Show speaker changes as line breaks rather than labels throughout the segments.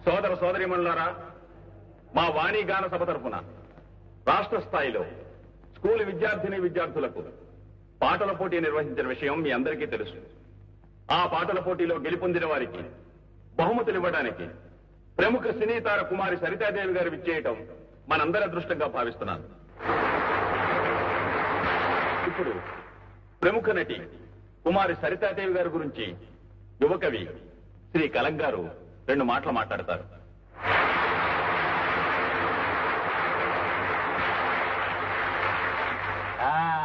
సోదర సోదరీమణులారా, మా వాణి గాన సభ తరపున రాష్ట్ర స్థాయిలో స్కూలు విద్యార్థిని విద్యార్థులకు పాటల పోటీ నిర్వహించిన విషయం మీ అందరికీ తెలుసు. ఆ పాటల పోటీలో గెలుపొందిన వారికి బహుమతులు ఇవ్వడానికి ప్రముఖ సినీతార కుమారి సరితాదేవి గారు విచ్చేయటం మనందరి అదృష్టంగా భావిస్తున్నాను. ఇప్పుడు ప్రముఖ నటి కుమారి సరితాదేవి గారి గురించి యువకవి శ్రీ కలం గారు 2 మాటలు మాట్లాడతారు.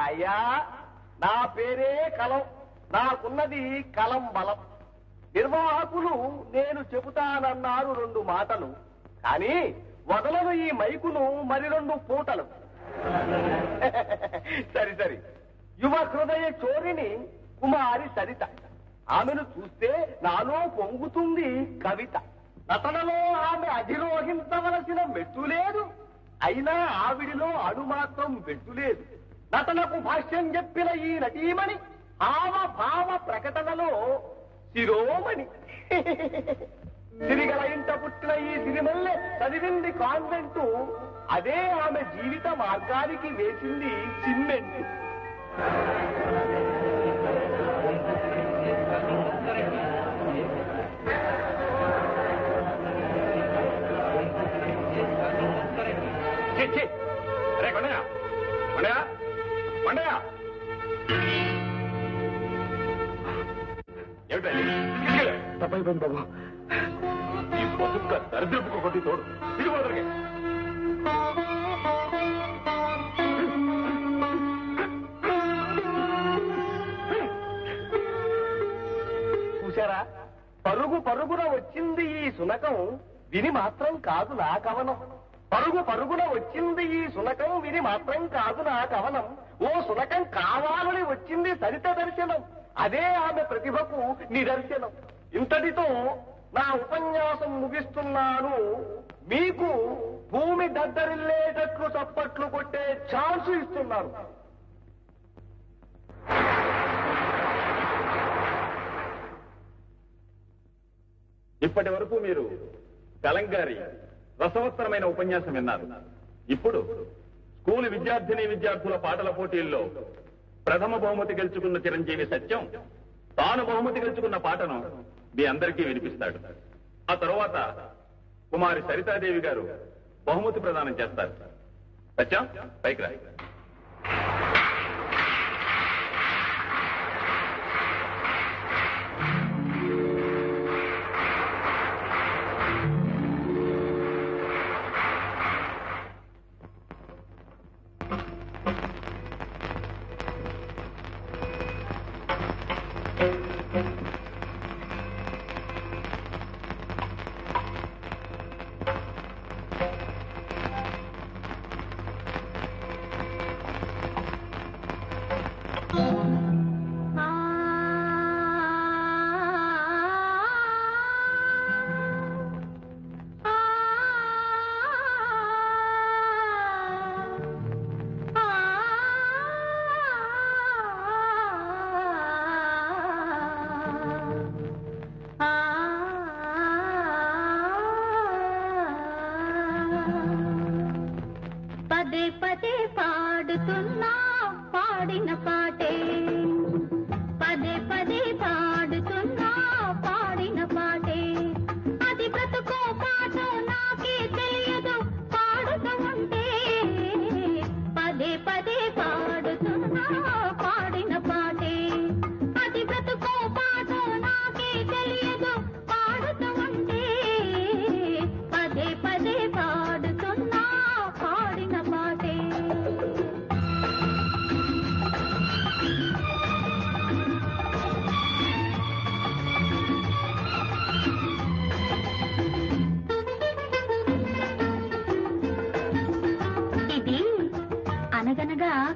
అయ్యా, నా పేరే కలం, నాకున్నది కలం బలం. నిర్వాహకులు నేను చెబుతానన్నారు 2 మాటలు, కానీ వదలను ఈ మైకును మరి 2 పూటలు. సరి సరి. యువ హృదయ చోరిని కుమారి సరిత. ఆమెను చూస్తే నాలో పొంగుతుంది కవిత. నటనలో ఆమె అధిరోహించవలసిన మెట్టు లేదు, అయినా ఆవిడిలో అణు మాత్రం పెట్టు లేదు. నటనకు భాష్యం చెప్పిన ఈ నటీమణి భావ ప్రకటనలో శిరోమణి. సిరిగల ఇంట పుట్టిన ఈ సిరిమల్లె చదివింది కాన్వెంటు, అదే ఆమె జీవిత మార్గానికి వేసింది సిమెంటు.
అరే కొండయా, కొండయా, కొండయా, ఏమిటండి
తప్పైపోయింది బాబు.
ఈ బతుక్క దరిద్రపు కొట్టి తోడు తిరిగి
చూశారా, పరుగు పరుగున వచ్చింది ఈ సునకం, విని మాత్రం కాదు నా కవనం. పరుగు పరుగున వచ్చింది ఈ సునకం, విని మాత్రం కాదు నా కవనం. ఓ సునకం కావాలని వచ్చింది సరిత దర్శనం, అదే ఆమె ప్రతిభకు నిదర్శనం. ఇంతటితో నా ఉపన్యాసం ముగిస్తున్నాను. మీకు భూమి దద్దరిల్లేటట్లు చప్పట్లు కొట్టే ఛాన్స్ ఇస్తున్నాను.
ఇప్పటి వరకు మీరు కలం గారి రసవత్తరమైన ఉపన్యాసం విన్నారు. ఇప్పుడు స్కూలు విద్యార్థిని విద్యార్థుల పాటల పోటీల్లో ప్రథమ బహుమతి గెలుచుకున్న చిరంజీవి సత్యం తాను బహుమతి గెలుచుకున్న పాటను మీ అందరికీ వినిపిస్తాడు. ఆ తరువాత కుమారి సరితాదేవి గారు బహుమతి ప్రదానం చేస్తారు. సత్యం, పైకి రా.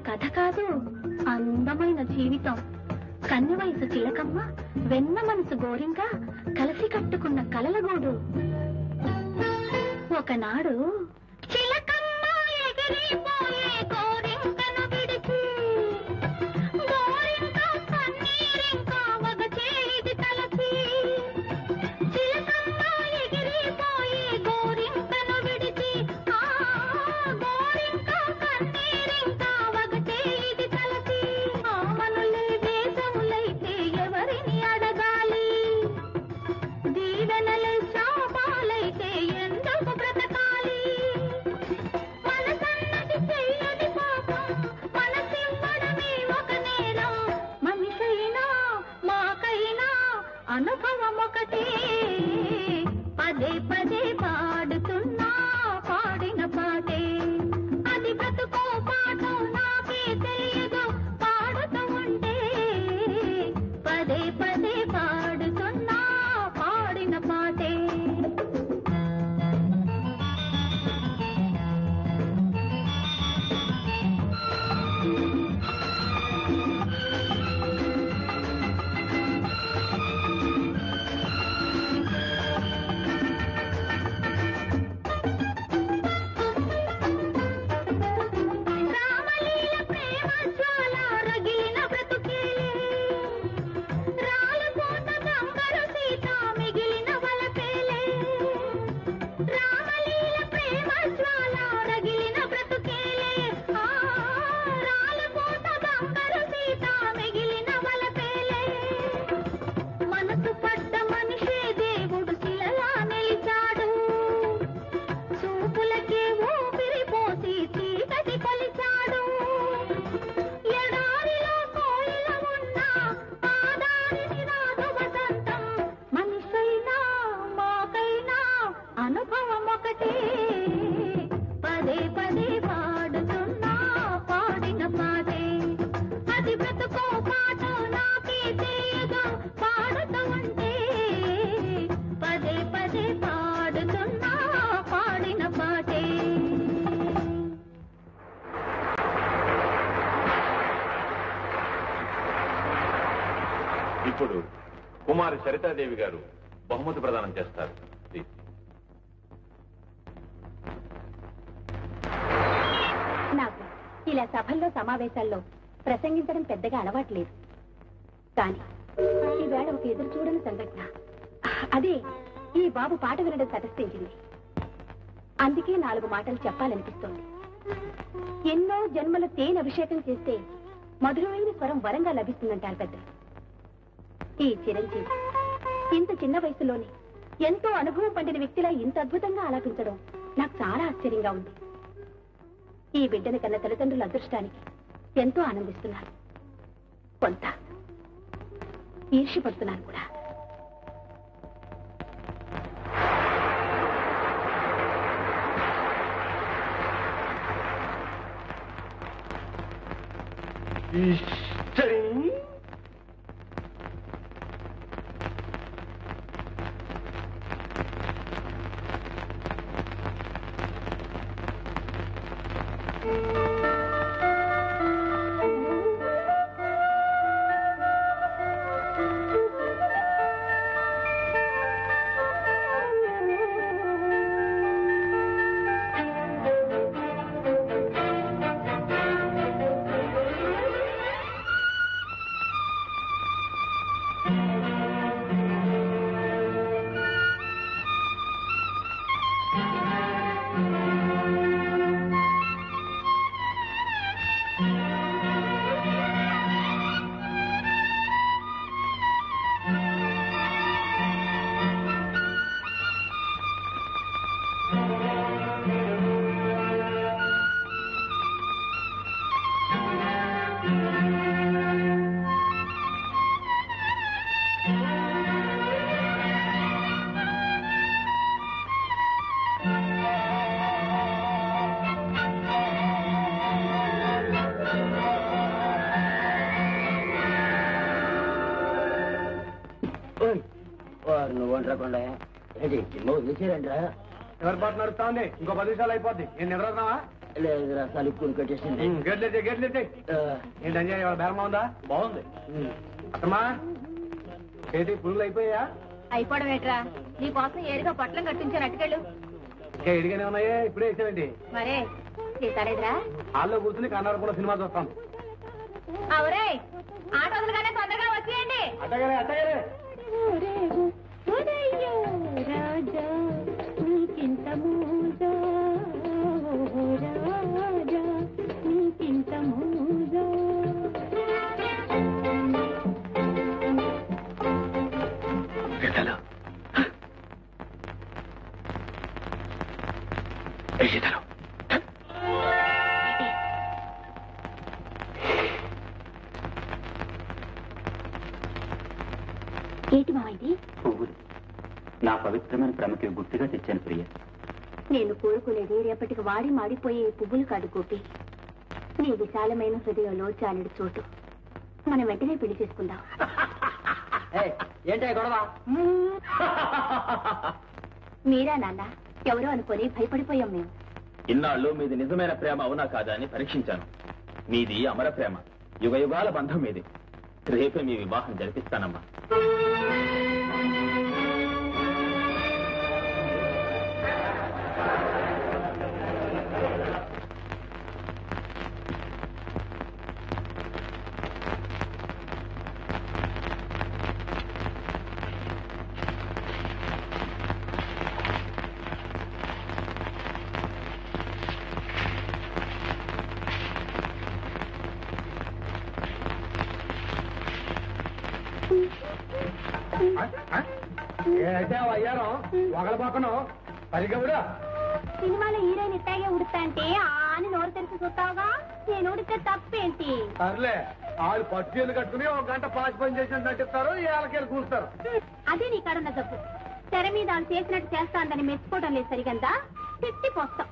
కథ కాదు, అందమైన జీవితం. కన్య వయసు చిలకమ్మ, వెన్న మనసు గోరింక, కలిసి కట్టుకున్న కలలగూడు. ఒకనాడు చిలకమ్మ ఎగిరిపోయే గోరింకను విడిచి, గోరింక కన్నీరింక వగ చేది తలచి. చిలకమ్మ ఎగిరిపోయే గోరింకను విడిచి, గోరింక కన్నీరింక వగ చేది తలచి. ఆమనులే దేశములైతే ఎవరిని అడగాలి, దీవెనలే శాపాలైతే ఎందుకు బ్రతకాలి. మనసన్నది చెయ్యని పాపం, మనసివ్వడమే ఒక నేరం. మనిషైనా మాకైనా అనుభవం ఒకటే, పదే పదే పాడుతున్నా పాడిన పాటే. అది బ్రతుకో పాఠం నాకే తెలియదు, పాడుతూ ఉంటే పదే పదే పాడుతున్నా పాడిన పాటే. రామలీల ప్రేమ జ్వాల రగిలిన బ్రతుకే, రాలపోత బంగారు సీత మిగిలిన వలపేలే. రామలీల ప్రేమ జ్వాల రగిలిన బ్రతుకేలే, రాలపోత బంగారు సీత మిగిలిన వలపేలే. మనసు పడ్డ మనిషే దేవుడు శిలలా నిలిచాడు, చూపులకే ఊపిరి పోసి చీకటి కొలిచాడు. ఎడారిలో కోయిల ఉన్నా ఆదారిని రాదు వసంతం. మనిషైనా మాకైనా అనుభవం ఒకటే, పదే పదే పాడుతున్నా పాడిన పాటే. అది బ్రతుకో పాఠం నాకే తెలియదు, పాడుతూ ఉంటే పదే పదే పాడుతున్నా పాడిన పాటే.
ఇప్పుడు కుమారి సరితాదేవి గారు బహుమతి ప్రదానం చేస్తారు. ప్లీజ్.
నాకు ఇలా సభల్లో సమావేశాల్లో ప్రసంగించడం పెద్దగా అలవాట్లేదు, కానీ ఈవేళ ఒక ఎదురు చూడని సంఘటన. అదే ఈ బాబు పాట వినడం తటస్థించింది. అందుకే 4 మాటలు చెప్పాలనిపిస్తోంది. ఎన్నో జన్మల తేనె అభిషేకం చేస్తే మధురమైన స్వరం వరంగా లభిస్తుందంటారు పెద్దలు. ఈ చిరంజీవి ఇంత చిన్న వయసులోనే ఎంతో అనుభవం పండిన వ్యక్తిలా ఇంత అద్భుతంగా ఆలాపించడం నాకు చాలా ఆశ్చర్యంగా ఉంది. ఈ బిడ్డని కన్న తల్లిదండ్రుల అదృష్టానికి ఎంతో ఆనందిస్తున్నారు, కొంత ఈర్ష్యపడుతున్నారు కూడా.
నువ్వు వంటకుండా ఏంటి చిన్న చూసారంటరా?
ఎవరి పాటు నడుస్తా ఉంది? ఇంకో 10 నిమిషాలు అయిపోద్ది. నేను నిద్రన్నావా?
లేదురా సలుక్కుని కట్టేసింది.
గట్లయితే ఏంటి అంజయ్ బేరమా ఉందా? బాగుంది. అత్తమ్మా ఏంటి పురుగులు అయిపోయా?
అయిపోవడం ఏట్రా, నీ కోసం ఏడుగా పొట్లం కట్టించాను, అటుకెళ్ళు.
ఇంకా ఎడిగానే ఉన్నాయే, ఇప్పుడే వేసామండి.
మరే తీసాలేదురా?
హాల్లో కూర్చుని కన్నారు కూడా సినిమా చూస్తాం.
అవురే ఆట వదలగానే తొందరగా వచ్చేయండి.
అట్టగానే అట్టగానే.
ఏంటి మా ఇది?
పువ్వులు నా పవిత్రమైన ప్రేమకి గుర్తుగా తెచ్చాను ప్రియ.
నేను కోరుకునేది రేపటికి వాడి మాడిపోయే పువ్వులు కాదు గోపి, నీ విశాలమైన హృదయంలో చాలెడు చోటు. మనం వెంటనే పెళ్లి చేసుకుందాం.
ఏంటే గొడవ?
మీరా నాన్న? ఎవరో అనుకొని భయపడిపోయాం మేము.
ఇన్నాళ్ళు మీది నిజమైన ప్రేమ అవునా కాదా అని పరీక్షించాను. మీది అమర ప్రేమ, యుగ యుగాల బంధం మీది. రేపే మీ వివాహం జరిపిస్తానమ్మా.
అయితే అయ్యారం ఒకళ్ళ పరిగవుడా.
సినిమాలో హీరోయిన్ ఇట్టాగే ఉడుతా అంటే అని నోరు తెరిచి చూస్తావుగా, నేను ఉడితే తప్పేంటి?
సర్లే, వాళ్ళు పట్టుచీలు కట్టుకుని ఒక గంట పాచి పని చేసి నటిస్తారు, ఏళ్ళకెళ్ళి కూస్తారు.
అదే నీ కాడున్న తప్పు. తెర మీద వాళ్ళు చేసినట్టు చేస్తాందని మెచ్చుకోవడం లేదు సరిగంతా, తిట్టిపోస్తాం.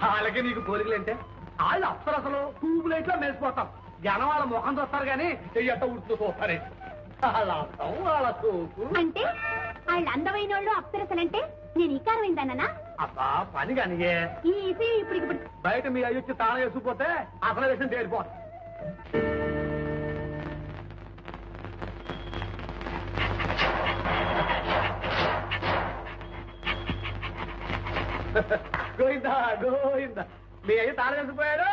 వాళ్ళకి నీకు పోలికలేంటే వాళ్ళు అసలు ట్యూబ్ లైట్ లో మెరిసిపోతాం. జనం వాళ్ళ ముఖం చూస్తారు కానీ చెయ్యట ఉడుతూ చూస్తారే. వాళ్ళ చూపు
అంటే వాళ్ళు అందమైన వాళ్ళు అప్సరసలంటే నేను ఈకారమైందన్నా?
అబ్బా పని కానీ
ఈ ఇసి ఇప్పుడు
బయట మీ అయ్యొచ్చి తాళం వేసుకుపోతే అసలు విషయం తేలిపోదు. గోయిందా గోయిందా, మీ అయ్యి తాళం వేసుకుపోయాడు.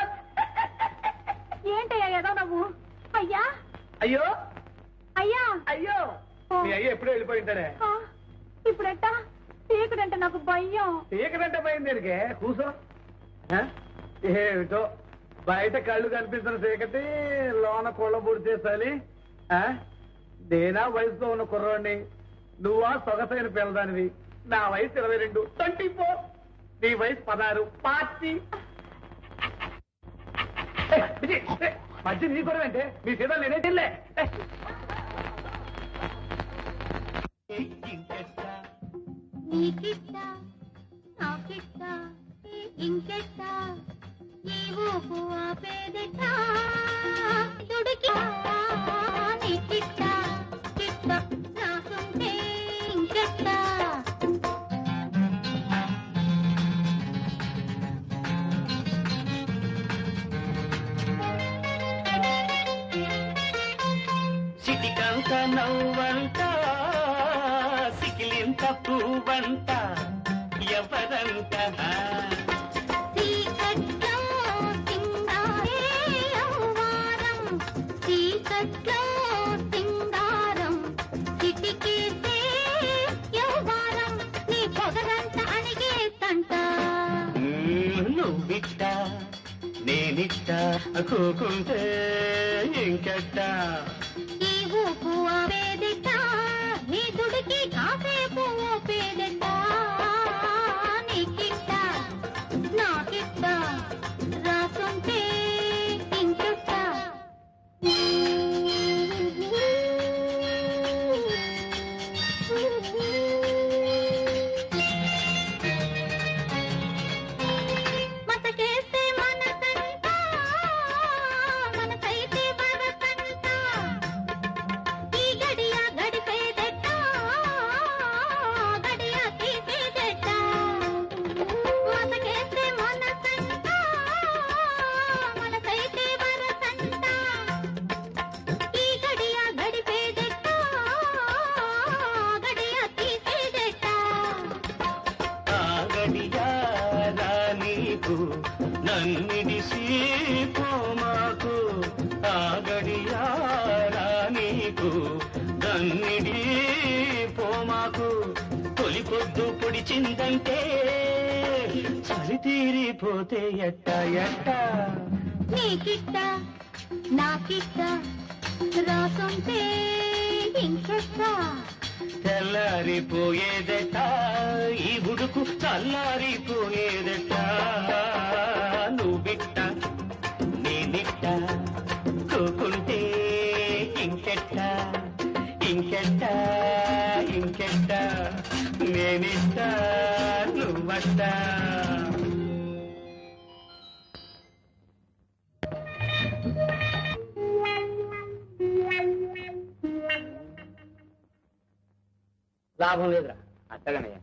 ఏంటయ్యా ఏదో నువ్వు? అయ్యా
అయ్యో
అయ్యా
అయ్యో, మీ అయ్యి ఎప్పుడూ వెళ్ళిపోయింటాడే.
ఇప్పుడెట్టా? చీకటంటే నాకు భయం.
చీకటంటే పోయింది దేనికే? కూసో. ఏమిటో బయట కళ్ళు కనిపిస్తున్న చీకటి, లోన కొళ్ళ పొడి చేసాలి. నేనా వయసులో ఉన్న కుర్రోడిని, నువ్వా సొగసైన పిల్లదానివి. నా వయసు 22, 24. నీ వయసు 16, 40. మధ్య నీ కూడా అంటే మీ సీతలు నేనే తిల్లే.
నీకిట్టా నాకిట్టా ఇంకెట్టా ఈ ఊపు ఆపేదెట్టా దుడికి నీకిట్టా కిట్టా నాకుంటే ఇంకెట్టా.
సిటికంత నవ్వంట, సికిలింత పువ్వంట, ఎవరంట?
చీకట్లో సింగారే యవ్వారం, చీకట్లో సింగారం, చిటికేసే యవ్వారం, నీ పొగరంత అణిగేసంట.
నువ్విట్ట నేనిట్ట కూకుంటే ఇంకెట్ట.
ఈ ఊపు ఆపేదెట్ట, నీ దుడికి కాసేపు ఊపేదెట్ట. నీకిట్ట నాకిట్ట రాసుంటే ఇంకెట్ట. మతకేస్తే మనసంట, మనసైతే వరసంట, ఈ గడియ గడిపేదెట్ట,
నన్నిడిసి పోమాకు ఆగడియారా నీకు నన్నిడి పోమాకు తొలి పొద్దు పొడిచిందంటే చలి తీరిపోతే ఎట్ట ఎట్ట
నీకిట్ట నాకిట్ట రాసంటే ఇంకెట్ట
తెల్లారిపోయేదట ఈ బుడుకు చల్లారిపోయేదట నువ్విట్ట నేనిట్ట కోకుంటే ఇంకెట్ట ఇంకెట్ట ఇంకెట్ట నేనిట్ట నువ్వట్ట
లాభం లేదురా.
అట్టగనయ్యా.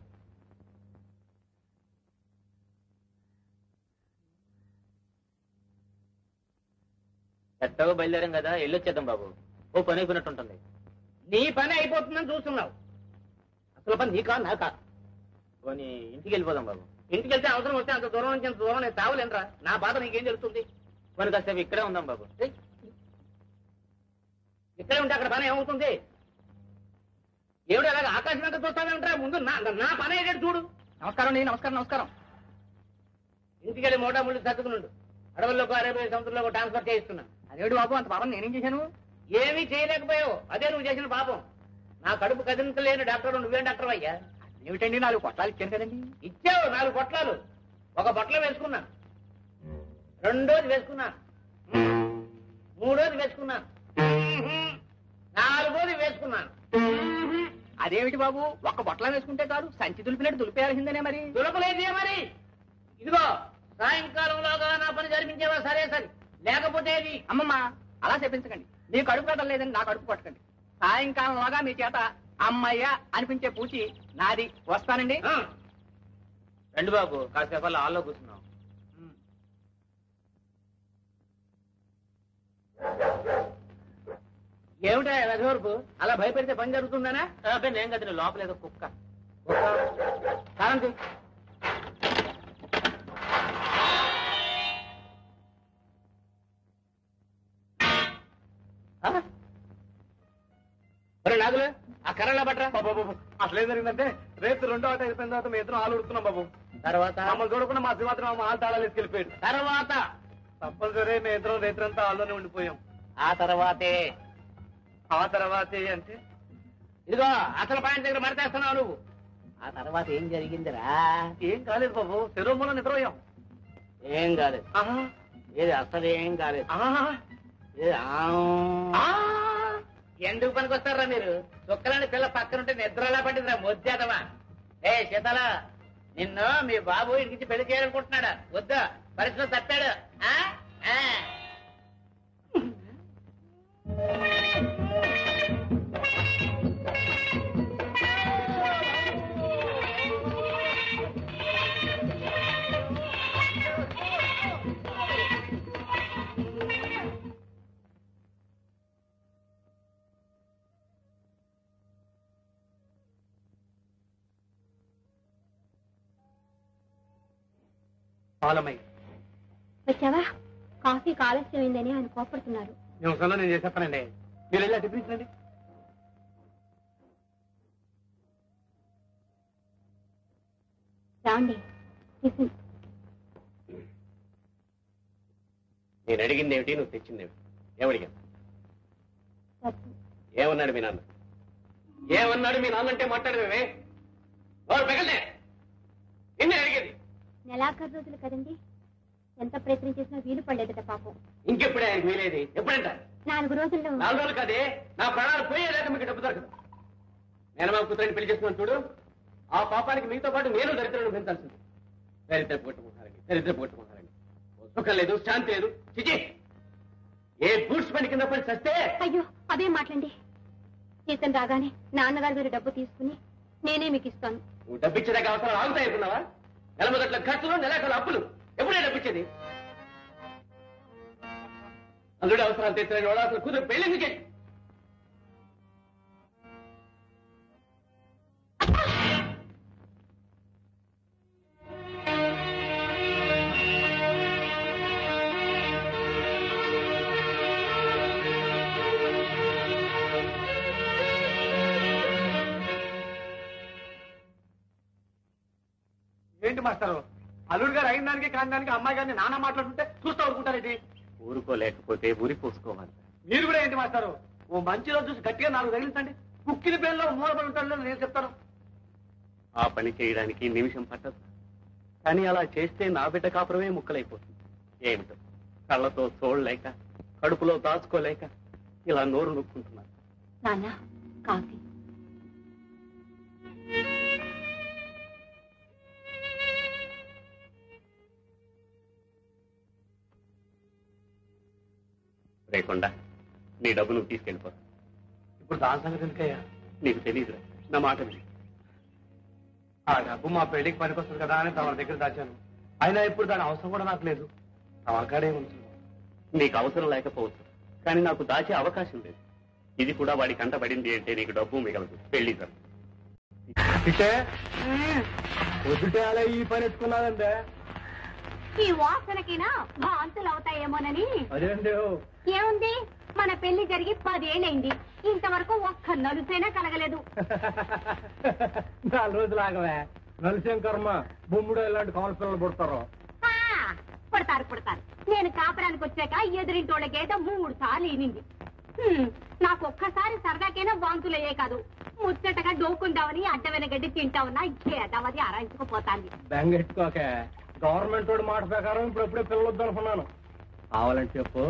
ఎట్టగో బయలుదేరాం కదా వెళ్ళొచ్చేద్దాం బాబు. ఓ పని అయిపోయినట్టుంటుంది.
నీ పని అయిపోతుందని చూస్తున్నావు. అసలు పని నీకా నాకా?
పోనీ ఇంటికి వెళ్ళిపోదాం బాబు.
ఇంటికి వెళ్తే అవసరం వస్తే అంత దూరం నుంచి అంత దూరం నేను తావలేనురా. నా బాధ నీకేం తెలుస్తుంది?
పోనీ కాసేపు ఇక్కడే ఉందాం బాబు.
ఇక్కడే ఉంటే అక్కడ పని ఏమవుతుంది? ఏమిటి అలాగే ఆకాశం ఎంత చూస్తానే ఉంటారా? ముందు నా పని అయ్యేది చూడు. నమస్కారం అండి. నమస్కారం నమస్కారం. ఇంటికి వెళ్ళి మోటా ముళ్ళు సర్దుకునుండు. అడవుల్లోకి అరేబియా సముద్రంలో ట్రాన్స్ఫర్ చేయిస్తున్నా. అదేమిటి బాబు అంత పాపం నేనేం చేశాను? ఏమీ చేయలేకపోయావు. అదే నువ్వు చేసిన పాపం. నా కడుపు కదిలించలేని డాక్టర్ నువ్వేం డాక్టర్ అయ్యా? ఏమిటండి 4 పొట్లాలు ఇచ్చాను కదండి. ఇచ్చావు 4 పొట్లాలు. ఒక పొట్ల వేసుకున్నా, రెండోది వేసుకున్నా, మూడోది వేసుకున్నా, నాలుగోది వేసుకున్నాను. అదేమిటి బాబు ఒక్క బొట్ల వేసుకుంటే కాదు సంచి దులిపినట్టు దులిపేయాల్సిందేనే. మరి దులపలేదే మరి. ఇదిగో సాయంకాలంలోగా నా పని జరిపించేవా? సరే సరే, లేకపోతే అమ్మమ్మ అలా చెప్పించకండి. నీ కడుపు కట్టలేదని నా కడుపు కొట్టకండి. సాయంకాలంలోగా మీ చేత అమ్మయ్య అనిపించే పూచి నాది. వస్తానండి.
రండి బాబు, కాసేపు అలా హాల్లో కూర్చున్నాం.
ఏమిటా రఘువరపు అలా భయపెడితే పని జరుగుతుందనా?
నేను కదా లోపల ఏదో కుక్క.
కారంతి నాగులు ఆ కర్రలా పట్టరా బాబు. అసలు ఏం జరిగిందంటే రేపు 2వ ఆట అయిపోయిన తర్వాత మీ ఇద్దరం ఆలు ఉడుతున్నాం బాబు. తర్వాత మమ్మల్ని చూడకుండా మా శివాత్రం మా ఆలు తాళాలు ఎత్తుకెళ్ళిపోయాడు. తర్వాత తప్పనిసరి మీ ఇద్దరం రేత్రంతా ఆల్లోనే ఉండిపోయాం. ఆ తర్వాతే అంటే ఇదిగో అసలు పాయింట్ దగ్గర మడతేస్తున్నావు నువ్వు. ఆ తర్వాత ఏం జరిగిందిరా? ఏం కాలేదు బాబు. శరీరంలో నిద్రపోయాం. ఏం కాలేదు. ఏది అసలు ఏం కాలేదు. ఎందుకు పనికొస్తారా మీరు? చుక్కలని పిల్ల పక్కనుంటే నిద్రలా పట్టిందిరా మొద్దేదవా. ఏ శీతల, నిన్ను మీ బాబు ఇంటికి పెళ్లి చేయాలనుకుంటున్నాడా? వద్దా? పరిస్థితి తప్పాడు.
వచ్చావా? కాఫీ ఆలస్యమైందని ఆయన కోపడుతున్నారు.
నేను చేసేస్తానండి. మీరు వెళ్ళి టిఫిన్
రాండి. టిఫిన్
నేను అడిగింది ఏమిటి, నువ్వు తెచ్చింది ఏమిటి? ఏమడిగా? ఏమన్నాడు మీ నాన్న? ఏమన్నాడు మీ నాన్న అంటే మాట్లాడమే పెగలే. నిన్నే అడిగేది.
నెలాఖరు రోజులు కదండి, ఎంత ప్రయత్నం చేసినా వీలు పడలేదట పాపం.
ఇంకెప్పుడే ఆయనకు వీలేది? ఎప్పుడంట?
4 రోజుల్లో.
4 రోజులు కాదే, నా ప్రాణాలు పోయేదాకా మీకు డబ్బు దొరకదు. నేను మా కూతురిని పెళ్లి చేసుకున్నాను చూడు. ఆ పాపానికి మీతో పాటు నేను దరిద్రులను పెంచాల్సింది. దరిద్ర పోట్టుకుంటారండి. సుఖం లేదు, శాంతి లేదు. చిచి, ఏ బూట్స్ పని కింద పడి చస్తే.
అయ్యో అదేం మాట్లాడండి. జీతం రాగానే నాన్నగారి గారి డబ్బు తీసుకుని నేనే మీకు ఇస్తాను.
నువ్వు డబ్బిచ్చేదాకా అవసరం ఆగుతాయి అనుకున్నావా? నెల మొదట్ల ఖర్చులు, నెలాఖరు అప్పులు. ఎప్పుడే డబ్బిచ్చేది? అందులో అవసరాలు తెచ్చిన వాడు అసలు కూతురు పెళ్లిందుకే. ఏంటి మాస్టారు అల్లుడు గారు అయిన దానికి కాని దానికి అమ్మాయి గారిని నాన్న మాట్లాడుతుంటే చూస్తూ ఊరుకుంటారేంటి?
ఊరుకోలేకపోతే ఊరి పోసుకోవాలి.
మీరు కూడా ఏంటి మాస్టారు ఓ మంచి రోజు చూసి గట్టిగా 4 తగిలించండి. కుక్కిన పేరులో మూలపడి ఉంటాడు నేను చెప్తాను.
ఆ పని చేయడానికి నిమిషం పట్టదు. కానీ అలా చేస్తే నా బిడ్డ కాపురమే ముక్కలైపోతుంది. ఏమిటో కళ్ళతో చూడలేక కడుపులో దాచుకోలేక ఇలా నోరు నొక్కుంటున్నాను.
నాన్న కాఫీ.
లేకుండా నీ డబ్బు నువ్వు తీసుకెళ్ళిపో.
ఇప్పుడు దాని సంగతి ఎందుకయ్యా?
నీకు తెలియదురా, నా మాట విని.
ఆ డబ్బు మా పెళ్లికి పనికొస్తుంది కదా అని తమ దగ్గర దాచాను. అయినా ఇప్పుడు దాని అవసరం కూడా నాకు లేదు. తమకాడే ఉంచున్నాను.
నీకు అవసరం లేకపోవచ్చు, కానీ నాకు దాచే అవకాశం లేదు. ఇది కూడా వాడి కంట పడింది అంటే నీకు డబ్బు మిగలదు. పెళ్లి సార్
పొద్దుటే అలా ఈ పని ఎత్తుకున్నానంటే
ఈ వాసనకినా వాంతులు అవుతాయేమోనని.
అదేంటి
ఏముంది, మన పెళ్లి జరిగి 10 ఏళ్ళైంది, ఇంతవరకు ఒక్క నలుసైనా కలగలేదు.
4 రోజులు ఆగవే. నలిసేం కర్మ, బొమ్ముడు ఇలాంటి కావాలి పిల్లలు పుడతారు.
పుడతారు. నేను కాపురానికి వచ్చాక ఎదురింటోళ్ళ గేద 3 సార్లు ఈనింది. నాకు ఒక్కసారి సరదాకైనా వాంతులయ్యే కాదు, ముచ్చటగా డోకుందామని అడ్డమైన గడ్డి తింటామన్నా గేదవది ఆరాయించుకుపోతాంది.
బెంగెట్టుకోకే, గవర్నమెంట్ వాడి మాట ప్రకారం ఇప్పుడెప్పుడే పిల్లలు వద్దనుకున్నాను. కావాలంటే చెప్పు.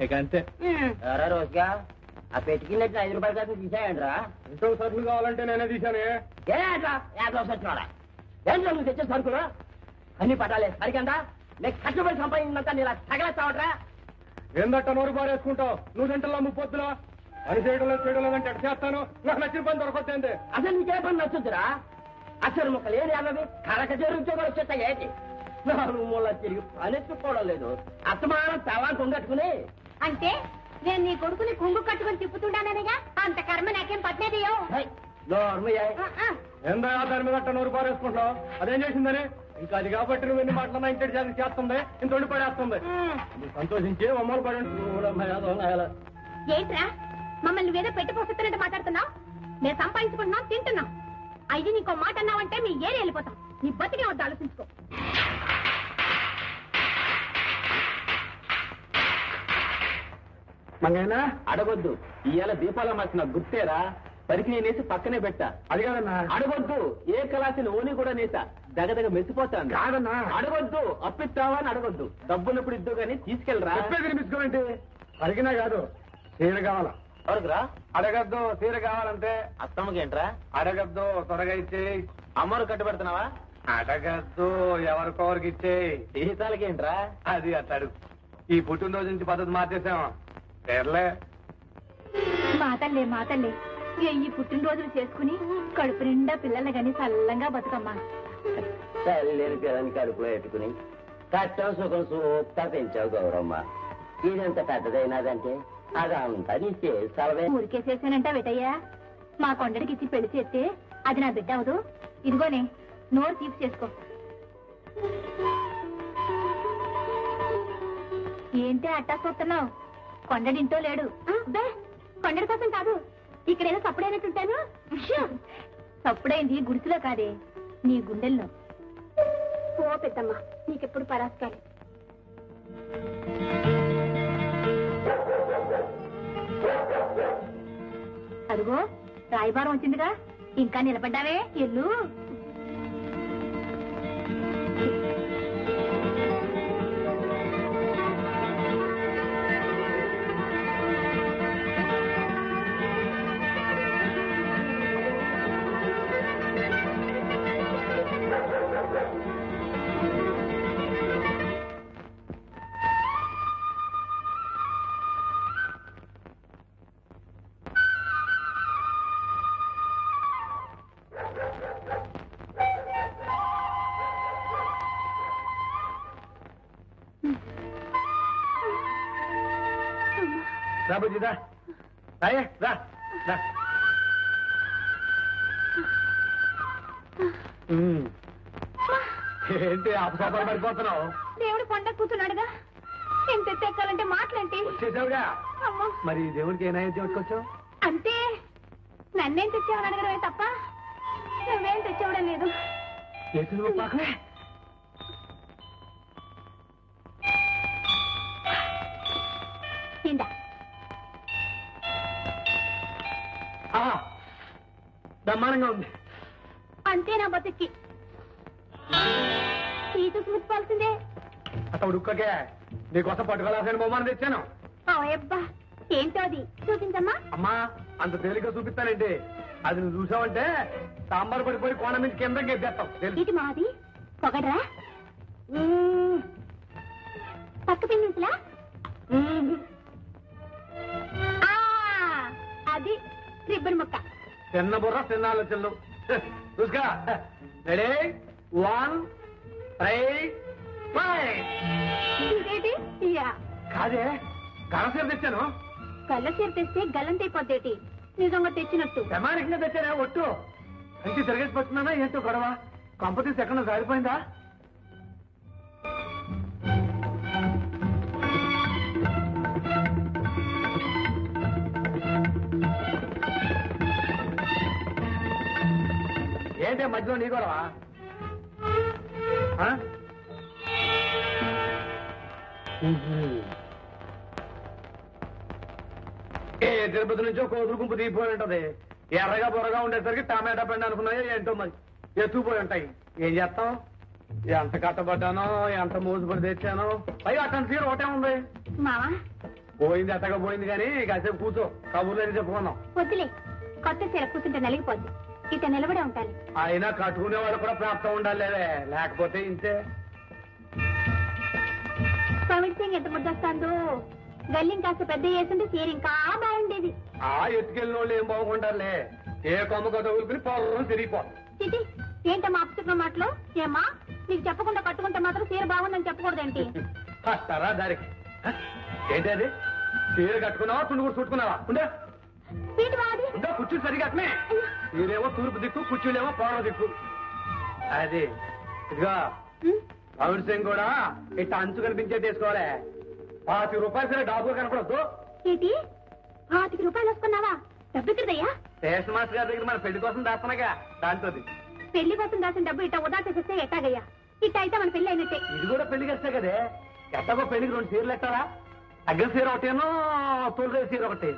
ఇక అంతే.
రోజుగా ఆ పెట్టుకున్నట్టు 5 రూపాయల కోసం తీసాయంట్రా.
ఇంట్లో సరుకులు కావాలంటే నేనే తీశాను.
ఏం నువ్వు తెచ్చే సరుకులు అన్ని పట్టాలే సరికందా? నీకు కష్టపడి సంపాదించినంత ఇలా తగలేస్తావట్రా.
ఏందట్ట నోరు బారేసుకుంటావు? నువ్వు గంటల్లో 30 పొద్దున పని చేయడం లేదంటే ఎట్ట చేస్తాను? నాకు నచ్చిన పని దొరకొచ్చింది.
అసలు నీకే పని నచ్చుతురా? అసలు ముక్కలు ఏది అన్నది కరక చేరుతో వచ్చేస్తాయి. ఏంటి 4 మూల తిరిగి పనెత్తుకోవడం లేదు. అత్తమానం తలా కొంగట్టుకుని.
అంటే నేను నీ కొడుకుని కుంగు కట్టుకుని తిప్పుతుంటాననిగా అంత కర్మ నాకేం పట్టేదియో.
ఏందా దాని మీద అట్ట నోరు బారేసుకుంటావు? అదేం చేసిందని? ఇంకా అది కాబట్టి నువ్వు ఎన్ని మాటలన్నా ఇంటి చేస్తుంది, ఇంత వండి పడేస్తుంది. సంతోషించి మమ్మల్ని పడి.
ఏంట్రా మమ్మల్ని నువ్వేదో పెట్టుకోసొస్తున్నట్టు మాట్లాడుతున్నావు? నేను సంపాదించుకుంటున్నావు, తింటున్నావు. అయ్యి నీకో మాట అన్నావంటే మీ ఏరి వెళ్ళిపోతాం. నీ బతికే వద్ద ఆలోచించుకో.
మంగైనా
అడగొద్దు. ఇవాళ దీపాల మార్చిన గుర్తేరా? పరికి నేనేసి పక్కనే పెట్టా.
అది కాదన్నా.
అడగొద్దు. ఏ కళాశాల ఓని కూడా నేసా దగదగ మెచ్చిపోతాను.
కాదన్నా.
అడగొద్దు. అప్పిస్తావా అని అడగొద్దు. డబ్బున్నప్పుడు ఇద్దు కానీ తీసుకెళ్ళరా.
వినిపించుకోండి. అడిగినా కాదు, చీర కావాలా?
ఎవరికిరా?
అడగద్దు. చీర కావాలంటే
అత్తమ్మకేంట్రా?
అడగద్దు, త్వరగా ఇచ్చే.
అమ్మరు కట్టుబెడుతున్నావా?
అడగద్దు, ఎవరికొవరికి ఇచ్చే.
జీతాలకేంట్రా?
అది అట్టాడు. ఈ పుట్టినరోజు నుంచి పద్ధతి మార్చేసాం. పేర్లే
మాతల్లే ఈ పుట్టినరోజులు చేసుకుని కడుపు నిండా పిల్లల్ని గాని చల్లంగా బతుకమ్మా.
తల్లిని పిల్లని కడుపులో పెట్టుకుని కష్టం సుఖం సూక్తా పెంచావు గౌరమ్మ. ఇదెంత పెద్దదైనదంటే అదంతా నీ చేస్తావే.
ఊరికే చేశానంట వెటయ్యా. మా కొండడికి ఇచ్చి పెళ్లి చేస్తే అది నా బిడ్డ అవదు. ఇదిగోనే నోరు తీపి చేసుకో. ఏంటి అట్టా చూస్తున్నావు? కొండడింటో లేడు. కొండడి కోసం కాదు, ఇక్కడేదో సప్పుడైనట్టుంటాను. సప్పుడైంది గుడిసెలో కాదే, నీ గుండెల్లో. ఓ పెద్దమ్మ, నీకెప్పుడు పరాస్కాలి. అదిగో రాయబారం వచ్చిందిగా, ఇంకా నిలబడ్డావే, ఎల్లు.
రా బుజ్జిదా, రాయే రా. ఏంటి అపసోపాలు పడిపోతున్నావు?
దేవుడు కొండ కూర్చున్నాడుగా, ఎంత ఎక్కాలంటే మాటలంటే.
వచ్చేసావుగా. మరి దేవుడికి ఏ నైవేద్యం వచ్చావు?
అంతే, నన్నేం తెచ్చావని అడగడమే తప్ప నువ్వేం తెచ్చేవడం లేదు.
చేతులు పాకలే
తిందా
బ్రహ్మాండంగా ఉంది.
అంతే నా బతుక్కి ఈ చూసి ముట్టుకోవాల్సిందే.
అతడు ఉడుక్కకే నీకోసం పట్టుకోవాల్సిన బొమ్మను తెచ్చాను.
అబ్బా ఏంటో అది చూపించమ్మా.
అమ్మా అంత తేలిక చూపిస్తానండి. అది నువ్వు చూసావంటే సాంబార్ పడిపోయి కోణ మీద కింద గెద్దేస్తాం.
ఇది మాది పొగడ్రా పక్క పిన్నించలా అది రిబ్బన్ ముక్క.
చిన్న బుర్ర చిన్న ఆలోచనలు చూసుకా. రెడీ 1 2
ఇదేంటి
కాదే గణసేపు తెచ్చాను.
గల్ల చీర తెస్తే గల్లంతైపోద్దేటి నిజంగా తెచ్చినట్టు.
ప్రమాణికంగా తెచ్చానే ఒట్టు. కంచి తిరగేసి పట్టున్నానా ఏంటో గొడవ. కంపెనీస్ ఎక్కడ జారిపోయిందా? ఏంటే మధ్యలో నీ గొడవ? ఏ తిరుపతి నుంచో కోతులు గుంపు దిగిపోయి ఉంటది. ఎర్రగా బొరగా ఉండేసరికి టమాటా పండు అనుకున్నాయో ఏంటో మరి ఎత్తుకుపోయి ఉంటాయి. ఏం చేస్తాం? ఎంత కట్టబడ్డానో ఎంత మోసుపడి తెచ్చానో. పైగా అట్టని సీర ఒకటే ఉంది.
మావా
పోయింది అట్టగా పోయింది కానీ కాసేపు కూర్చో కబుర్లు చెప్పుకున్నాం.
వద్దులే కొత్త చీర కూర్చుంటే నలిగిపోద్ది. ఇట నిలబడే ఉంటాను.
అయినా కట్టుకునే వాళ్ళు కూడా ప్రాప్తం ఉండాలి లేకపోతే ఇంతే.
కోవిడ్ సింగ్ ఎంత ముద్దొస్తాందో. గల్లి కాస్త పెద్ద చేస్తుంటే చీర ఇంకా బాగుండేది.
ఆ ఎత్తుకెళ్ళిన వాళ్ళు ఏం బాగుంటారులే. ఏ కొమ్మక తగులుకుని పొలం తిరిగిపోతాం.
చిటి ఏంటమ్మా అప్చుకున్న మాటలు? ఏమ్మా నీకు చెప్పకుండా కట్టుకుంటే మాత్రం చీర బాగుందని చెప్పకూడదేంటి?
వస్తారా దారికి? ఏంటి అది? చీర కట్టుకున్నావా తుండు కూడా చుట్టుకున్నావా? ఉండే
వీటి వాడి
ఇంకా కుర్చీ సరిగా అట్నే. మీరేమో తూర్పు దిక్కు కుర్చీలేమో పౌర్ణ దిక్కు. అది ఇదిగా పవన్ సింగ్ కూడా ఇట్లా అంచు కనిపించేది తీసుకోవాలి. 50 రూపాయలు సరే డాబు కనపడద్దు.
ఏంటి 25 రూపాయలు వస్తున్నావా? డబ్బు ఇక్కడయ్యా.
స్టేషన్ మాస్టర్ గారి దగ్గర మన పెళ్లి కోసం దాస్తున్నాగా దాంతో.
పెళ్లి కోసం దాసిన డబ్బు ఇట్లా ఉదా చేసేస్తే ఎట్టాగయ్యా? ఇట్ట అయితే మన పెళ్లి అయినట్టే.
ఇది కూడా పెళ్లికి వస్తే కదే. ఎట్టగో పెళ్లికి 2 చీరలు ఎట్టారా? అగ్గర చీర ఒకటేనో తొలి చీర ఒకటి.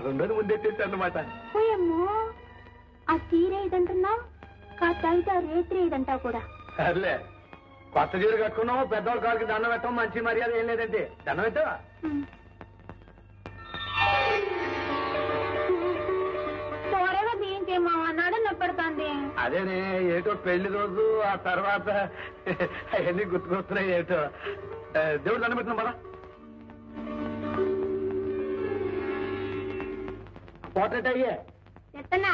రెండోది ముందెట్టేసి అన్నమాట.
పోయమ్మో ఆ చీర ఇదంటున్నావు కాస్త అయితే రేత్రి ఇదంటావు కూడా.
సర్లే కొత్త చీర కట్టుకున్నావు. పెద్దవాళ్ళ కాళ్ళకి దండం పెట్టడం మంచి మర్యాద ఏం లేదంటే దండం పెట్టావా?
త్వరగా దీంకేమో అన్నాడు నొప్పెడుతోంది.
అదేనే ఏటో పెళ్లి రోజు ఆ తర్వాత అవన్నీ గుర్తుకొస్తున్నాయి ఏటో. దేవుడు దండం పెట్టిన పదా. పోర్ట్రేట్ అయ్యే
చెత్తన్నా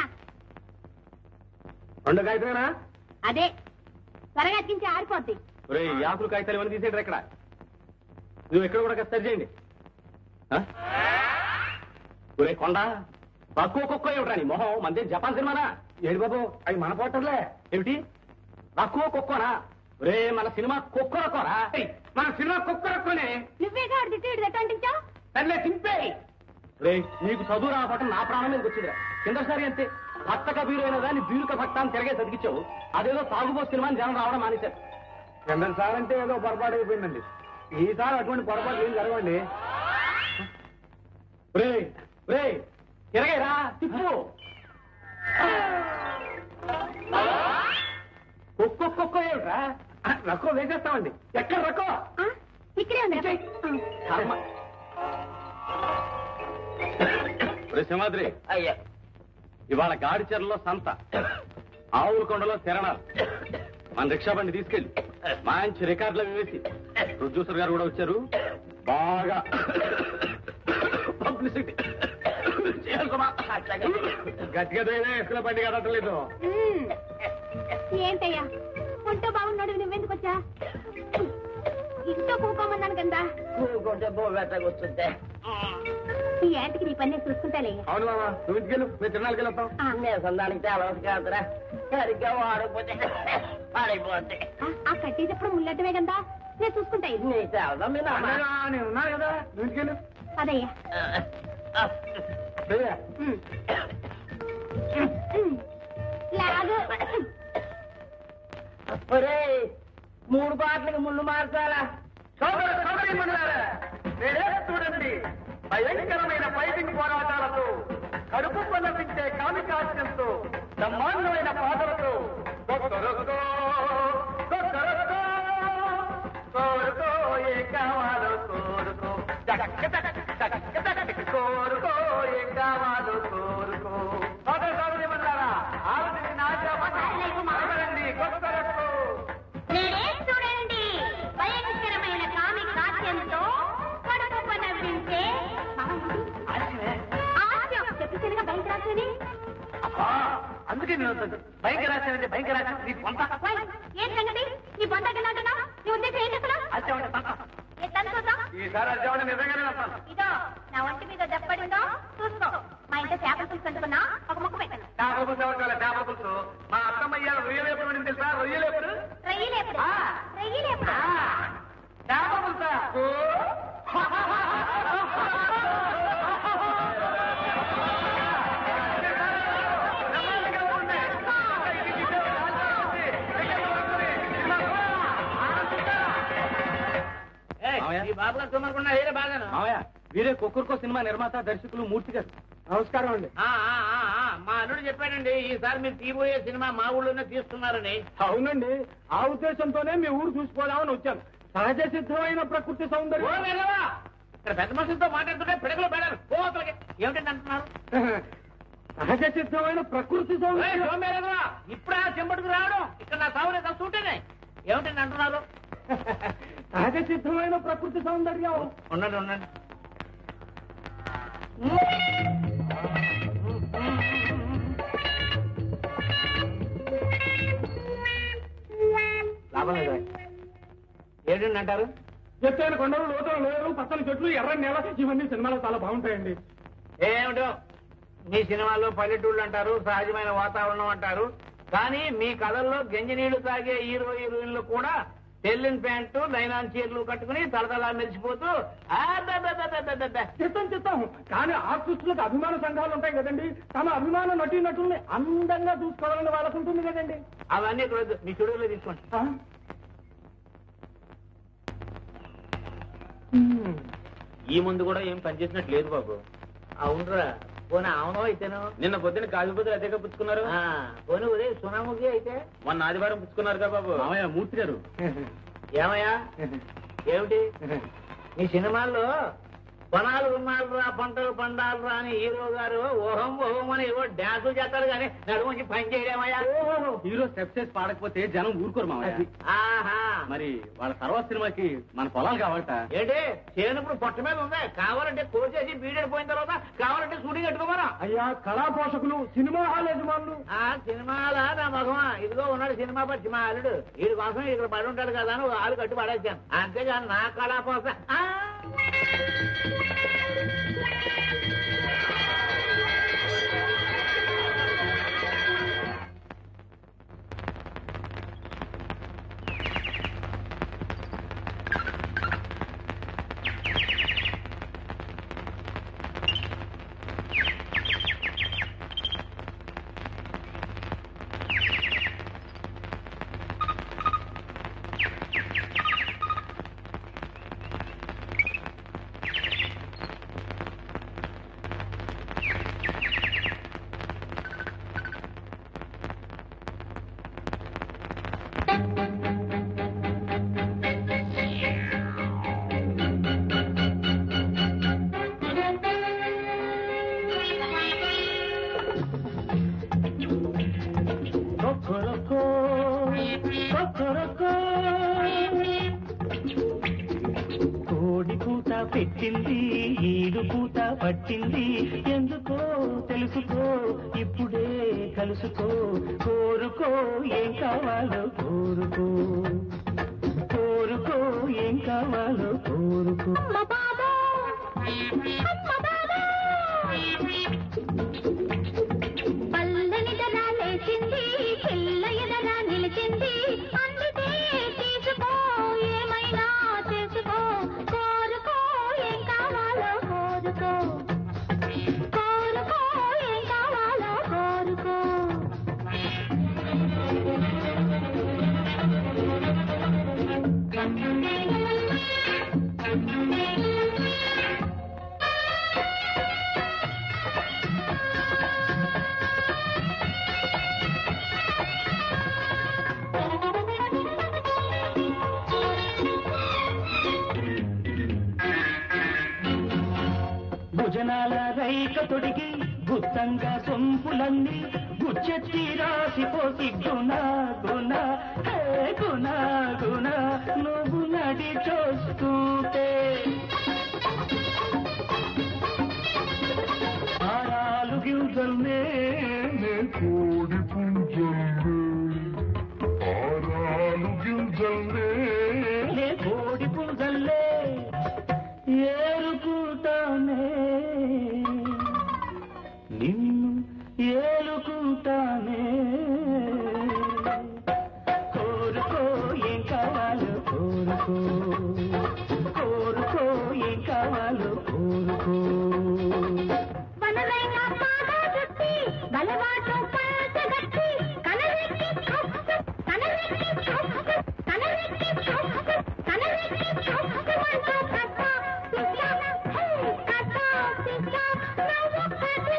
2 కాగితమేనా?
అదే త్వరగా అతికించి ఆరిపోద్ది.
ఈ ఆకులు కాగితాలు ఇవన్నీ తీసేయండి. ఎక్కడ నువ్వు ఎక్కడ కూడా సరి చేయండి. ఒరే కొండ తక్కువ కుక్క ఏమిట్రా నీ మొహం? మందే జపాన్ సినిమానా? ఏడు బాబు అవి మన పోటర్లే ఏమిటి? తక్కువ కుక్కనా? ఒరే మన సినిమా కుక్క రక్కరా? మన సినిమా కుక్క రక్కనే.
నువ్వేగా తిట్టి ఎట్టంటించావు?
సర్లే సింపే. రే నీకు చదువు రావటం నా ప్రాణం మీదకి వచ్చిందిరా. కిందసారి అంతే భక్త కబీరు అయిన దాన్ని బీరుక భక్త అని తిరగే చదివించావు. అదేదో తాగుబో సినిమాని జనం రావడం మానేశారు. కిందసారి అంటే ఏదో పొరపాటు అయిపోయిందండి. ఈసారి అటువంటి పొరపాటు ఏం జరగండి. రే రే తిరగేరా తిప్పు. ఒక్కొక్క ఏమిట్రా? రక్కో వేసేస్తామండి. ఎక్కడ రక్కో?
ఇక్కడే ఉంది.
సింహాద్రి
అయ్యా
ఇవాళ గాడిచెరలో సంత, ఆవుల కొండలో తిరణాలు. మన రిక్షా బండి తీసుకెళ్ళి మంచి రికార్డులు వేసి ప్రొడ్యూసర్ గారు కూడా వచ్చారు. బాగా పబ్లిసిటీ గట్టిగా ఎక్కడ బండి కదట్టలేదు.
ఏంటయ్యా ఒంటో బాగున్నాడు నువ్వెందుకు వచ్చా? ఇంట్లో కూకోమన్నాను కదా.
కూకుంటే బోబెట్టకొచ్చుంటే
ఈ యాంటికి నీ పని చూసుకుంటాలే.
అవును మామా నువ్వు ఇంటికెళ్ళు, మేము తిరణాలకి వెళ్తాం.
నేను సందానికి చాలా కాదురా. సరిగ్గా వాడకపోతే పాడైపోతే
ఆ కట్టేటప్పుడు ముల్లటమే కదా నేను చూసుకుంటా. ఇది
నీ చాలా
నేను ఉన్నాను కదా, నువ్వు ఇంటికెళ్ళు.
అదయ్యా లాగు.
ఒరే 3 పాటలకు ముళ్ళు మార్చాలా?
చూడండి, భయంకరమైన ఫైటింగ్ పోరాటాలతో, కడుపు పన్నపించే కామికాస్యంతో, బ్రహ్మాండమైన పాటలతో కోరుకో ఏ కావాలో కోరుకో, కోరుకో ఏ కావాలో కోరుకో. సోదర సోదరిమన్నారా, ఆలోచన నాటండి కొత్తరకో.
చూడండి, భయంకరమైన కామి కాస్యంతో కడుపు పన్నపించే చెప్పినగా భయంకరాశని.
అందుకే నేను భయంకరాశి అంటే భయంకరాశి నీ పొంత.
ఏం సంగతి? నీ పొందగలంటున్నా? నీ ఉద్దేశం ఏంటి అసలు?
ఈసారి అర్జవణ నిజంగానే వస్తాను.
ఇదో నా ఒంటి మీద దెబ్బడిందో చూసుకో. మా ఇంట్లో చేపల పులుసు అంటుకున్నా ఒక ముక్క పెట్టను.
చేపల పులుసు ఎవరికాల? చేపల పులుసు మా అత్తమ్మయ్య రొయ్యలేపుడు అని తెలుసా? రొయ్యలేపుడు
రొయ్యలేపుడు రొయ్యలేపుడు
చేపల పులుసా?
వీరే కుక్కర్కో సినిమా నిర్మాత దర్శకులు మూర్తి గారు. నమస్కారం అండి.
మా అల్లుడు చెప్పాడండి ఈసారి మీరు తీయబోయే సినిమా మా ఊళ్ళోనే తీస్తున్నారని.
అవునండి, ఆ ఉద్దేశంతోనే మీ ఊరు చూసిపోదామని వచ్చాను. సహజ సిద్ధమైన ప్రకృతి సౌందర్యం.
ఇక్కడ పెద్ద మనుషులతో మాట్లాడుతుంటే పిడకలు పెడారు పోతలకి ఏమిటండి అంటున్నారు?
సహజ సిద్ధమైన ప్రకృతి సౌందర్యం.
ఇప్పుడు ఆ చెంబడుకు రావడం ఇక్కడ నా సావునే కలిసి ఉంటేనే ఏమిటండి అంటున్నారు?
సహజ సిద్ధమైన ప్రకృతి సౌందర్యం.
ఉండండి ఉండండి. లాభం లేదా? ఏంటండి అంటారు?
ఎత్తైన కొండలు, లోతైన లోయలు, పచ్చని చెట్లు, ఎర్రని నేల, ఇవన్నీ సినిమాలో చాలా బాగుంటాయండి.
ఏమిటో మీ సినిమాల్లో పల్లెటూళ్ళు అంటారు, సహజమైన వాతావరణం అంటారు, కానీ మీ కథల్లో గంజినీళ్లు తాగే హీరో హీరోయిన్లు కూడా తెల్లిన ప్యాంటు నైలాన్ చీరలు కట్టుకుని తలతలా మెరిసిపోతూ
చిత్తం కానీ ఆర్టిస్టులకు అభిమాన సంఘాలు ఉంటాయి కదండి. తమ అభిమాన నటీ నటుల్ని అందంగా చూసుకోవాలని వాళ్ళకు ఉంటుంది కదండి.
అవన్నీ ఇక్కడ మీ స్టూడియోలో తీసుకోండి.
ఈ ముందు కూడా ఏం పనిచేసినట్టు లేదు బాబు.
అవునరా, పోనీ అవునో అయితేనో.
నిన్న పొద్దున్న కాజుబుద్ధులు అదేగా పుచ్చుకున్నారు.
పోనీ ఉదయం సునాముఖి అయితే
మొన్న ఆదివారం పుచ్చుకున్నారుగా బాబు.
మామయ్య మూర్తి గారు.
ఏమయ్యా ఏమిటి మీ సినిమాల్లో పొలాలు ఉన్నాలురా పంటలు పండాలురా అని హీరో గారు ఓహం ఓహం అని ఏవో డ్యాన్సులు చేస్తారు కానీ నడుముంచి పని చేయడమయ్యా.
హీరో స్టెప్ చేసి పాడకపోతే జనం ఊరుకోరు మామయ్య.
ఆహా,
మరి వాళ్ళ తర్వాత సినిమాకి మన పొలాలు కావాలట.
ఏంటి చేనుప్పుడు పొట్ట మీద ఉంది, కావాలంటే కోసేసి బీడెడ్ పోయిన తర్వాత కావాలంటే షూటింగ్ కట్టుకోమరా.
అయ్యా కళా పోషకులు, సినిమా హాల్ యజమానులు.
ఆ సినిమాలా నా మగమా ఇదిగో ఉన్నాడు సినిమా పచ్చి మా అల్లుడు, వీడి కోసం ఇక్కడ పడి ఉంటాడు కదా అని ఆలు కట్టి పడేసాను. అంతేగాని నా కళా పోస.
కోడి కూత పెట్టింది, ఈడు పూత పట్టింది, ఎందుకో తెలుసుకో ఇప్పుడే కలుసుకో, కోరుకో ఏం కావాలో కోరుకో, కోరుకో ఏం కావాలో కోరుకో.
పల్లని దన లేచింది, పిల్ల ఎదన నిలిచింది, అందుకే తీసుకో ఏమైనా చేసుకో, కోరుకో ఏం కావాలో కోరుకో, కోరుకో ఏం కావాలో కోరుకో.
తొడిగి గుత్తంగా సొంపులన్నీ గుచ్చెత్తి రాసిపోసి గుణ గుణ హే గుణ గుణ నువ్వు నడి చూస్తుంటే ఆరాలు గింజల్నే కోడి పుంజల్నే ఆరాలు గింజల్నే కోడి పుంజల్లే ఏలుకుంటానే నిన్ను ఏలుకుంటానే కోరుకో ఏం కావాలో కోరుకో కోరుకో ఏం కావాలో కోరుకో
బలవాటు పరచగట్టి కనరెట్టి కనరెట్టి కనరెట్టి కనరెట్టి కనరెట్టి కథ కథ నవ్వు కథలో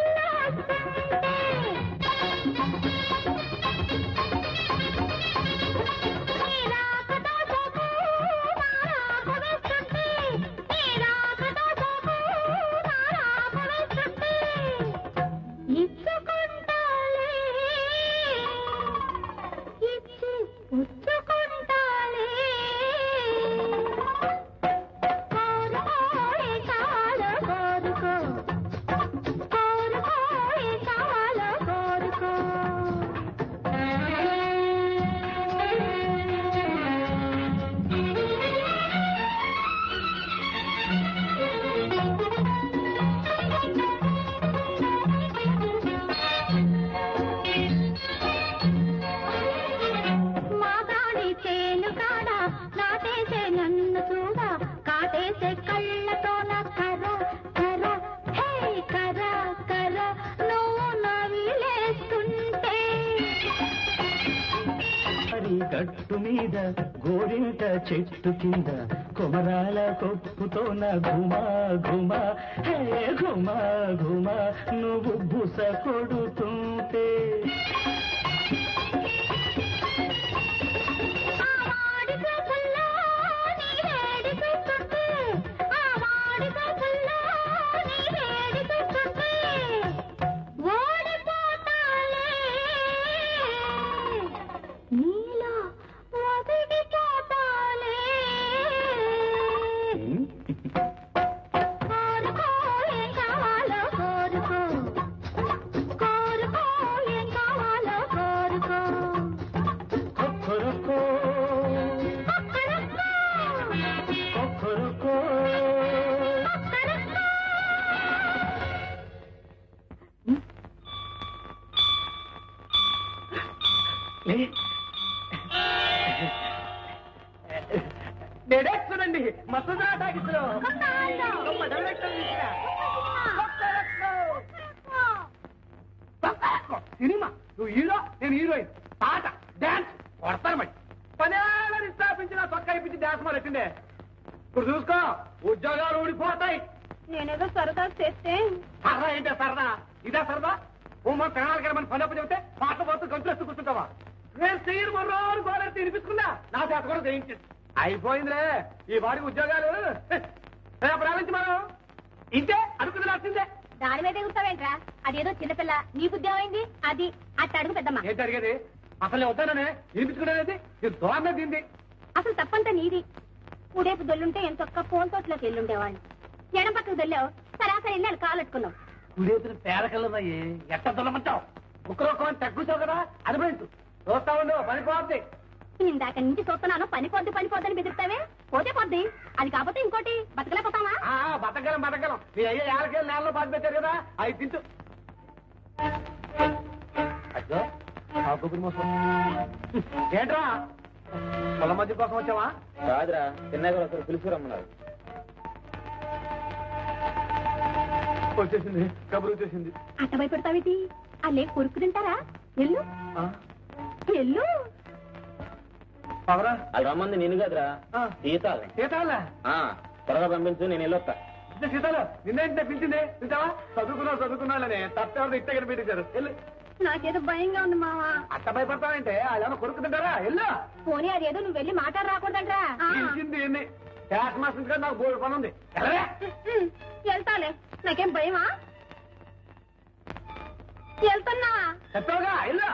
గట్టు మీద గోరింట చెట్టు కింద కొమరాల కొప్పుతోన ఘుమా ఘుమా హే ఘుమా ఘుమా నువ్వు బుస కొడుతుంటే
చూడండి మసూదా టాకీస్లో సినిమా నువ్వు హీరో నేను హీరోయిన్ పాట డాన్స్ కొడతాను మరి 10 ఏళ్ళని స్థాపించిన పక్క అయిపించి డాన్స్ మొదలెట్టిండే ఇప్పుడు చూసుకో ఉద్యోగాలు ఊడిపోతాయి.
నేనేదో సరదా చేస్తే
సరదా ఏంటో సరదా ఇదే సరదా ఓ మన ప్రణాళిక మన పని చెబితే పాట పోతూ గంతులేస్తూ కూర్చుంటావా? నేను చేయను మరో గోడలు తినిపించుకున్నా నా చేత కూడా చేయించింది అయిపోయిందిలే ఈ వాడికి ఉద్యోగాలు రేపటి మనం ఇంతే అడుగుది రాసిందే.
దాని మీద ఎగుతావేంట్రా? అదేదో చిన్నపిల్ల నీ బుద్ధి ఏమైంది? అది అట్ట అడుగు పెద్దమ్మ.
ఏంటి అడిగేది? అసలు వద్దాననే వినిపించుకునేది ఇది దోరణ దీంది.
అసలు తప్పంతా నీది. ఉడేపు దొల్లుంటే ఎంతొక్క ఫోన్ తోటలోకి వెళ్ళుండేవాళ్ళు. ఎడం పక్కకు దొల్లావు, సరాసరి వెళ్ళి కాలెట్టుకున్నావు.
ఉడేపుని పేదకల్లమయ్యి ఎట్ట దొల్లమంటావు? ఒక్కరొక్కని తగ్గుతావు కదా అనుభవించు. చూస్తా ఉండు పనిపోద్ది.
ఇందాక నుంచి చూస్తున్నాను పనిపోద్దని బెదిరిస్తావే. పోతే పోద్ది. అది కాకపోతే ఇంకోటి బతకలేకపోతావా?
బతకలం మీ అయ్యే 5 కేళ్ళు నేలలో బాధ పెట్టారు కదా అవి తింటూ. అయ్యో ఏంట్రా పొలం మధ్య కోసం వచ్చావా?
కాదురా చిన్నగా ఒకరు పిలుపు రమ్మన్నారు.
వచ్చేసింది కబురు వచ్చేసింది.
అట్ట భయపడతావేటి? అల్లే కొరుకు తింటారా? ఎల్లు ఎల్లు.
పవరా
అది రమ్మంది నేను కాదురా సీతాల.
సీతాల
త్వరగా పంపించు నేను వెళ్ళొస్తా.
సీతాలు నిన్నేంటి పిలిచింది చూసావా? చదువుకున్నానే తప్పేవారు ఇట్ట పెట్టించారు. వెళ్ళు.
నాకేదో భయంగా ఉంది మావా.
అట్ట భయపడతావంటే అదేమో కొరుకు తింటారా? వెళ్ళు.
పోనీ అదేదో నువ్వు వెళ్ళి మాట్లాడ రాకూడదంట్రా.
పిలిచింది ఎన్ని క్యాష్ మాస్టర్ నాకు బోర్డు పని ఉంది.
వెళ్తాలే. నాకేం భయమా? వెళ్తున్నా.
చెప్పావుగా ఇల్లు.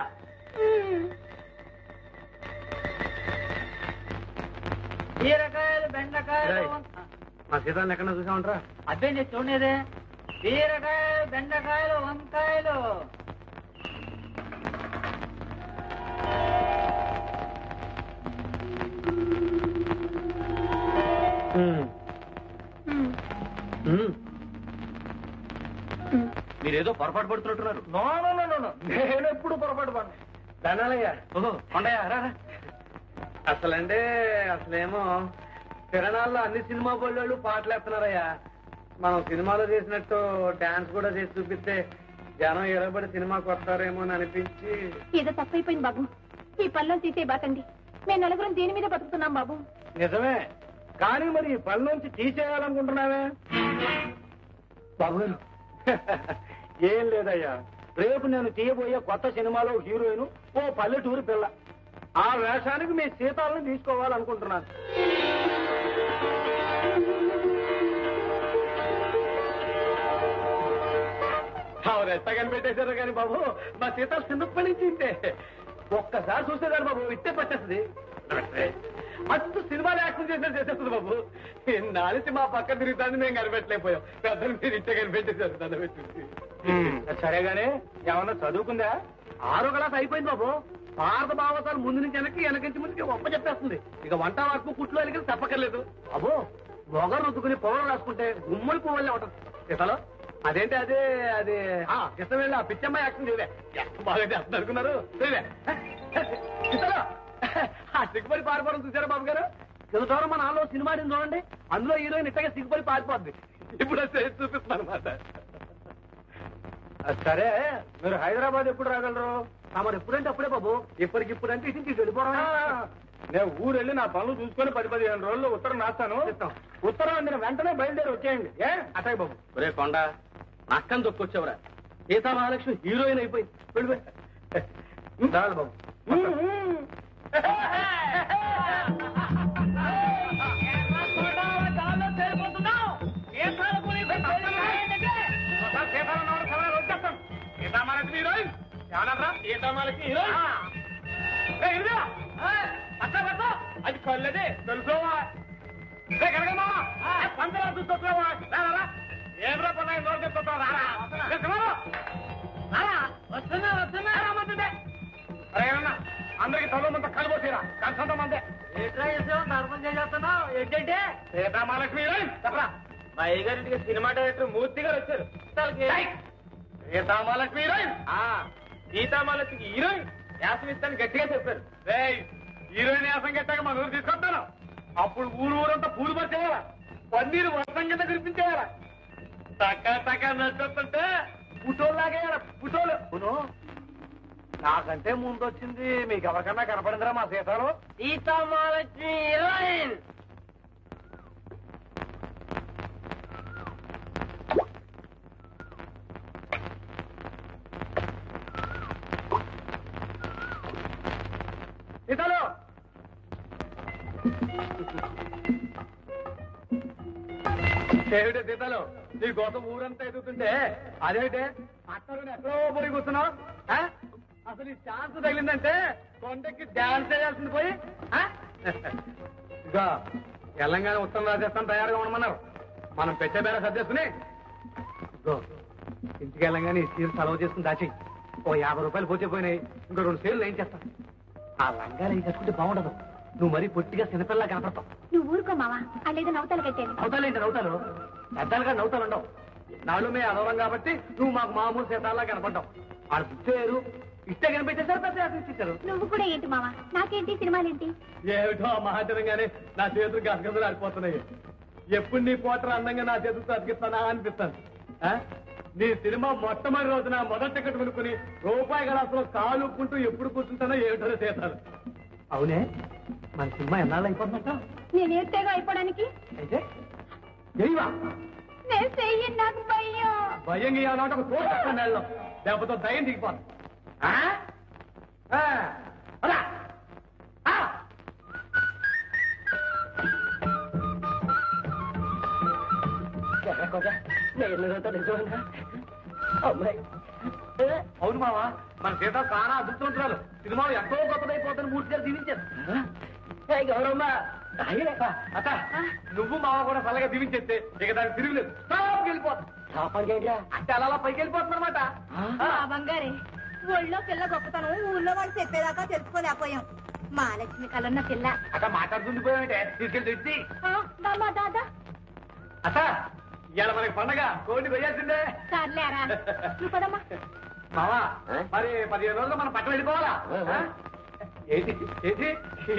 బీరకాయలు, బెండకాయలు.
మా సీతాన్ని ఎక్కడ చూసా ఉంటారా?
అదే నేను చూడలేదే. బీరకాయలు, బెండకాయలు, వంకాయలు.
మీరేదో పొరపాటు పడుతున్నట్టున్నారు.
No no no no no, నేను ఎప్పుడు పొరపాటు పడ్డా.
ధనాలయ్యా. ఓహో కొండయ్యా రా. అసలేమో తిరణాల్లో అన్ని సినిమా బోళ్ళు పాటలు వేస్తున్నారయ్యా. మనం సినిమాలో చేసినట్టు డాన్స్ కూడా చేసి చూపిస్తే జనం ఎరబడి సినిమాకి వస్తారేమో అని అనిపించి.
ఏదో తప్పైపోయింది బాబు. ఈ పనులను తీసే బాకండి. మేము నలుగురం దేని మీద బతుకుతున్నాం బాబు.
నిజమే, కానీ మరి ఈ పని నుంచి తీసేయాలనుకుంటున్నావే బాబు గారు? ఏం లేదయ్యా, రేపు నేను తీయబోయే కొత్త సినిమాలో హీరోయిన్ ఓ పల్లెటూరు పిల్ల. ఆ వేషానికి మీ సీతాలను తీసుకోవాలనుకుంటున్నాను. ఎట్ట కనిపెట్టేశారు కానీ బాబు, మా సీతాలు చిన్నప్పటి నుంచి ఇంటే. ఒక్కసారి చూసేదాన్ని బాబు ఇట్టే పట్టేస్తుంది. మస్తు సినిమాలు యాక్షన్ చేసేస్తుంది బాబు. నాలిసి మా పక్క తిరుగుతాన్ని మేము కనిపెట్టలేకపోయాం. పెద్దలు మీరు ఇట్టే కనిపెట్టేశారు దాన్ని పెట్టి. సరేగానే ఏమన్నా చదువుకుందా? 6వ క్లాస్ అయిపోయింది బాబు. భారత భావతాలు ముందు నుంచి వెనకించి ముందుకి ఒప్ప చెప్పేస్తుంది. ఇక వంట వరకు కుట్లు వెలికి తప్పక్కర్లేదు బాబు. మొగరు రుద్దుకుని పొగలు రాసుకుంటే గుమ్మడి పువ్వులే ఉంటుంది. ఇతలో అదేంటి అదే అది ఇష్టం వెళ్ళి ఆ పిచ్చమ్మ యాక్షన్ చేయలే. బాగా చేస్తుంది అనుకున్నారు. ఇతలో ఆ సిగ్గుపడి పారిపోవడం చూసారా బాబు గారు? తెలుసు మన నాలో సినిమా చూడండి, అందులో హీరోయిన్ ఇట్టగా సిగ్గుపడి పారిపోద్ది. ఇప్పుడు చూపిస్తుంది అనమాట. సరే, మీరు హైదరాబాద్ ఎప్పుడు రాగలరు? మరి ఎప్పుడంటే అప్పుడే బాబు. ఇప్పటికిప్పుడంటే ఇటు నుంచి వెళ్ళిపోవడం. నేను ఊరు వెళ్ళి నా పనులు చూసుకొని 10-15 రోజుల్లో ఉత్తరం రాస్తాను. ఉత్తరం అందిన వెంటనే బయలుదేరి వచ్చేయండి. అటాయి బాబు. ఒరే కొండ, నక్కని దొక్కొచ్చావురా. సీతా మహాలక్ష్మి హీరోయిన్ అయిపోయింది. వెళ్ళిపోయి చాలు బాబు. అది కళ్ళదే తెలుసుకోవా? పందరా చూసుకోవా? ఏం రా పన్నా వస్తున్నా వస్తున్నా. అరేనా అందరికి తొలమంతా కలిపోతీరా కలిసంతా మందే. అర్థం చేసేస్తున్నావు ఏంటంటే సీతామహాలక్ష్మి హీరోయిన్ చెప్పరా?
మా అయ్యగారింటికి సినిమా డైరెక్టర్ మూర్తి గారు వచ్చారు.
సీతామహాలక్ష్మి హీరోయిన్.
సీతామహాలక్ష్మికి హీరోయిన్ యాసం ఇస్తాను గట్టిగా చెప్పారు.
హీరోయిన్ యాసం కట్టాక మన ఊరు తీసుకొస్తాను. అప్పుడు ఊరంతా పూలు పట్టేయాలా, పన్నీరు వర్షం కింద కురిపించేయాలా. టక్క నచ్చుతుంటే పుటోలు లాగేయాల. పుటోలు నాకంటే ముందు వచ్చింది. మీకు ఎవరికన్నా కనపడిందిరా మా సీతాలు?
సీతామహాలక్ష్మి హీరోయిన్.
సీతాలు ఏమిటే సీతాలు, నీ కోసం ఊరంతా ఎదుగుతుంటే అదేమిటే అత్తరుని ఎక్కడో పోయి కూర్చున్నావు? అసలు ఈ ఛాన్స్ తగిలిందంటే కొండకి డాన్స్ చేయాల్సింది పోయి. ఇక తెలంగాణ ఉత్తరం రాజస్థాన్ తయారుగా ఉండమన్నారు. మనం పెట్టే బేర సర్దేసుకుని ఇంటికి వెళ్ళంగానే ఈ చీర సెలవు చేసుకుని దాచి ఓ 50 రూపాయలు పోతే పోయినాయి. ఇంకో 2 చీరలు ఏం చేస్తాను. ఆ లంగాలు ఏం కట్టుకుంటే బాగుండదు. నువ్వు మరీ పొట్టిగా చిన్నపిల్లలా కనపడతావు.
నువ్వు ఊరుకో మావా. అలేదో నవ్వుతాలు కట్టాను.
నవ్వుతాలేంటి? నవ్వుతాలు పెద్దలుగా నవ్వుతాలు ఉండవు. నాళ్ళు మేము అదవరం కాబట్టి నువ్వు మాకు మామూలు సీతాల్లా కనపడ్డావు. వాళ్ళు గుర్తేరు ఇస్తే కనిపించేసారు. పెద్ద ఇచ్చారు.
నువ్వు కూడా ఏంటి మావా? నాకేంటి సినిమాలేంటి?
ఏమిటో మహాచరంగానే నా చేతులు గసగసలు ఆడిపోతున్నాయి. ఎప్పుడు నీ పోటర్ అందంగా నా చేతులతో అతికిస్తానా అనిపిస్తాను. నీ సినిమా మొట్టమొదటి రోజున మొదటి టికెట్ కొనుక్కుని రూపాయి గలాసులో కాలుక్కుంటూ ఎప్పుడు కూర్చుంటానో ఏమిటో చేతారు. అవునే, మన సినిమా ఎన్నాళ్ళు అయిపోతుందంట?
నేనేస్తేగా అయిపోవడానికి.
అయితే చెయ్యవా?
నేను చెయ్యను, నాకు భయం.
భయం గీయాలంటే ఒక తోట నెలలో లేకపోతే దయ్యం దిగిపోను. అమ్మాయి అవును మావా, మన సీత చాలా అదృష్టవంతురాలు. సినిమాలు ఎంతో గొప్పదైపోతాను మూర్తి గారు దీవించారు. గౌరమ్మ అక్క, నువ్వు మావ కూడా చల్లగా దీవించేస్తే ఇక దానికి తిరుగులేదు, వెళ్ళిపోతుంది. అంటే అలా పైకి వెళ్ళిపోతుంది అనమాట.
బంగారే, ఒళ్ళో పిల్ల గొప్పతనం ఊళ్ళో వాళ్ళు చెప్పేదాకా తెలుసుకోలేకపోయాం. మా లక్ష్మి కలన్న పిల్ల
అక్క మాట్లాడుతుంది పోయామంటే తీసుకెళ్ళి తెచ్చి.
దాదా
అక్క ఇవాళ మనకి పండగ, కోడిని కొయ్యాల్సిందే.
సర్లేరా, నువ్వు పదమ్మా.
మావా మరి 15 రోజులు మనం పట్టణం వెళ్ళిపోవాలా? ఏంటి ఏంటి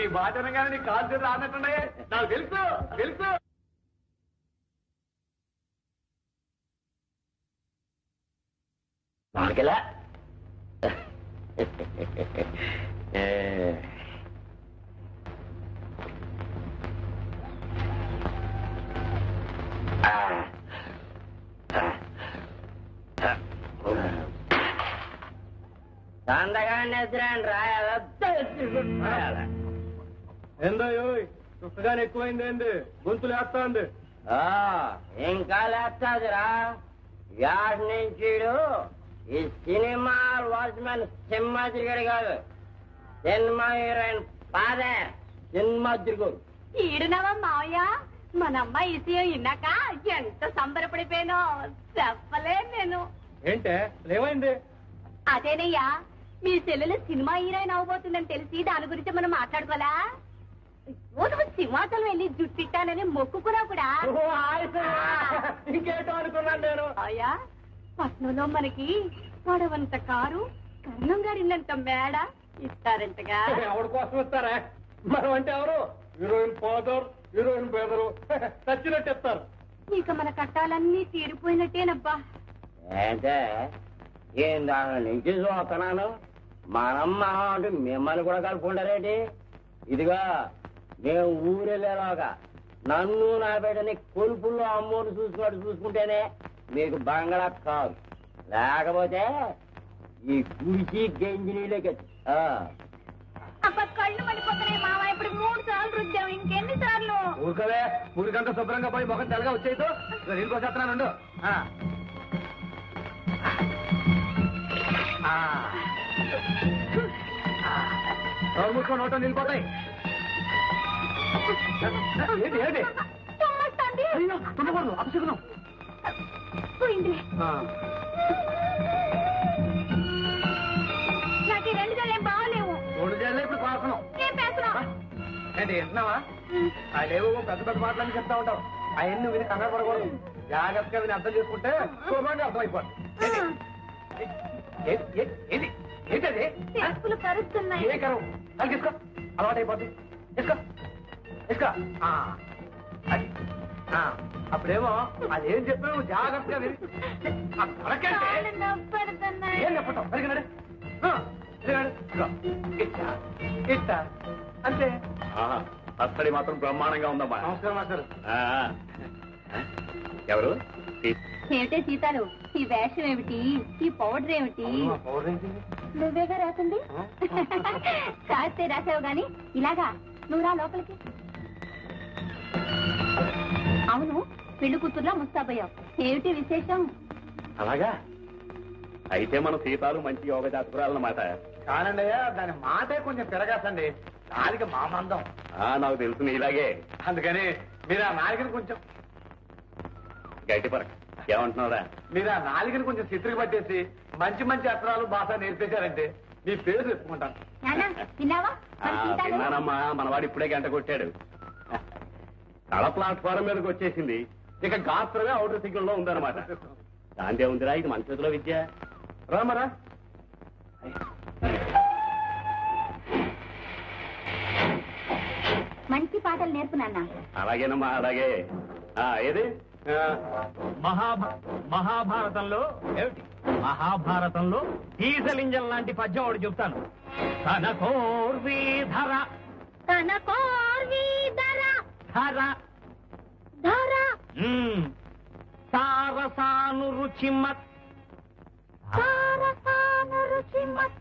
ఈ మాటనగానే నీ కాలు చేతులు ఆడినట్టున్నాయే. నాకు తెలుసు తెలుసు.
మాకెలా
ఏందో చుక్కగానే ఎక్కువైంది ఏంది, గొంతులు వేస్తా ఉంది.
ఇంకా లేస్తాదిరా. యాడ్ నుంచి ఈ సినిమా వాచ్మెన్ సింహాద్రిగాడు కాదు, సినిమా హీరోయిన్ ఫాదర్ సింహాద్రిగారు.
ఈడునవా మావయ్య, మన అమ్మాయి విషయం విన్నాక ఎంత సంబరపడిపోయానో చెప్పలే నేను.
ఏంటే ఏమైంది?
అదేనయ్యా, మీ చెల్లెలు సినిమా హీరోయిన్ అవబోతుందని తెలిసి దాని గురించి మనం మాట్లాడుకోవాలా? నువ్వు సింహాచలం వెళ్ళి జుట్టిట్టానని మొక్కుకున్నా కూడా.
ఇంకేటో అనుకున్నాను నేను.
అయ్యా, పట్నంలో మనకి పొడవంత కారు, కర్ణం గారినంత మేడ ఇస్తారంటగా.
ఎవరి కోసం ఇస్తారా? మనం అంటే ఎవరు? హీరోయిన్ ఫాదర్, హీరోయిన్ బ్రదరు చచ్చినట్టు ఇస్తారు.
ఇక మన కట్టాలన్నీ తీరిపోయినట్టేనబ్బా.
అంటే ఏం దాని నుంచి చూస్తున్నాను, మనమ్మ అంటే మిమ్మల్ని కూడా కలుపుకుంటారేంటి? ఇదిగా మేము ఊరెళ్ళేలాగా నన్ను నా బిడ్డని కొలుపుల్లో అమ్మోని చూసుకుంటేనే మీకు బంగళా కాదు, లేకపోతే ఈ గుడిచి గంజి నీళ్ళకి.
అబ్బా, కళ్ళు పడిపోతున్నాయి మామ. ఇప్పుడు 3 సార్లు రుద్దాం, ఇంకెన్ని సార్లు?
ఊరికవే, ఊరికంతా శుభ్రంగా పోయి ముఖం తెల్లగా వచ్చేదో నీళ్ళు పోసేస్తున్నాను. మూసుకొని నోటం నిలిపోతాయి. ఏంటి ఏంటి? అయ్యో తుమ్మకూడదు, అపశకునం.
పోయిందిలే. నాకు 2 జల్లు ఏం బాగలేవు.
2 జల్లు ఇప్పుడు పాడుతున్నాం.
ఏం పేస్తున్నావు?
ఏంటి వింటున్నావా? అదేవో పెద్ద పెద్ద మాటలని చెప్తా ఉంటావు. అవన్నీ విని కంగారు పడకూడదు, జాగ్రత్తగా విని అర్థం చేసుకుంటే శుభ్రంగా అర్థమైపోదు. ఏంటి ఏంటది?
చెప్పులు కరుస్తున్నాయి.
ఏ కరవు? అది తీసుకో, అలవాటు అయిపోద్ది. తీసుకో తీసుకో. అది అప్పుడేమో అదేం చెప్పా నువ్వు జాగ్రత్తగా విని. ఏం చెప్పటం సరిగినాడు ఇట్టా అంతే.
అస్తడి మాత్రం బ్రహ్మాండంగా ఉందమ్మా.
నమస్కారం మాస్టర్.
ఎవరు?
ఏమిటే సీతాలు, ఈ వేషం ఏమిటి, ఈ పౌడర్ ఏమిటి? నువ్వేగా రాసింది. రాస్తే రాసావు గాని ఇలాగా నువ్వు రా లోపలికి. అవును, పెళ్లి కూతుర్లా ముస్తాబయ్యావు, ఏమిటి విశేషం?
అలాగా అయితే మన సీతాలు మంచి యోగ జాతకురాలన్నమాట.
కానండి అయ్యా, దాని మాటే కొంచెం తిరగాసండి, నాలిక మా మందం.
నాకు తెలుసు ఇలాగే.
అందుకని మీరు ఆ నాలికని కొంచెం
గట్టి పరక. ఏమంటున్నారా?
మీరు ఆ నాలికని కొంచెం చిత్రికి పట్టేసి మంచి మంచి అక్షరాలు భాష నేర్పేశారంటే మీ పేరు చెప్పుకుంటాను.
విన్నానమ్మా, మనవాడు ఇప్పుడే గంట కొట్టాడు. తల ప్లాట్ఫారం మీదకి వచ్చేసింది, ఇక గాత్రమే అవుటర్ సిగ్నల్ లో ఉందన్నమాట. దాంతే ఉందిరా, ఇది మన చేతిలో విద్య.
రామరా
మంచి పాటలు నేర్పు నాన్న.
అలాగేనమ్మా, అలాగే. ఏది
మహాభారతంలో ఏమిటి? మహాభారతంలో డీజల్ ఇంజన్ లాంటి పద్యం ఒకటి చెప్తాను. తన కోర్వీధర
తన కోర్వీధర
ధర
ధర
సారసాను రుచిమత్
సారసాను రుచిమత్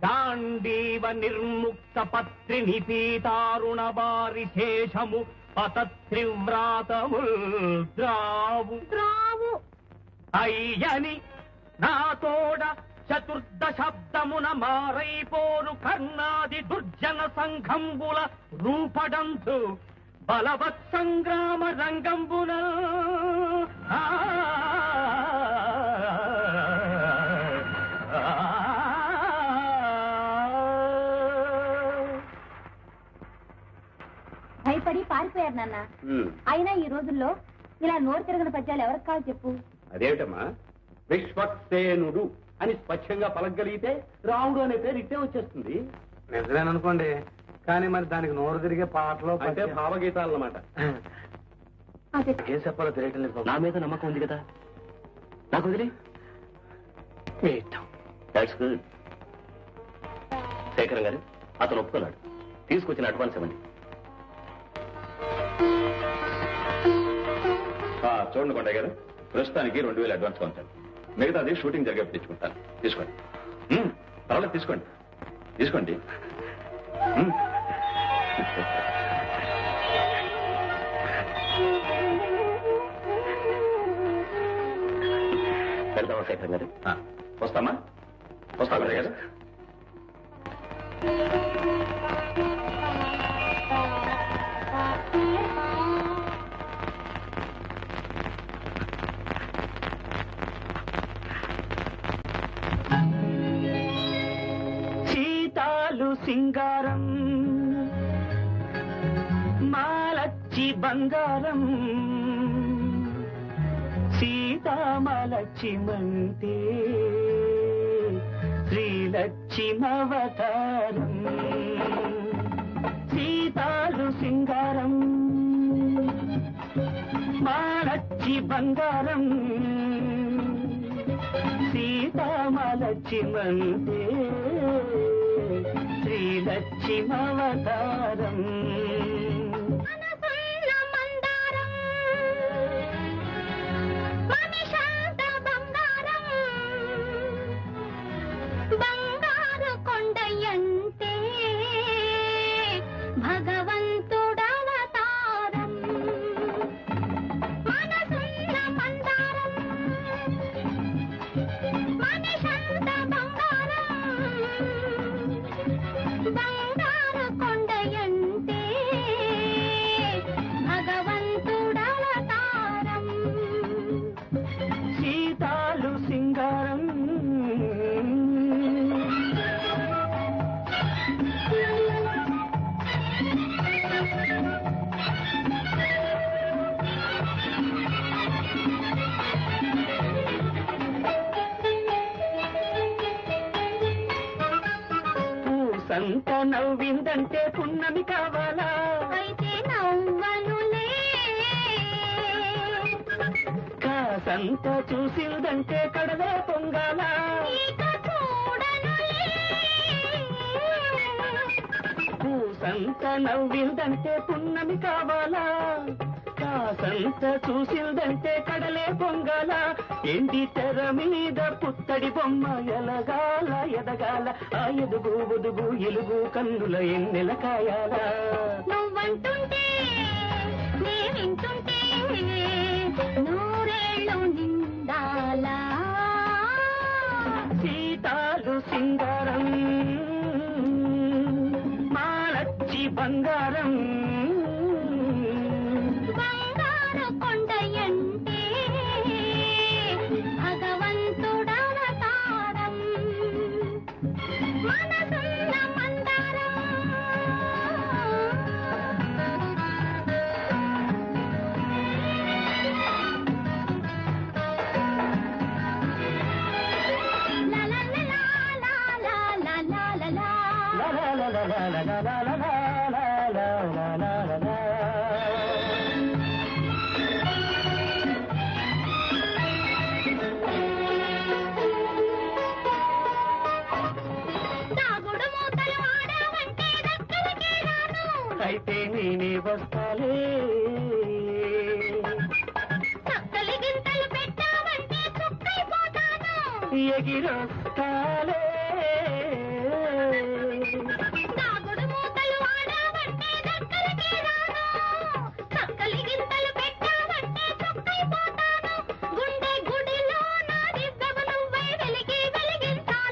దాండీవ నిర్ముక్త పత్రి నిపీతారుణ బారి శేషము పతత్రివ్రాతముల్ ద్రావు
ద్రావు
అయ్యని నా తోడ
చతుర్దశాబ్దమున మారైపోరు కర్ణాది దుర్జన సంఘంబుల రూపడంతు బలవత్ సంగ్రామ రంగంబున
భయపడి పారిపోయారు నాన్న. అయినా ఈ రోజుల్లో ఇలా నోరు తిరగని పద్యాలు ఎవరికి కావాలి చెప్పు?
అదేమిటమ్మా, విశ్వక్సేనుడు అని స్వచ్ఛంగా పలకగలిగితే రాముడు అనే పేరు ఇట్టే వచ్చేస్తుంది.
నిజమేననుకోండి, కానీ మరి దానికి నోరు తిరిగే పాటలు
అంటే భావగీతాలు అన్నమాట.
అదే
ఏం చెప్పాలో తెలియటం లేదు.
నా మీద నమ్మకం ఉంది కదా, నాకు వదిలే. That's good. శేఖరం గారు, అతను ఒప్పుకున్నాడు. తీసుకొచ్చిన అడ్వాన్స్ ఇవ్వండి.
చూడండి కొండయ్య గారు, ప్రస్తుతానికి 2000 అడ్వాన్స్ ఉంచండి. మిగతాది షూటింగ్ జరిగేప్పుడు తెచ్చుకుంటాను. తీసుకోండి. పర్వాలేదు, తీసుకోండి తీసుకోండి.
వెళ్తామా శేఖరం గారు?
వస్తామా? వస్తా కొండయ్య గారు.
సింగారం మాలచ్చి బంగారం సీతామలక్ష్మంతే శ్రీలక్ష్మవతారం. సీతాలు సింగారం మాలచ్చి బంగారం సీతామలక్ష్మంతే శ్రీలక్ష్మవతారం.
బంగారు కొండయంతే భగవంతుడవతారం. మనసున్న మందారం మనిషంత బంగారం. బంగారు కొండయంతే భగవంతుడవతారం.
సీతాలు సింగారం సంత నవ్విందంటే పున్నమి కావాలా?
అయితే నవ్వనులే.
కాసంత చూసిందంటే కడలే పొంగాల.
ఇక చూడనులే.
పూసంత నవ్విందంటే పున్నమి కావాలా? కాసంత చూసిందంటే కడలే పొంగాల. ఎండి తెర మీద పుత్తడి బొమ్మ ఎలగాల ఎదగాల. ఆ ఎదుగు ఒదుగు ఎలుగు కన్నుల ఎన్నెల కాయాల.
నువ్వంటుంటే నే వింటుంటే నూరేళ్ళు నిండాలా.
సీతాలు సింగారం మాలచ్చి బంగారం
బంగారు కొండయంటే భగవంతుడవతారం. మనసున్న మందారం దాగుడు మూతలు ఆడావంటే దగ్గరికి రాను.
అయితే నేనే వస్తాలే.
చక్కలి గింతలు పెట్టావంటే చుక్కైపోతాను.
ఎగిరొస్తాలే.
దాగుడు మూతలు ఆడావంటే దగ్గరికి రాను. చక్కలి గింతలు పెట్టావంటే చుక్కైపోతాను. గుండె గుడిలో నా దివ్యము నువ్వై వెలిగి వెలిగించాలి.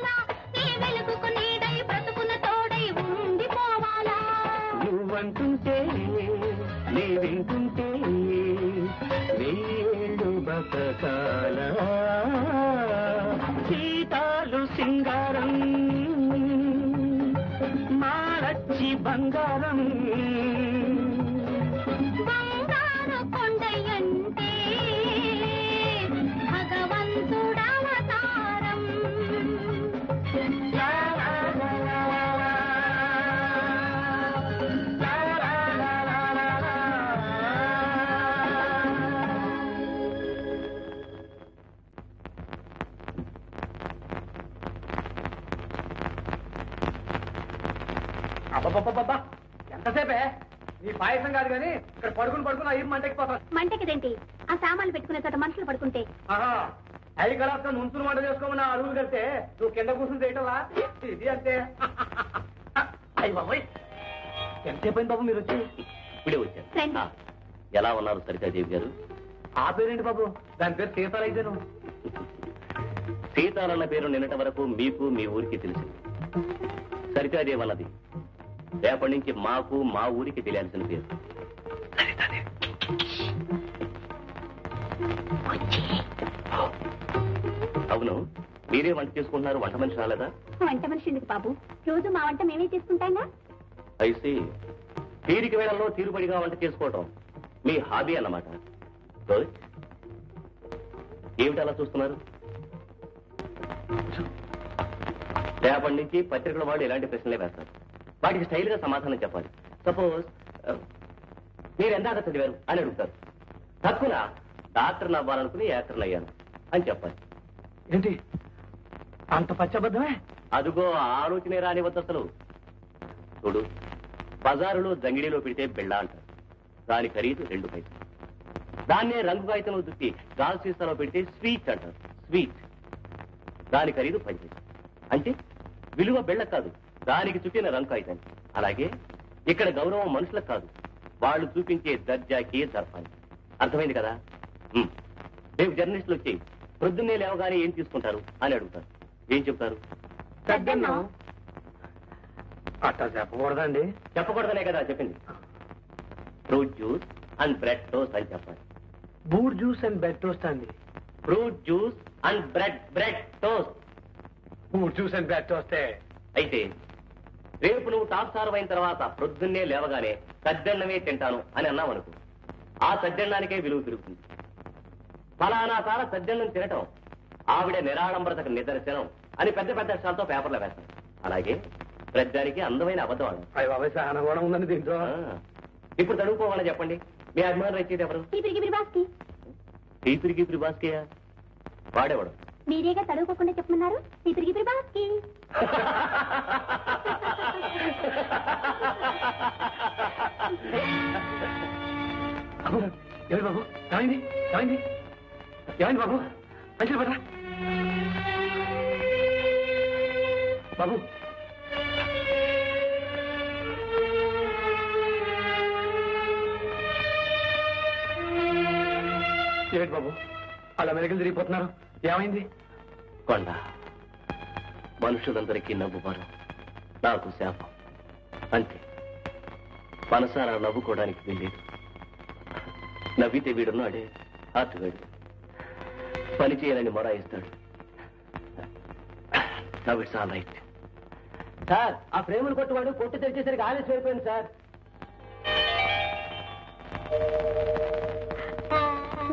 వింటుంటే నీ వింటుంటే వెయ్యేళ్ళు బతకాల సీతాలు సింగారం మాలచ్చి బంగారం
బంగారు కొండయంటే భగవంతుడవతారం.
అబ్బబ్బబ్బబ్బా ఎంతసేపే నీ పాయసం కాదు కానీ ఇక్కడ పడుకుని అయ్యి మంటకిపోతాను.
మంటకిదేంటి? ఆ సామాన్లు పెట్టుకునే చోట మనుషులు పడుకుంటే
ఐదు కలాస్తో నుంచుని వంట చేసుకోమని అడుగులు కడితే నువ్వు కింద కూర్చుని చేయటవా? ఇది అంతే. అయ్యి బాబోయ్ ఎంతసేపు అయింది బాబు మీరు వచ్చి?
ఇప్పుడే వచ్చాను.
రండి.
ఎలా ఉన్నారు సరితాదేవి గారు?
ఆ పేరేంటి బాబు? దాని పేరు సీతాలైతేను.
సీతాలన్న పేరు నిన్నటి వరకు మీకు మీ ఊరికి తెలుసు. సరితాదేవి అన్నది రేపటి నుంచి మాకు మా ఊరికి తెలియాల్సిన పేరు. అవును, మీరే వంట చేసుకుంటున్నారు, వంట మనిషి రాలేదా?
వంట మనిషి ఎందుకు బాబు? రోజు మా వంట మేమే చేసుకుంటాంగా.
అయితే తీరిక వేళల్లో తీరుబడిగా వంట చేసుకోవటం మీ హాబీ అన్నమాట. గుడ్. ఏమిటి అలా చూస్తున్నారు? రేపటి నుంచి పత్రికల వాళ్ళు ఇలాంటి ప్రశ్నలే వేస్తారు. వాటికి స్టైల్ గా సమాధానం చెప్పాలి. సపోజ్ మీరు ఎందాక చదివారు అని అడుగుతారు. తక్కువ డాక్టర్ అవ్వాలనుకుని యాక్టర్ అయ్యాను అని చెప్పాలి.
ఏంటి అంత పచ్చబద్ధమే?
అదుగో ఆలోచనే రానివద్దు అసలు. చూడు, బజారులో జంగిడిలో పెడితే బిళ్ళ అంటారు, దాని ఖరీదు 2 పైసలు. దాన్నే రంగు కాగితంలో దుక్కి గాల్ సీసాలో పెడితే స్వీట్ అంటారు, స్వీట్, దాని ఖరీదు 10 పైసలు. అంటే విలువ బిళ్ళ కాదు, దానికి చుట్టిన రంగు కాగితాన్ని. అలాగే ఇక్కడ గౌరవం మనుషులకు కాదు, వాళ్ళు చూపించే దర్జాకి దర్పానికి. అర్థమైంది కదా? రేపు జర్నలిస్టులు వచ్చి ప్రొద్దున్నే లేవగానే ఏం తీసుకుంటారు అని అడుగుతారు. ఏం చెప్తారు?
పెద్దన్నం.
అట్టా చెప్పకూడదండి.
చెప్పకూడదనే కదా చెప్పింది. Fruit juice and bread toast అని చెప్పాలి.
Boor juice and bed toast అండి.
Fruit juice and bread toast.
Boor juice and bed టోస్టే.
అయితే రేపు నువ్వు టాప్ స్టార్ అయిన తర్వాత ప్రొద్దున్నే లేవగానే సద్దన్నమే తింటాను అని అన్నావు అనుకో, ఆ సద్దన్నానికే విలువ పెరుగుతుంది. ఫలానా తార సద్దన్నం తినటం ఆవిడ నిరాడంబరతకు నిదర్శనం అని పెద్ద పెద్ద అక్షరాలతో పేపర్లో వేస్తాను. అలాగే ప్రజానికి అందమైన అబద్ధం ఆడు.
అయ్యి బాబాయ్ సహనం కూడా ఉందండి దీంట్లో.
ఇప్పుడు తడుపుకోవాలని చెప్పండి. మీ అభిమానులు వచ్చేది ఎవరు? టీపిరికి బాస్కియా వాడేవాడు.
మీరేగా తడువుకోకుండా చెప్పమన్నారు. తిరిగి బాస్కి.
ఏమైంది బాబు? ఏమైంది ఏమైంది ఏమైంది బాబు? మంచిది పడరా బాబు. ఏంటి బాబు అలా మెలకలు తిరిగిపోతున్నారు? ఏమైంది?
కొండ మనుషులందరికీ నవ్వుబారు, నాకు శాపం. అంతే, మనసారా నవ్వుకోవడానికి వీల్లేదు. నవ్వితే వీడున్నాడే ఆర్టుగాడు, పని చేయాలని మొరాయిస్తాడు. Now it's all right.
Sir, ఆ ఫ్రేములు కొట్టువాడు కొట్టు తెరిచేసరికి ఆలస్యం అయిపోయింది సార్.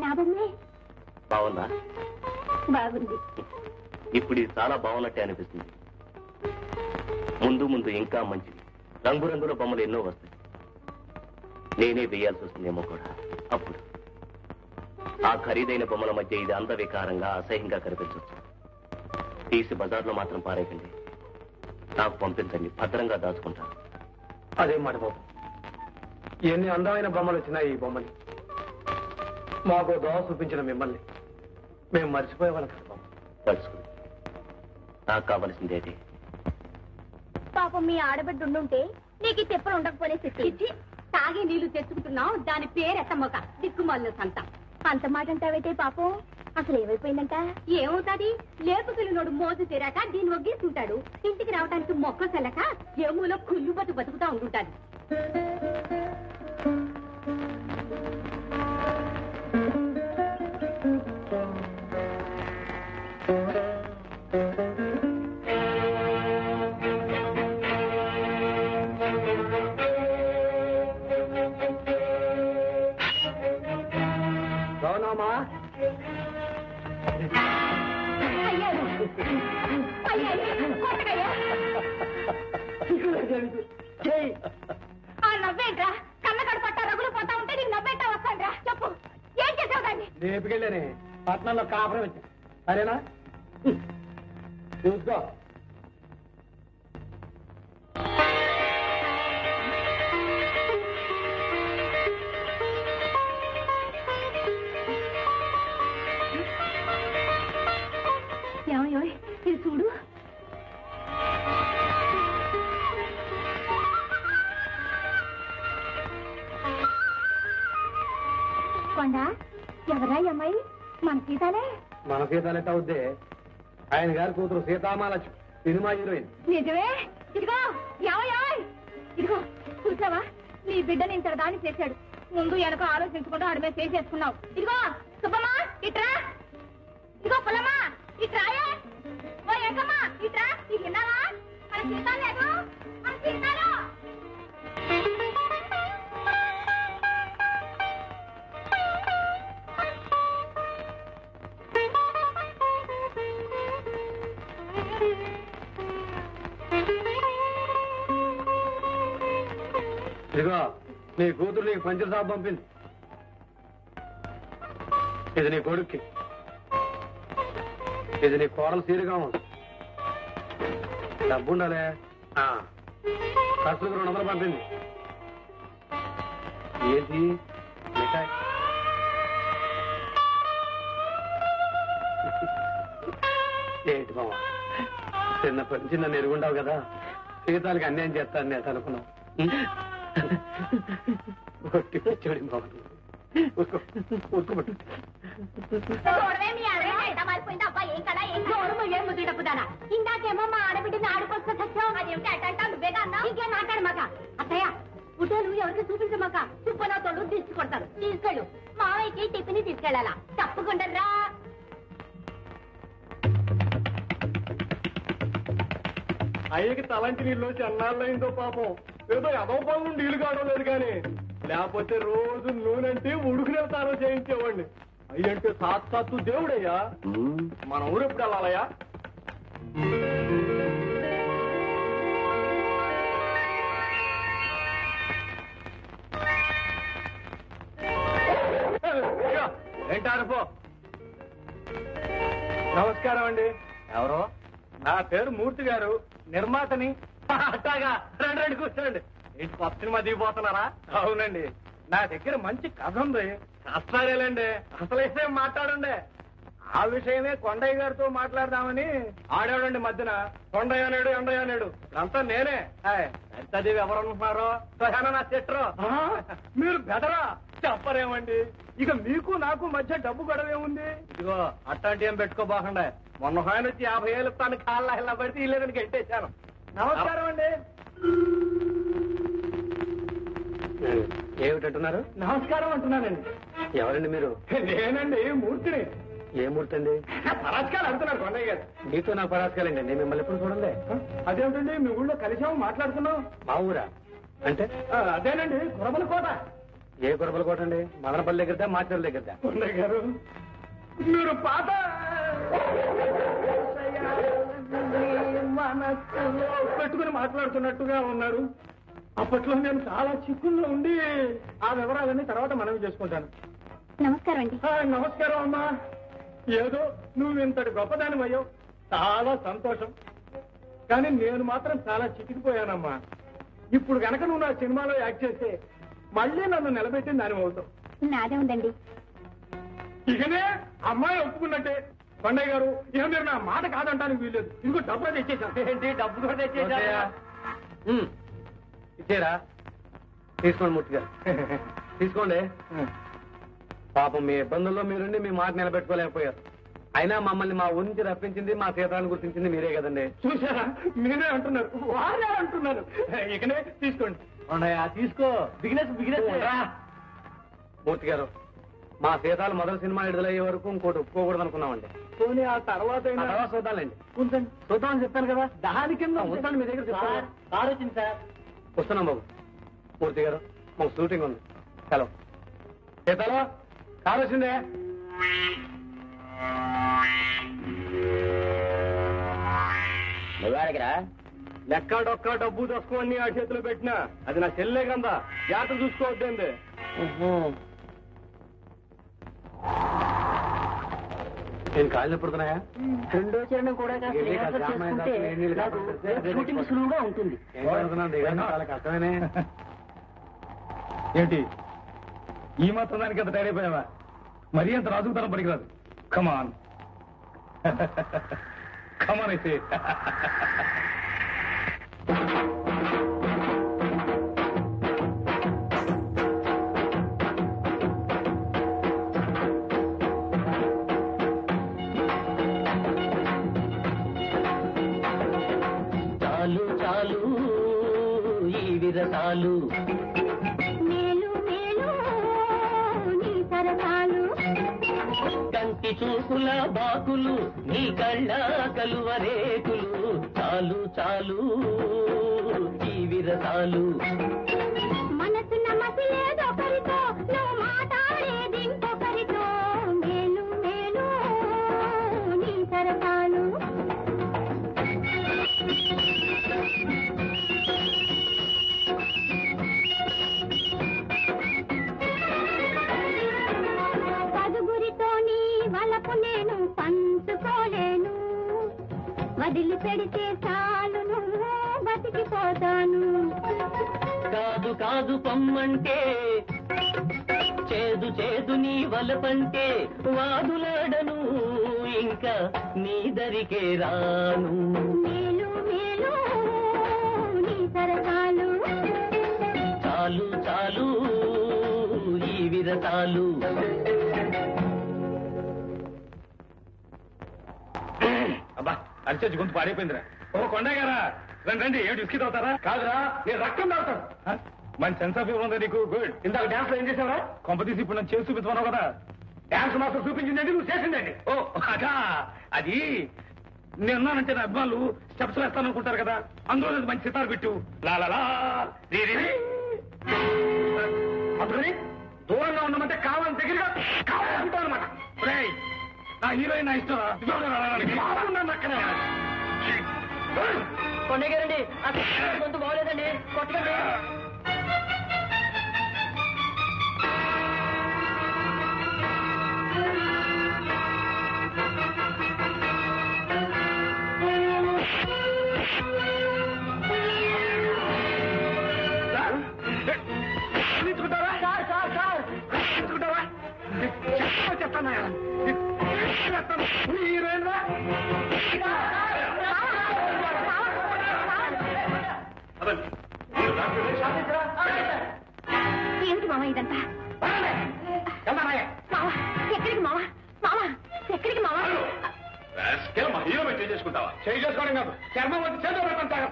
నా బొమ్మే
బాగుందా?
బాగుంది.
ఇప్పుడు ఇది చాలా బాగున్నట్టే అనిపిస్తుంది. ముందు ముందు ఇంకా మంచిది, రంగురంగుల బొమ్మలు ఎన్నో వస్తాయి. నేనే వేయాల్సి వస్తుందేమో కూడా. అప్పుడు ఆ ఖరీదైన బొమ్మల మధ్య ఇది అందవికారంగా అసహ్యంగా కనిపించవచ్చు. తీసి బజార్లో మాత్రం పారేయకండి, నాకు పంపించండి, భద్రంగా దాచుకుంటాను.
అదేం మాట బాబు, ఎన్ని అందమైన బొమ్మలు వచ్చినాయి ఈ బొమ్మని. మాకు దోవ చూపించిన మిమ్మల్ని మేము మర్చిపోయేవాళ్ళం కదా బాబు.
పడుచుకుని నాకు కావలసిందేది.
పాపం మీ ఆడబిడ్డ ఉండుంటే నీకు ఈ తెప్పలు ఉండకపోలే సిద్ధి. తాగే నీళ్లు తెచ్చుకుంటున్నావు, దాని పేరెత్తమ్మక దిక్కుమాల సంత. అంత మాట అంటావైతే పాపం అసలు ఏమైపోయిందంట? ఏమవుతాది? లేపుకెళ్ళినోడు మోజు తీరాక దీన్ని ఒగ్గేస్తుంటాడు. ఇంటికి రావడానికి మొక్క సెలక ఏమూలో కుళ్ళు బతుకుతా ఉంటుంటాది. నవ్వేంట్రా కన్నకడ పట్ట రగులు పోతా ఉంటే నీకు నవ్వేంటా వస్తాండ్రా చెప్పు ఏం చేసావు దాన్ని
రేపుకెళ్ళానే పట్నంలో కాపురం వచ్చా సరేనా చూసుకో
ఏమయ్యో ఇది చూడు కొండ ఎవరా అమ్మాయి మన సీతాలే
మన సీతాలెట్ అవుద్దే ఆయన గారి కూతురు సీతామాలక్ష్మి సినిమా హీరోయిన్
నిజమే ఇదిగో ఏమయ్యో ఇదిగో చూసావా నీ బిడ్డని ఇంత దాన్ని చేశాడు ముందు వెనక ఆలోచించుకుంటూ ఆడి మీద చేసేసుకున్నావు ఇదిగో సుబ్బమ్మా ఇట్రా ఇదిగో పుల్లమ్మా ఇట్రాయే ఓ ఏకమ్మా ఇట్రా ఇది విన్నావా మన సీతాలు లేదు మన సీతాలు
ఇదిగో నీ కూతురు నీకు పంచర్ సాబ్ పంపింది ఇది నీ కొడుక్కి ఇది నీ కోడలు సీరుగా ఉంది డబ్బు ఉండాలే ఖర్చులకు 200 పంపింది ఏంటి మిఠాయి ఏంటి మామ చిన్నప్పటి నుంచి నన్ను ఎరుగుంటావు కదా సీతాలకి అన్యాయం చేస్తాను నేను అనుకున్నావు ఒట్టి వచ్చాడు బాబు
ఇందాకేమో మా ఆడబిడ్డని ఆడుకొస్తా సత్యం అదేమిటి అట్టంటా నువ్వేగా అన్నా ఇంకేం మాట్లాడమాక అత్తయ్య ఫోటోలు ఎవరికి చూపించమాక చుప్పనా తోడు తీసుకొడతారు తీసుకెళ్ళు మావయ్యకి టిఫిన్ తీసుకెళ్ళాలా తప్పకుండా రా
అయ్యకి తలంటి నీళ్ళు వచ్చి అన్నాళ్ళయిందో పాపం ఏదో ఎదో పనులు నీళ్లు కావడం లేదు కానీ లేకపోతే రోజు నూనెంటే ఉడుకునేతారో చేయించేవాడిని అయ్యంటే సాక్షాత్తు దేవుడయ్యా మన ఊరు ఎప్పుడు వెళ్ళాలయ్యా ఏంటారపో నమస్కారం అండి ఎవరో నా పేరు మూర్తి గారు నిర్మాతని అట్టాగా రండి కూర్చోండి ఏంటి కొత్త సినిమా దిగిపోతున్నారా అవునండి నా దగ్గర మంచి కథ ఉంది కష్టాలేలండి అసలైతే మాట్లాడండి ఆ విషయమే కొండయ్య గారితో మాట్లాడదామని ఆడేవాడండి మధ్యన కొండయ్య అన్నాడు ఎండయ్య అన్నాడు ఇదంతా నేనే సరితదేవి ఎవరనుకుంటున్నారో సహానా నా చెట్రో మీరు బెదరా చెప్పరేమండి ఇక మీకు నాకు మధ్య డబ్బు గొడవేముంది ఇదిగో అట్లాంటి ఏం పెట్టుకోబాకండి మొన్న ఆయన వచ్చి 50 ఏళ్ళు తను కాళ్ళ ఇలా పడితే ఇల్లేదని గెట్టేశాను నమస్కారం అండి ఏమిటంటున్నారు నమస్కారం అంటున్నానండి ఎవరండి మీరు నేనండి మూర్తిని ఏ మూర్తి అండి పరాజకాలు అంటున్నారు కొండయ్య గారు మీతో నా పరాజకాలండి నేను మిమ్మల్ని ఎప్పుడు చూడండి అదేమిటండి మీ ఊళ్ళో కలిసాము మాట్లాడుకున్నాం మా ఊరా అంటే అదేనండి కురబల కోట ఏ కురబల కోట అండి మదనపల్లి దగ్గర మాచర్ల దగ్గర కొండయ్య గారు మీరు పాత మనస్సులో పెట్టుకుని మాట్లాడుతున్నట్టుగా ఉన్నారు అప్పట్లో నేను చాలా చిక్కుల్లో ఉండి ఆ వివరాలన్నీ తర్వాత మనవి చేసుకుంటాను
నమస్కారం అండి
నమస్కారం అమ్మా ఏదో నువ్వు ఇంతటి గొప్పదానివయ్యావు చాలా సంతోషం కానీ నేను మాత్రం చాలా చిక్కిపోయానమ్మా ఇప్పుడు గనక నువ్వు నా సినిమాలో యాక్ట్ చేస్తే మళ్ళీ నన్ను నిలబెట్టింది దాని అవుతావు
నాదే ఉందండి
ఇకనే అమ్మాయి ఒప్పుకున్నట్టే కొండయ్య గారు ఇక మీరు నా మాట కాదంటానికి వీల్లేదు ఇంకో డబ్బు తెచ్చేసాను ఏంటి డబ్బు కూడా తెచ్చేసా ఇచ్చేరా తీసుకోండి మూర్తి గారు తీసుకోండి పాపం మీ ఇబ్బందుల్లో మీరుండి మీ మాట నిలబెట్టుకోలేకపోయారు అయినా మమ్మల్ని మా ఊరి నుంచి రప్పించింది మా సీతాలను గుర్తించింది మీరే కదండి చూసారా మీరే అంటున్నారు వారే అంటున్నారు ఇకనే తీసుకోండి తీసుకో బిగినెస్
మూర్తి గారు మా సీతాలు మొదటి సినిమా విడుదలయ్యే వరకు ఇంకోటి ఒప్పుకోకూడదు అనుకున్నామండి.
పోనీ ఆ తర్వాత
చూద్దాంలేండి.
ఉంచండి చూద్దామని చెప్పాను కదా దాని కింద
వస్తాను మీ దగ్గర
కారు వచ్చింది సార్.
వస్తున్నాం బాబు. మూర్తి గారు మాకు షూటింగ్ ఉంది. హలో సీతాలో కారు వచ్చిందే.
నువ్వాడికిరా
లెక్క డొక్క డబ్బు తక్కువని ఆ చేతిలో పెట్టినా అది నా చెల్లె కదా జాగ్రత్త చూసుకోవద్దండి.
నేను కాళ్ళు ఎప్పుడుతున్నాయా?
రెండో చరణం కూడా షూటింగ్ సులువుగా ఉంటుంది.
చాలా కష్టమేనే.
ఏంటి ఈ మాత్రం దానికి అంత టైర్ అయిపోయావా? మరీ అంత రాజుకుతనం పనికిరాదు. కమాన్ కమాన్ అయితే
చాలు చాలు ఈ విరసాలు
మేలు మేలు నీ సరసాలు
కంటి చూపుల బాకులు నీ కళ్ళ కలువరేకులు చాలు చాలు ఈ విరసాలు
మనసున్న మతి లేదొకరితో నువ్వు మాట్లాడేది ఇంకొకరితో మేలు మేలు నీ సరసాలు పదుగురితో నీ వలపు నేను పంచుకోలేను వదిలి పెడితే చాలు నువ్వు బతికిపోతాను
కాదు కాదు పొమ్మంటే చేదు చేదు నీ వలపంటే వాదులాడను ఇంకా నీ దరికే రాను
మేలు మేలు నీ సరసాలు
చాలు చాలు ఈ విరసాలు
అబ్బా అరిచేసి గొంతు పాడైపోయిందిరా. ఓ కొండగారా రండి రండి. ఏమిటి విస్కీ తాగుతారా?
కాదురా నేను రక్తం తాగుతాను.
మంచి సెన్స్ ఆఫ్ హ్యూమర్ ఉంది నీకు. గుడ్.
ఇందాక డాన్స్ లో ఏం చేసావరా?
కొంపతీసి ఇప్పుడు నన్ను చేసి చూపించమన్నావు కదా.
డాన్స్ మాస్టర్ చూపించిందండి నువ్వు చేసిందండి.
ఓ అదా అది నేనున్నానంటే నా అభిమానులు స్టెప్స్ వేస్తాను అనుకుంటారు కదా. అందులో నాకు మంచి సితారు పెట్టు. లాలా
అప్పుడు దూరంగా ఉన్నామంటే కావాలని దగ్గరగా కావాలనుకుంటావు అనమాట.
నా హీరోయిన్ నా ఇష్టం.
అక్కడ
కొండగారండి గొంతు బాగోలేదండి కొట్టండి.
చెప్తాను హీరోయిన్ రా.
ఏమిటి మామ ఇదంతా? మామ ఎక్కడికి మామ? మామ ఎక్కడికి మామ?
మా హీరో పెట్టి చేసుకుంటావా?
చేయి చేసుకోవడం కాదు చర్మం వచ్చి చేతులు పెట్టుకుంటారు.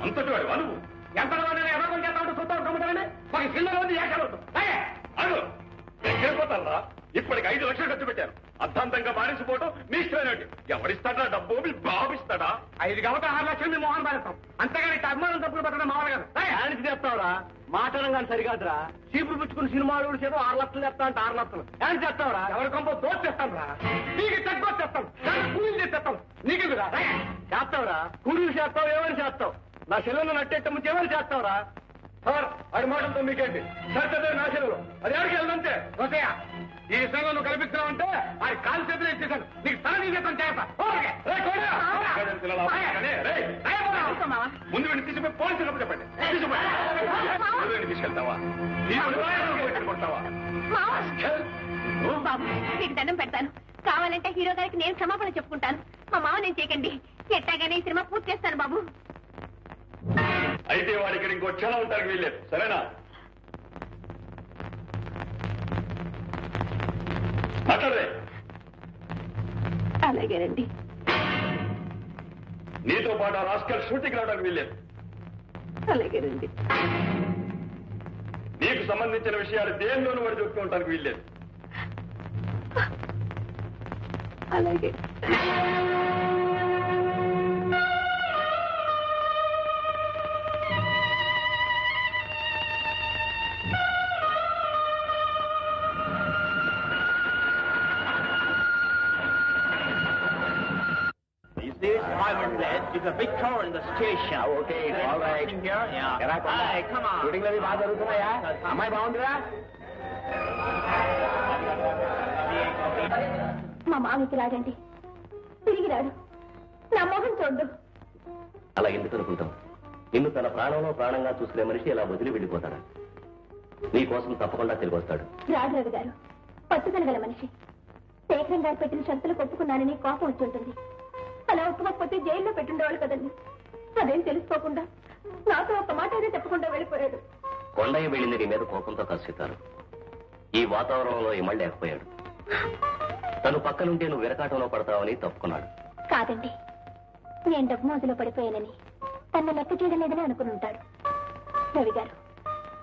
అంతటి వాడు నువ్వు
ఎంత ఎవరో చేస్తామంటే చూస్తాం కమ్ముతారండి. మాకు సినిమా ఉంది
ఎక్కడిపోతారా? ఇప్పటికి 5 లక్షలు ఖర్చు పెట్టారు. అర్థాంతంగా మానేసిపోవటం మీ ఇష్టమైనట్టు. ఎవరిస్తాడా డబ్బు? మీ బాబిస్తాడా?
5 కాబట్టి 6 లక్షలు మేము మోహన్ పాలిస్తాం. అంతేగాని అభిమానం తప్పులు పెట్టడం మామూలు కదా. ఆయనకి చెప్తావురా మాట్లాడడం కానీ సరికాదురా. చీపులు పుచ్చుకుని సినిమాలు చేత 6 లక్షలు చెప్తా అంటే 6 లక్షలు ఆయన చెప్తావురా. ఎవరి కొంప దోచి చేస్తాను రా. నీకు తక్కువ చెప్తాం కూలీలు చేస్తాం. నీకు చేస్తావురా. కూలీలు చేస్తావు ఏమని చేస్తావు. నా సెలవును నట్టేట్ట ముందు ఏమని చేస్తావురా. సార్ వాడి మాటలతో మీకేంటి? సరిగ్గా నా సెలవులు అది ఎవరికి వెళ్ళదంటే వసయ ఈ విషయంలో నువ్వు కల్పిస్తున్నావంటే వాడి కాలు చేతులు ఇచ్చేసాను. నీకు తల తీసేస్తాను చేస్తా.
ముందు వీడిని తీసుకుపోయి పోలీసులకు చెప్పండి. తీసుకెళ్తావా?
బాబు మీకు దండం పెడతాను. కావాలంటే హీరో గారికి నేను క్షమాపణ చెప్పుకుంటాను. మా మావ నేను చేయకండి. ఎట్టాగానే ఈ సినిమా పూర్తి చేస్తాను బాబు.
అయితే వాడికి ఇంకో క్షణం ఉంటానికి వీల్లేదు. సరేనా? మాట్లాడరే.
అలాగేనండి.
నీతో పాటు ఆ రాస్కల్ షూటింగ్ రావడానికి వీల్లేదు.
అలాగేనండి.
నీకు సంబంధించిన విషయాలు దేనిలోనూ వాడు చెప్తూ ఉండడానికి వీల్లేదు.
అలాగే.
It's a big tour in the station.
Okay, all right.
Hey, come on.
Shooting అది బాగా జరుగుతున్నాయా? అమ్మాయి బాగుందిరా?
మా మామికి రాడండి, తిరిగి రాడు. నా మొహం చూడు.
అలా ఎందుకు అనుకుంటాం? నిన్ను తన ప్రాణంలో ప్రాణంగా చూసుకునే మనిషి ఇలా వదిలి వెళ్ళిపోతాడా? నీ కోసం తప్పకుండా తిరిగి వస్తాడు.
రాడు రవి గారు పట్టుదల గల మనిషి. శేఖరం గారు పెట్టిన షరతులు ఒప్పుకున్నానని కోపం వచ్చి ఉంటుంది. అలా ఒప్పుకోకపోతే జైల్లో పెట్టుండేవాళ్ళు కదండి. అదేం తెలుసుకోకుండా నాతో ఒక మాట అయితే చెప్పకుండా వెళ్ళిపోయాడు.
కొండయ్య వెళ్ళింది నీ మీద కోపంతో కసిస్తారు. ఈ వాతావరణంలో ఇమళ్ళలేకపోయాడు. తను పక్కనుంటే నువ్వు విరకాటంలో పడతావని తప్పుకున్నాడు.
కాదండి, నేను డబ్బు మోజులో పడిపోయానని తన లెక్క చేయడం లేదని అనుకుని ఉంటాడు. రవి గారు,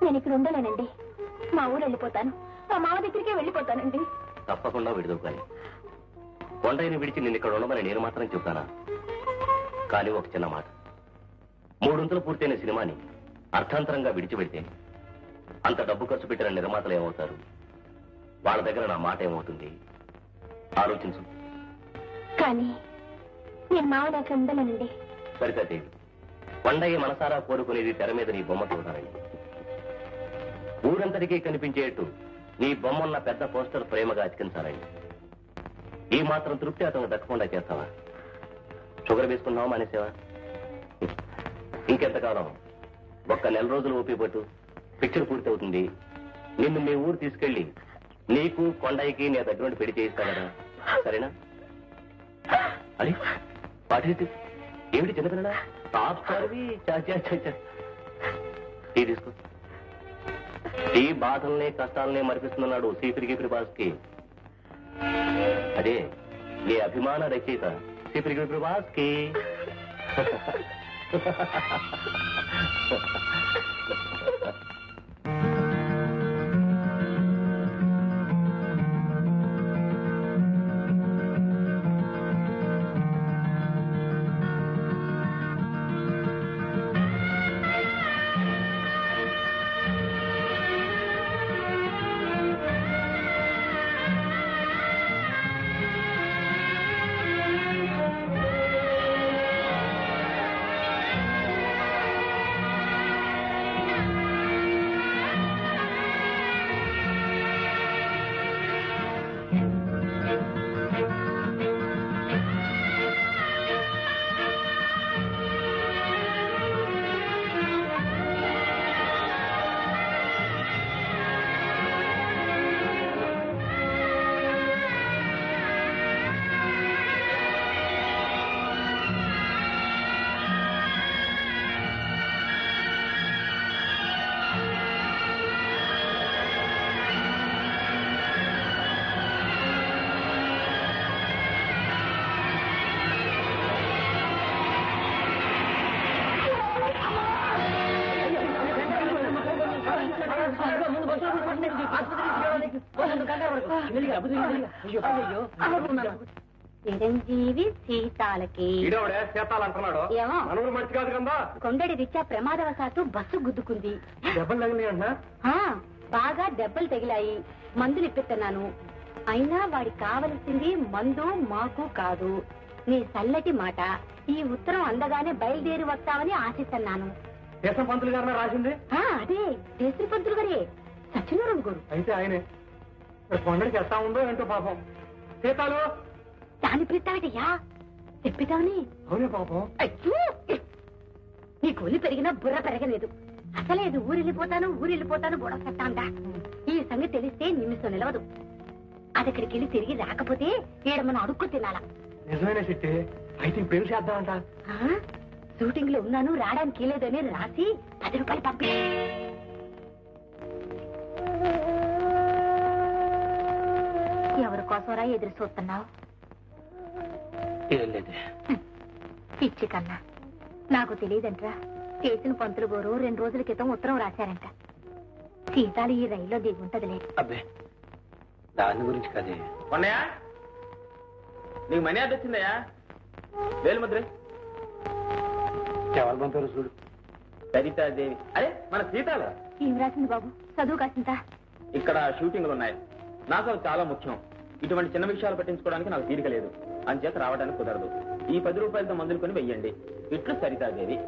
నేను ఇక్కడ ఉండలేనండి. మా ఊరు వెళ్ళిపోతాను. మా మామ దగ్గరికే వెళ్ళిపోతానండి.
తప్పకుండా విడుదల కానీ కొండయ్యని విడిచి నిన్ను ఇక్కడ ఉండమని నేను మాత్రం చెప్తానా? కానీ ఒక చిన్న మాట, 300 పూర్తయిన సినిమాని అర్థాంతరంగా విడిచిపెడితే అంత డబ్బు ఖర్చు పెట్టిన నిర్మాతలు ఏమవుతారు? వాళ్ళ దగ్గర నా మాట ఏమవుతుంది? ఆలోచించు.
కానీ నేను మామ దగ్గర ఉండలేనండి.
సరికాదేవి, కొండయ్య మనసారా కోరుకునేది తెర మీద నీ బొమ్మ చూడాలని. ఊరంతటికీ కనిపించేట్టు నీ బొమ్మన్న పెద్ద పోస్టర్ ప్రేమగా అతికించాలని. ఈ మాత్రం తృప్తి అతను దక్కకుండా చేస్తావా? షుగర్ వేసుకున్నావా మానేసేవా? ఇంకెంతకాలం? ఒక్క నెల రోజులు ఓపి పట్టు, పిక్చర్ పూర్తి అవుతుంది. నిన్ను మీ ఊరు తీసుకెళ్లి నీకు కొండయ్యకి నీ దగ్గర నుండి పెళ్లి చేయిస్తా కదా, సరేనా? అరే వాటి ఏమిటి చిన్నపిల్లడా? తాప్సారి టీ తీసుకో. టీ బాధల్ని కష్టాలనే మరిపిస్తున్నాడు సీపిరి గిపిరి బాస్కి. అదే నీ అభిమాన రచయిత సీపిరి గిపిరి బాస్కి.
చిరంజీవి సీతాలకి
సీతాలంటున్నాడు.
ఏమో
మనవులు మంచి కాదు కదా.
కొండడి రీత్యా ప్రమాదవశాత్తు బస్సు గుద్దుకుంది.
దెబ్బలు తగిలినాయంట.
బాగా దెబ్బలు తగిలాయి. మందులు ఇప్పిస్తున్నాను. అయినా వాడికి కావలసింది మందు మాకు కాదు. నీ చల్లటి మాట. ఈ ఉత్తరం అందగానే బయలుదేరి వస్తామని ఆశిస్తున్నాను.
దేశం పంతులు గారు రాసింది.
అదే దేశీ పంతులు గారే, సత్యనారాయణ గారు.
అయితే ఆయనే కొండడికి ఎట్టా ఉందో ఏంటో పాపం. సీతాలు
దాని పిస్తావిటయ్యా చెప్పితావని.
అవునే పాపం.
అయ్యో, నీ కొలి పెరిగినా బుర్ర పెరగలేదు. అసలేదు ఊరెళ్ళిపోతాను గొడవ పెట్టాందా. ఈ సంగతి తెలిస్తే నిమిషం నిలవదు. అదక్కడికి వెళ్ళి తిరిగి రాకపోతే ఈడ మనం అడుక్కు తినాలా.
నిజమైన చిట్టి. అయితే పెళ్లి చేద్దామంట.
షూటింగ్ లో ఉన్నాను, రావడానికి లేదని రాసి 10 రూపాయలు పంపి. ఎవరి కోసరా ఎదురు చూస్తున్నావు?
ఏం లేదు.
పిచ్చి కన్నా నాకు తెలియదంట్రా. చేసిన పంతులు గారు 2 రోజుల క్రితం ఉత్తరం రాశారంట. సీతాలు ఈ రైల్లో దిగి ఉంటదిలే.
అబ్బే దాని గురించి కదే.
ఉన్నాయా నీకు మనీ ఆర్డర్ వచ్చిందయ్యా? వేలు ముద్ర.
ఎవరు పంపారు చూడు.
సరితాదేవి. అరే మన సీతాల.
ఏం రాసింది బాబు? చదువు కాసింత.
ఇక్కడ షూటింగ్లు ఉన్నాయి. నాకు అవి చాలా ముఖ్యం. ఇటువంటి చిన్న విషయాలు పట్టించుకోవడానికి నాకు తీరిక లేదు. అంచేత రావడానికి కుదరదు. ఈ 10 రూపాయలతో మందులు కొని వెయ్యండి. ఇట్లు సరితాదేవి.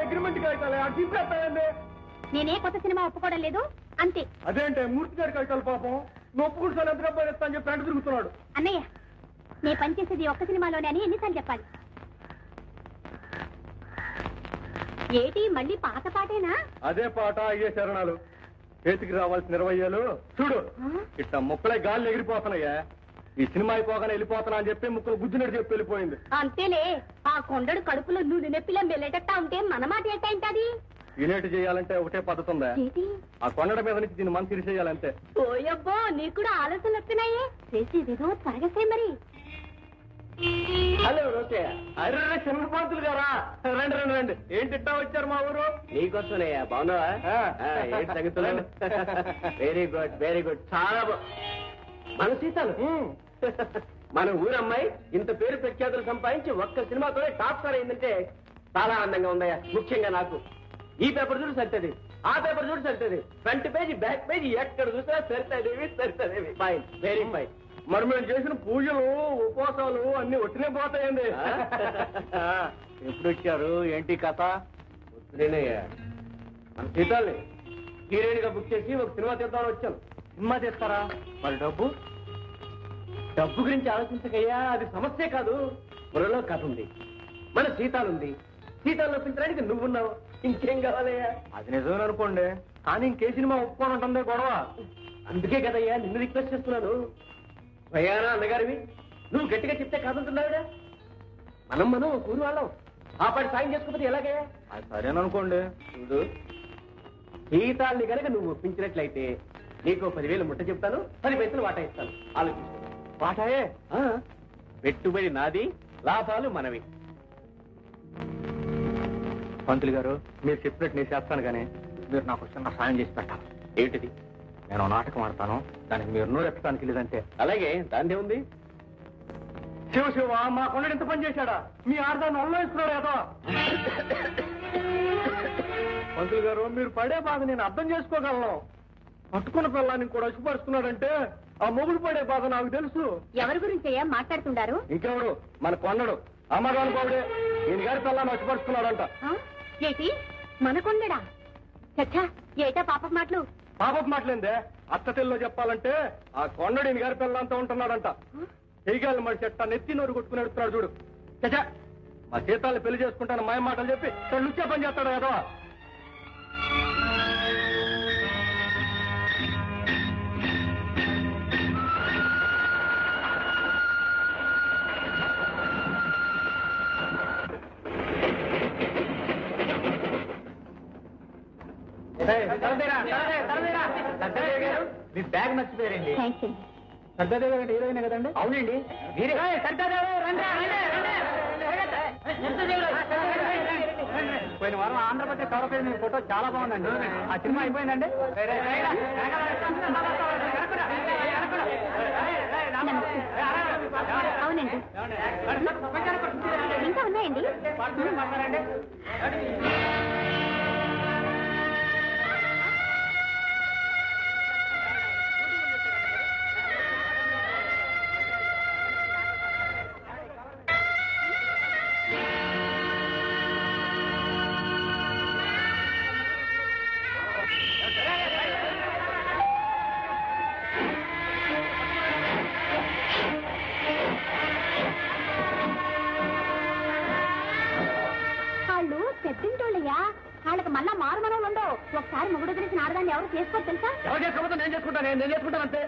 అగ్రిమెంట్ కాగితాలే
నేనే కొత్త సినిమా ఒప్పుకోవడం లేదు అంతే.
అదేంటే మూర్తి గారి కాగితాలు పాపం నువ్వు ఒప్పుకుంటాను ఎంత డబ్బా ఇస్తా అని చెప్పి అంట తిరుగుతున్నాడు.
అన్నయ్య నేను పనిచేసేది ఒక్క సినిమాలోనే అని ఎన్నిసార్లు చెప్పాలి? ఏటి మళ్ళీ పాత పాటేనా?
అదే పాట అయ్యే శరణాలు. చేతికి రావాల్సిన 20 చూడు ఇట్లా ముక్కలే గాలి ఎగిరిపోతున్నాయా. ఈ సినిమా అయిపోగానే వెళ్ళిపోతున్నా అని చెప్పి ముక్కలు గుజ్జునట్టు చెప్పి వెళ్ళిపోయింది.
అంతేలే. ఆ కొండడు కడుపులో నూనె నెప్పిలా మెల్లెటట్టా ఉంటే మన మాట ఏంటంటది?
ఇనేటి చేయాలంటే ఒకటే పద్ధతి ఉందా? ఆ కొండల మీద నుంచి దీన్ని మనసు తీసేయాలంటే.
ఓయబ్బో నీకు కూడా ఆలోచనలు వస్తున్నాయే. చేసేదేదో త్వరగా చేయి మరి.
Hello okay. అరే చంద్రపాంతులు గారా, రండి రండి రండి. ఏంటి ఇట్టా వచ్చారు మా ఊరు?
నీకోసమేయా. బాగున్నావా? ఏంటి సంగతులు? Very good very good. చాలా మన సీతాలు మన ఊరు అమ్మాయి ఇంత పేరు ప్రఖ్యాతులు సంపాదించి ఒక్క సినిమాతోనే టాప్ స్టార్ అయిందంటే చాలా ఆనందంగా ఉందయ్యా. ముఖ్యంగా నాకు ఈ పేపర్ చూడు సరితది, ఆ పేపర్ చూడు సరితది, ఫ్రంట్ పేజీ బ్యాక్ పేజీ ఎక్కడ చూసినా Sarithadevi Sarithadevi. Fine very fine.
మరి మేము చేసిన పూజలు ఉపవాసాలు అన్ని ఒట్టినే పోతాయండి.
ఎప్పుడు వచ్చారు? ఏంటి కథ? వద్దులేనయ్యా, మన సీతాల్ని హీరోయిన్ గా బుక్ చేసి ఒక సినిమా తీద్దామని వచ్చాను.
సినిమా చేస్తారా?
మరి డబ్బు డబ్బు గురించి ఆలోచించకయ్యా, అది సమస్య కాదు. బుర్రలో కథ ఉంది, మన సీతాలుంది. సీతాలు ఒప్పించడానికి నువ్వున్నావు, ఇంకేం కావాలయ్యా?
అది నిజమే అనుకోండి, కానీ ఇంకే సినిమా ఒప్పుకోనంటుందే గొడవ.
అందుకే కదయ్యా నిన్ను రిక్వెస్ట్ చేస్తున్నాను. స్వయానా అన్నగారివి నువ్వు గట్టిగా చెప్తే కాదంటున్నావుగా. మనం ఒక ఊరు వాళ్ళం, ఆ పాటి సాయం చేసుకోకపోతే ఎలాగయ్యా?
అది సరేననుకోండి.
చూడు, సీతాల్ని కనుక నువ్వు ఒప్పించినట్లయితే నీకు 10,000 ముట్ట చెప్తాను, 10 పైసలు వాటా ఇస్తాను. ఆలోచించు.
వాటాయే?
పెట్టుబడి నాది, లాభాలు మనవి.
పంతులు గారు, మీరు చెప్పినట్టు నేను చేస్తాను, కానీ మీరు నాకు చిన్న సాయం చేసి పెట్టాలి.
ఏమిటిది?
నేను నాటకం ఆడతాను, దానికి మీరు నోరెత్తడానికి లేదంటే.
అలాగే, దాన్నే ఉంది.
శివ శివ, మా కొండడు ఎంత పని చేశాడా? మీ ఆడదాన్ని అల్లేస్తున్నాడు ఏదో. పంతులు గారు, మీరు పడే బాధ నేను అర్థం చేసుకోగలను. పట్టుకున్న పిల్లాన్ని కూడా అసుపరుస్తున్నాడంటే ఆ మొగుడు పడే బాధ నాకు తెలుసు.
ఎవరి గురించి మాట్లాడుతుండారు?
ఇంకెవడు? మన కొండడు. అమ్మగారు బాబుడే ఈయన గారి పిల్లాన్ని అసుపరుస్తున్నాడంట.
ఏటి మన కొండడా? చచ్చా, ఏటా పాప మాటలు?
పాపపు మాటలేందే. అత్త తెల్లో చెప్పాలంటే ఆ కొండడు ఈయన గారి పిల్లంతా ఉంటున్నాడంట. చెయ్యాలి మరి చెట్ట నెత్తి నోరు కొట్టుకుని ఎడుతున్నాడు చూడు. చచ్చా, మా సీతాన్ని పెళ్లి చేసుకుంటాను మాయ మాటలు చెప్పి లుచ్చే పని చేస్తాడు ఏదో.
మీ బ్యాగ్ మర్చిపోయారండి.
థ్యాంక్స్ అండి.
సర్దాదేవి గారు హీరోయిన్ కదండి?
అవునండి.
మీరే పోయిన వారం ఆంధ్రప్రదేశ్ కవర్ పేజ్ మీ ఫోటో చాలా బాగుందండి. ఆ సినిమా అయిపోయిందండి?
అవునండి, ఇంకా ఉన్నాయండి. పెద్దింటోళ్ళయ్యా, వాళ్ళకి మళ్ళా మారుమనవులు ఉండవు. ఒకసారి మొగుడు గురించి ఆడదాన్ని ఎవరు చేసుకోరు తెలుసా?
ఎవరు చేసుకోకపోతే నేను చేసుకుంటాను అంతే.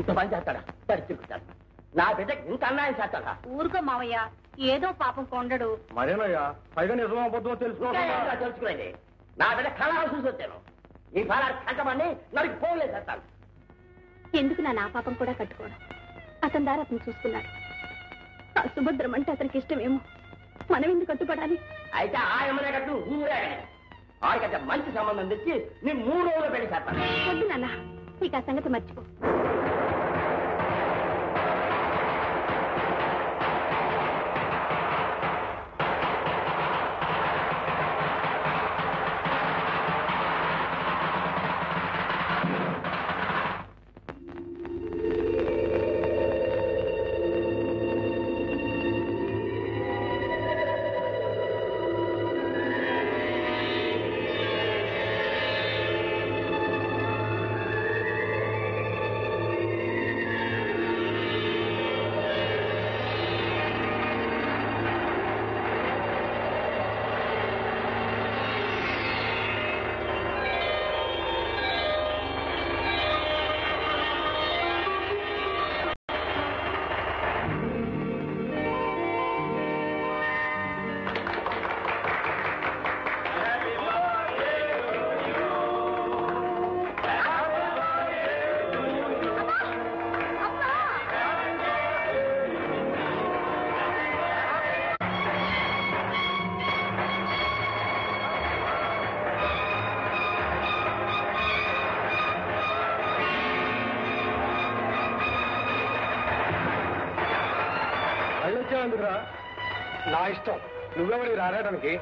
ఇంత పని చేస్తాడా తిరుగుతాడు. నా బిడ్డకి ఇంత అన్యాయం చేస్తాడా?
ఊరుకో మావయ్య, ఏదో పాపం కొండడు.
మరేనయ్యా, పైగా నిజమో అబద్ధమో తెలుసుకోండి. నా బిడ్డ కళ చూసి వచ్చాను. ఈ ఫలాన్ని కంటమని నాకు పోలే చేస్తాను.
ఎందుకు నా పాపం కూడా కట్టుకోవడం? అతని దారి అతను చూసుకున్నాడు. ఆ సుభద్రం అంటే అతనికి ఇష్టమేమో, మనం ఎందుకు కట్టుపడాలి?
అయితే ఆ ఎమ్మనే కట్టు ఊరే ఆడికంటే మంచి సంబంధం తెచ్చి నీ 3 రోజులు పెళ్లి చేస్తాను.
వద్దు నాన్న, నీకు ఆ సంగతి మర్చిపో.
ఎందుకురా? నా ఇష్టం, నువ్వెవరి రాయడానికి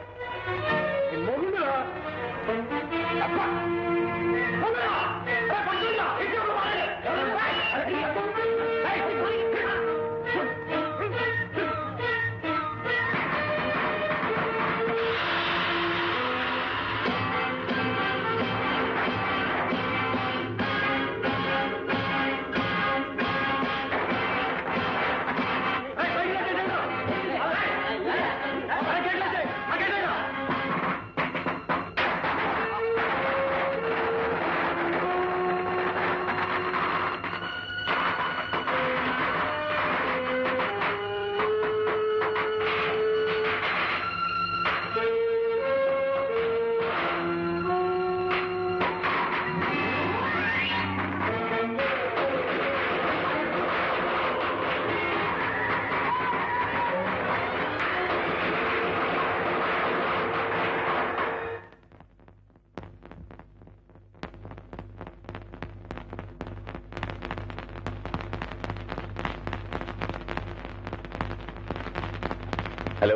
హలో,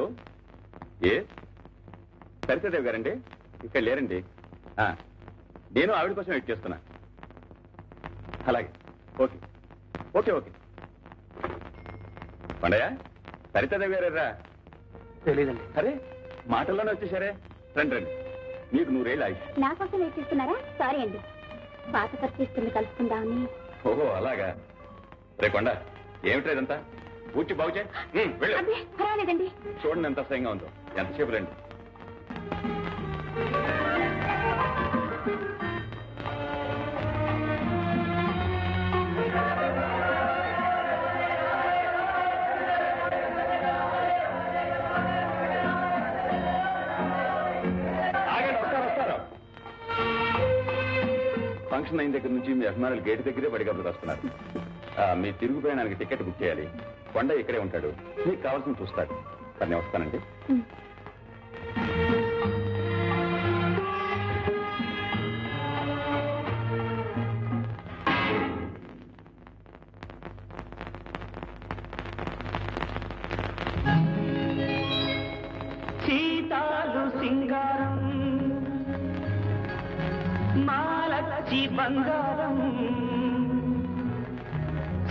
సరితాదేవి గారండి? ఇక్కడ లేరండి. నేను ఆవిడ కోసం వెయిట్ చేస్తున్నా. అలాగే, okay okay okay. Pandaiah, Sarita Devi గారా?
తెలీదండి.
అరే, మాటల్లోనే వచ్చేసారే. రండి రండి, మీకు 100 ఏళ్ళు ఆగి.
నా కోసం వెయిట్ చేస్తున్నారా? సారీ అండి, పాత పరిస్థితుల్ని కలుసుకుందామని.
ఓహో అలాగా. రే కొండ, ఏమిట్రా ఇదంతా? పూర్తి బాగు చేయి. వెళ్ళు.
అదే పర్వాలేదండి.
చూడండి ఎంత అసహ్యంగా ఉందో. ఎంతసేపు రండి. ఫంక్షన్ అయిన దగ్గర నుంచి మీ అభిమానులు గేటు దగ్గరే బడిగబ్బులకు వస్తున్నారు. మీ తిరుగు ప్రయాణానికి టికెట్ బుక్ చేయాలి. కొండ ఇక్కడే ఉంటాడు, మీకు కావాల్సింది చూస్తాడు. సరే, నేను వస్తానండి.
సీతాలు సింగారం మాలచి బంగారం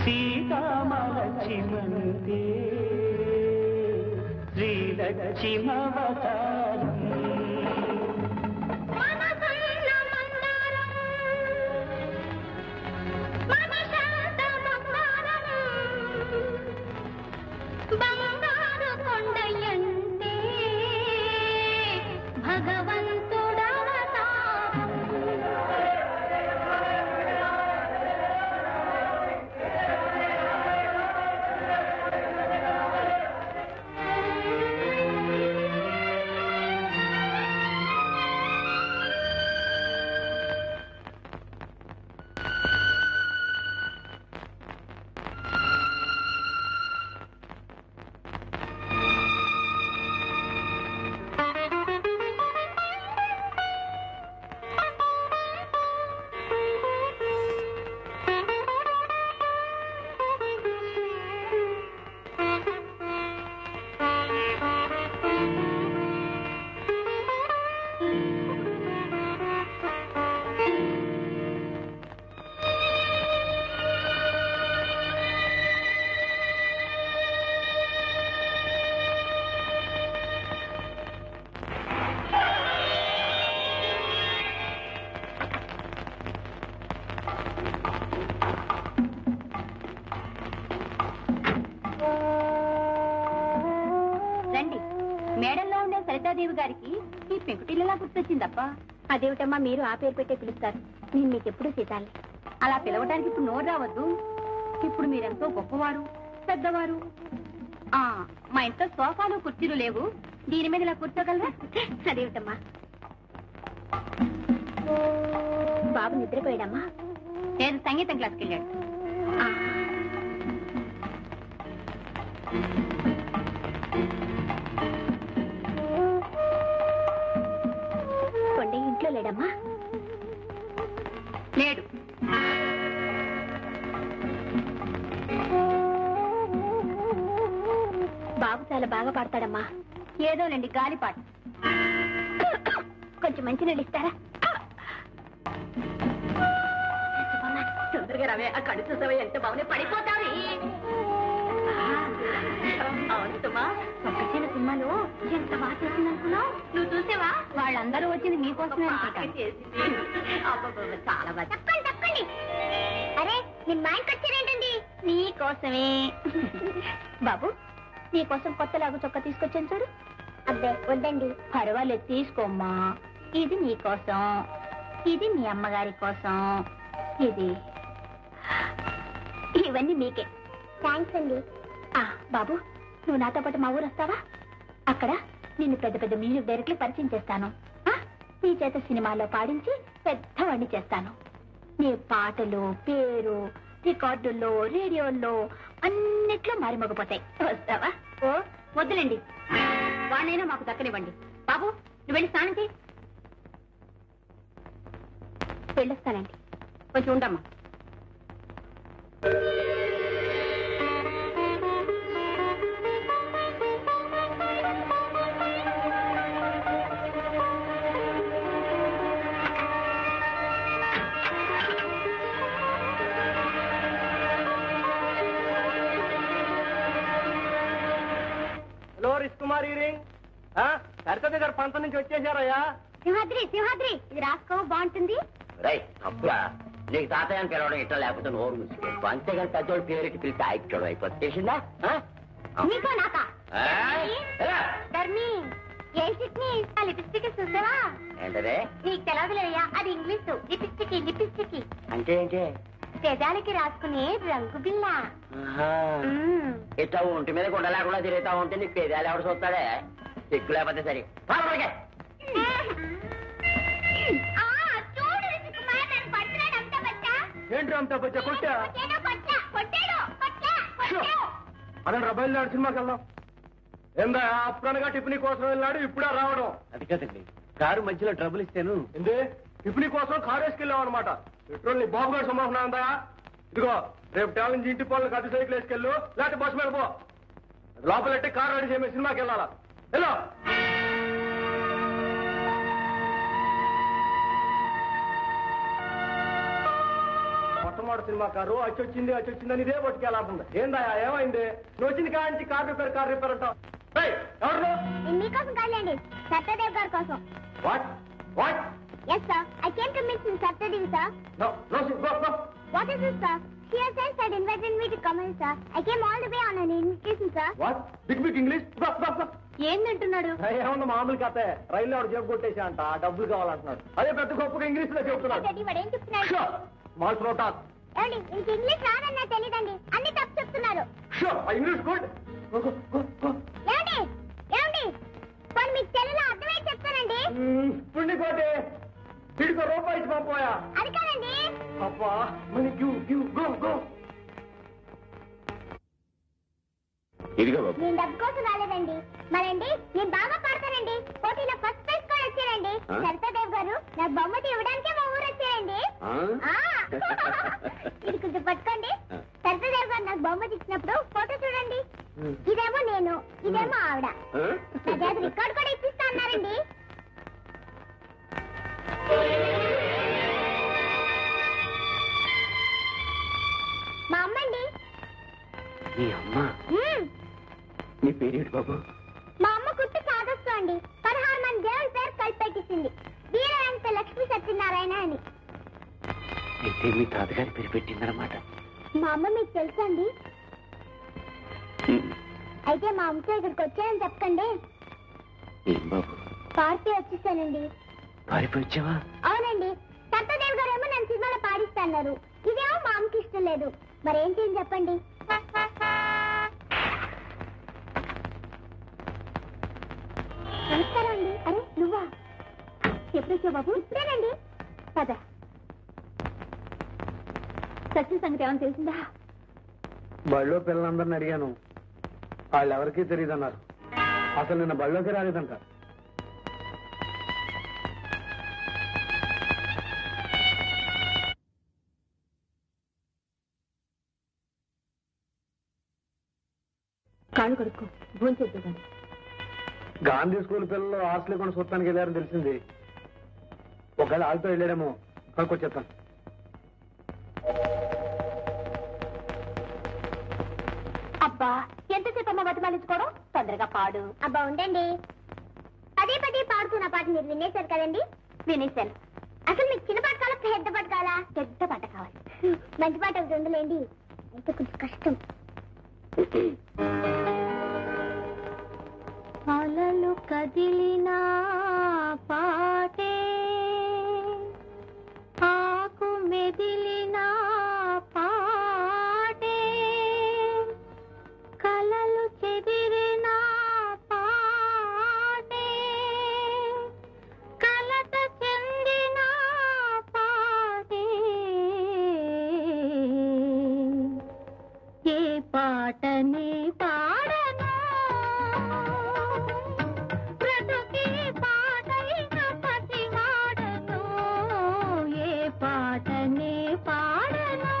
సీతామలక్ష్మంతే శ్రీలక్ష్మవతారం
బంగారు కొండయంటే భగవంతుడవతారం. గారికి ఈ పెంకుటిల్లలా గుర్తొచ్చిందప్ప. అదేమిటమ్మా మీరు ఆ పేరు పెట్టే పిలుస్తారు? నేను మీకెప్పుడు సీతాలి. అలా పిలవడానికి ఇప్పుడు నోరు రావద్దు. ఇప్పుడు మీరెంతో గొప్పవారు, పెద్దవారు. మా ఇంట్లో సోఫాలు కుర్చీలు లేవు, దీని మీద ఇలా కూర్చోగలరా? అదేమిటమ్మా? బాబు నిద్రపోయాడమ్మా? లేదు, సంగీతం క్లాస్కి వెళ్ళాడు. కొండ ఇంట్లో లేడమ్మా? లేడు. బాబు చాలా బాగా పాడతాడమ్మా. ఏదోనండి గాలిపాట. కొంచెం మంచి నీళ్ళు ఇస్తారా? తొందరగా రావే, ఆ కడు చూసావే ఎంత బాగుంది, పడిపోతావి. అవునుమా, ఒక చిన్న సినిమాలో ఎంత బాగా చేసింది అనుకున్నావు? నువ్వు చూసావా? వాళ్ళందరూ వచ్చింది నీకోసమే. చాలా బాగా. తప్పండి. అరే నేను మా ఇంటికి వచ్చారేంటండి? నీకోసమే. బాబు, నీకోసం కొత్తలాగా చొక్క తీసుకొచ్చాను చూడు. అబ్బే వద్దండి. పర్వాలేదు, తీసుకోమ్మా. ఇది నీకోసం, ఇది మీ అమ్మగారి కోసం, ఇవన్నీ మీకే. థ్యాంక్స్ అండి. బాబు, నువ్వు నాతో పాటు మా ఊరు వస్తావా? అక్కడ నిన్ను పెద్ద పెద్ద మ్యూజిక్ డైరెక్టర్లు పరిచయం చేస్తాను. నీ చేత సినిమాలో పాడించి పెద్దవాడిని చేస్తాను. నీ పాటలు పేరు రికార్డుల్లో, రేడియోల్లో అన్నిట్లో మారిమోగిపోతాయి. వస్తావా? ఓ వద్దులేండి, వాడినైనా మాకు దక్కనివ్వండి. బాబు, నువ్వు వెళ్ళి స్నానం చేయి. వెళ్ళొస్తానండి, కొంచెం ఉండమ్మా.
హలో రిష్కుమార్ ఈరింగ్, సరితది గారు పంత నుంచి వచ్చేసారయ్యా.
సింహాద్రి, ఇది రాసుకో, బాగుంటుంది.
రైట్ తప్పురా. నీకు తాతయ్యని పిలవడం ఇట్లా, లేకపోతే నోరు మూసుకో. అంతేగాని పెద్దోడు పేరుకి పిలిచి ఆయిచ్చోడు అయిపోతుంది. చేసిందా?
నీకో నాకా? ధర్మి, లిప్స్టిక్ చూసావా?
ఏంటదే?
నీకు తెలవదులేయ్యా, అది ఇంగ్లీష్. లిప్స్టిక్
అంటే ఏంటి?
పెదాలకి రాసుకునే రంగు బిల్ల.
ఇట్లా ఒంటి మీద గుండ లేకుండా తిరుగుతా ఉంటే నీకు పేదాలు ఎవడు చూస్తాడే? సిగ్గు లేకపోతే సరే.
ఏంటి అంతా బచ్చా కొట్టా? అదండి బయలుదేరి సినిమాకి వెళ్దాం. ఏందా అప్పుడనగా టిఫినీ కోసం వెళ్ళాడు, ఇప్పుడే రావడం?
అది కదండి, కారు మధ్యలో ట్రబుల్ ఇస్తాను.
ఏంది టిఫినీ కోసం కారు వేసుకెళ్ళాం అనమాట. పెట్రోల్ నీ బాబు గారు సంభావన ఉందా? ఇదిగో రేపు టాలెంట్ ఇంటి పనులకు అతి సైకిల్ వేసుకెళ్ళు, లేకపోతే బస్సు మీద పో. లోపలెట్టి కారు రెడీ చేయమే, సినిమాకి వెళ్ళాలా? వెళ్ళు. మొట్టమొదటి సినిమా కారు వచ్చిందని ఇదే పట్టుకెళ్ళాల్సింది. ఏందా ఏమైంది? నువ్వు వచ్చింది కాంచి కార్ రిపేర్ అంటావు. ఎవరు?
మీకోసం కాదండి, సత్యదేవ్ గారి కోసం.
What what?
Yes, sir. I came to meet Mr. Satyadev, sir.
No, go.
What is this, sir? She herself had invited me to come in, sir. I came all the way on an invitation, sir.
What? Big English? Go.
ఏందంటున్నాడు?
ఏమన్నా మామూలు కథే. రైల్లో ఆవిడ జేబు కొట్టేసా అంట, డబ్బులు కావాలంటున్నాడు. అదే పెద్ద గొప్పగా ఇంగ్లీష్ లో చెప్తున్నాడు.
వాడేం చెప్తున్నాడు?
స్మాల్ ప్రోటాక్.
ఏమండి, ఇంక ఇంగ్లీష్ రాదన్నా తెలీదండి, అన్ని తప్పు చెప్తున్నారు.
English good.
ఏమండి కొన్ని మీకు తెలుగులో అర్థమై చెప్తానండి.
పుణ్యకోటి వీడికో రూపాయి ఇచ్చి పంపోయా?
అది కాదండి.
అబ్బా మనీ గో.
ఇదిగో బాబు.
నేను డబ్బు కోసం రాలేదండి. మరండి నేను బాగా పాడతానండి, పోటీలో ఫస్ట్ ప్రైజ్ కూడా వచ్చానండి. సరితాదేవ్ గారు నాకు బహుమతి ఇవ్వడానికే మా ఊరు వచ్చారండి. ఇది కొంచెం పట్టుకోండి. సరితాదేవ్ గారు నాకు బహుమతి ఇచ్చినప్పుడు ఫోటో చూడండి. ఇదేమో నేను, ఇదేమో ఆవిడ. నా చేత రికార్డు కూడా ఇప్పిస్తా అన్నారండి. మా అమ్మండి.
నీ అమ్మ? నీ పేరేంటి బాబు?
మా అమ్మ కుట్టి సాగొస్తూ అండి. 16 మంది దేవుడి పేరు కలిపి పెట్టింది. వీరవంత లక్ష్మీ సత్యనారాయణ అని.
అయితే మీ తాతగారి పేరు పెట్టిందన్నమాట.
మా అమ్మ మీకు తెలుసండి? అయితే మా అమ్మతో ఇక్కడికి వచ్చానని చెప్పండి.
ఏం బాబు
పార్టీ వచ్చేసానండి.
పారిపోయిచ్చావా?
అవునండి. సత్యదేవ్ గారు ఏమో నన్ను సినిమాలో పాడిస్తున్నారు. ఇదేమో మా అమ్మకి ఇష్టం లేదు. మరేం చేయని చెప్పండి. నమస్కారం అండి. అరే నువ్వా? ఎప్పుడొచ్చా బాబు? ఇప్పుడేనండి. పద. సచిన్ సంగతి ఏమని తెలిసిందా?
బళ్ళో పిల్లలందరిని అడిగాను, వాళ్ళెవరికీ తెలియదన్నారు. అసలు నిన్న బళ్ళోకి రాలేదంట.
కాళ్ళు కడుక్కో, భోంచేద్దాం.
గాంధీ స్కూల్ పిల్లలు హాస్టల్ కొని చూడటానికి వెళ్ళారని తెలిసింది. ఒకవేళ వాళ్ళతో వెళ్ళాడేమో, కనుక్కొచ్చేస్తాను.
అబ్బా ఎంతసేపు అమ్మ బతిమాలించుకోవడం, తొందరగా పాడు. అబ్బా ఉండండి. పదే పదే పాడుతున్న పాట మీరు వినేశారు కదండి? వినేశాను. అసలు మీకు చిన్న పాట కావాలా, పెద్ద పాట కావాలా? పెద్ద పాట కావాలి. మంచి పాట ఒకటి ఉందిలేండి, అయితే కొంచెం కష్టం. అలలు కదిలినా పాటే, ఆకు మెదిలినా పాటే, కలలు చెదిరినా పాటే, కలత చెందిన పాటే, ఏ పాటని పాడను, బ్రతుకే పాటైన పసివాడను, ఏ పాటని పాడను,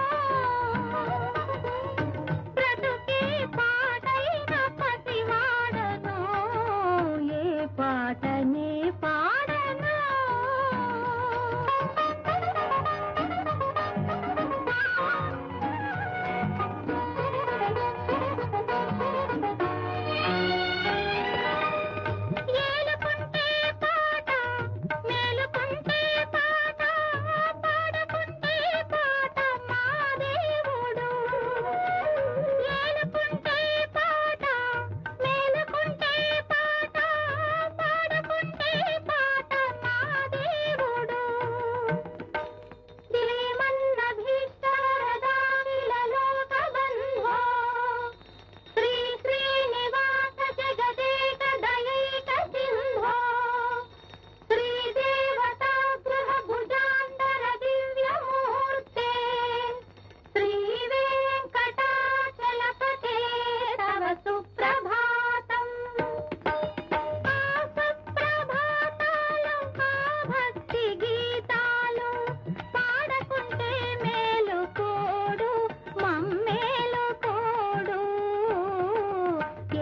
బ్రతుకే పాటైన పసివాడను, ఏ పాటని పాడను. ఏలుకుంటే పాట, మేలుకుంటే పాట, పాడుకుంటే పాట మా దేవుడు. ఏలుకుంటే పాట, మేలుకుంటే పాట, పాడుకుంటే పాట మా దేవుడు. శ్రీమన్న భీష్మరదానిల లోకబంధో, శ్రీ శ్రీనివాస జగదేక దయైక సింహో, శ్రీదేవతా గృహ భుజాంతర దివ్యమూర్తే, శ్రీ వెంకటాచలపతే తవ సుప్రభాతం. ఆ సుప్రభాతాలు, ఆ భక్తి గీతాలు పాడకుంటే మేలు కోడు, మమ్మేలు కోడు,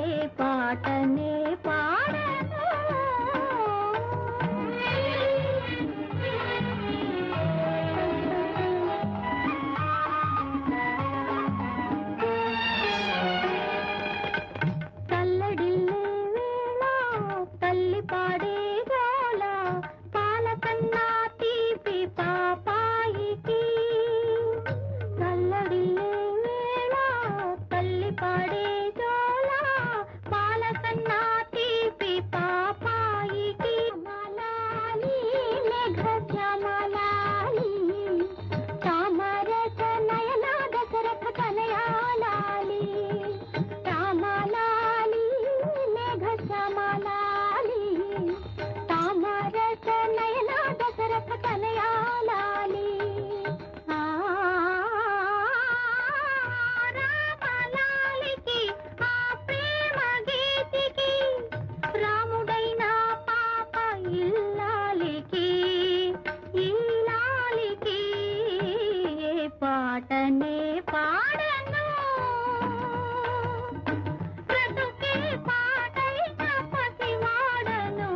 ఏ పాటనే పాడను. తల్లడిల్లే వేళ, తల్లి పాడే గోల, పాల కన్నా తీపి పాపాయికి. తల్లడిల్లే వేళ, తల్లి పాడే గోల, పాల కన్నా తీపి పాపాయికి. మలాలి మేఘశ్యామలాలి, తామరస నయన దశరథ కనయాలాలి, రామలాలి మేఘశ్యామలాలి, తామరస నయన దశరథ కనయాలాలి. రామలాలికి, ఆ ప్రేమ గీతికి, రాముడైన పాప ఇల్లాలికి, ఇల్లాలికి, ఏ పాటనే పాడను, బ్రతుకే పాటైన పసివాడను,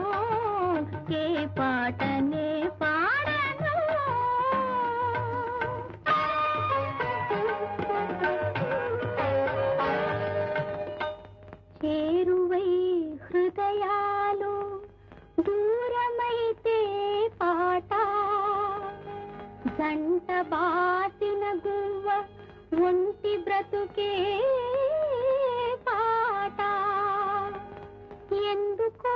ఏ పాటనే పాడను. చేరువై హృదయాలు, దూరమైతే పాట, జంట బాసిన గువ్వ, ఒంటి బ్రతుకే పాట. ఎందుకో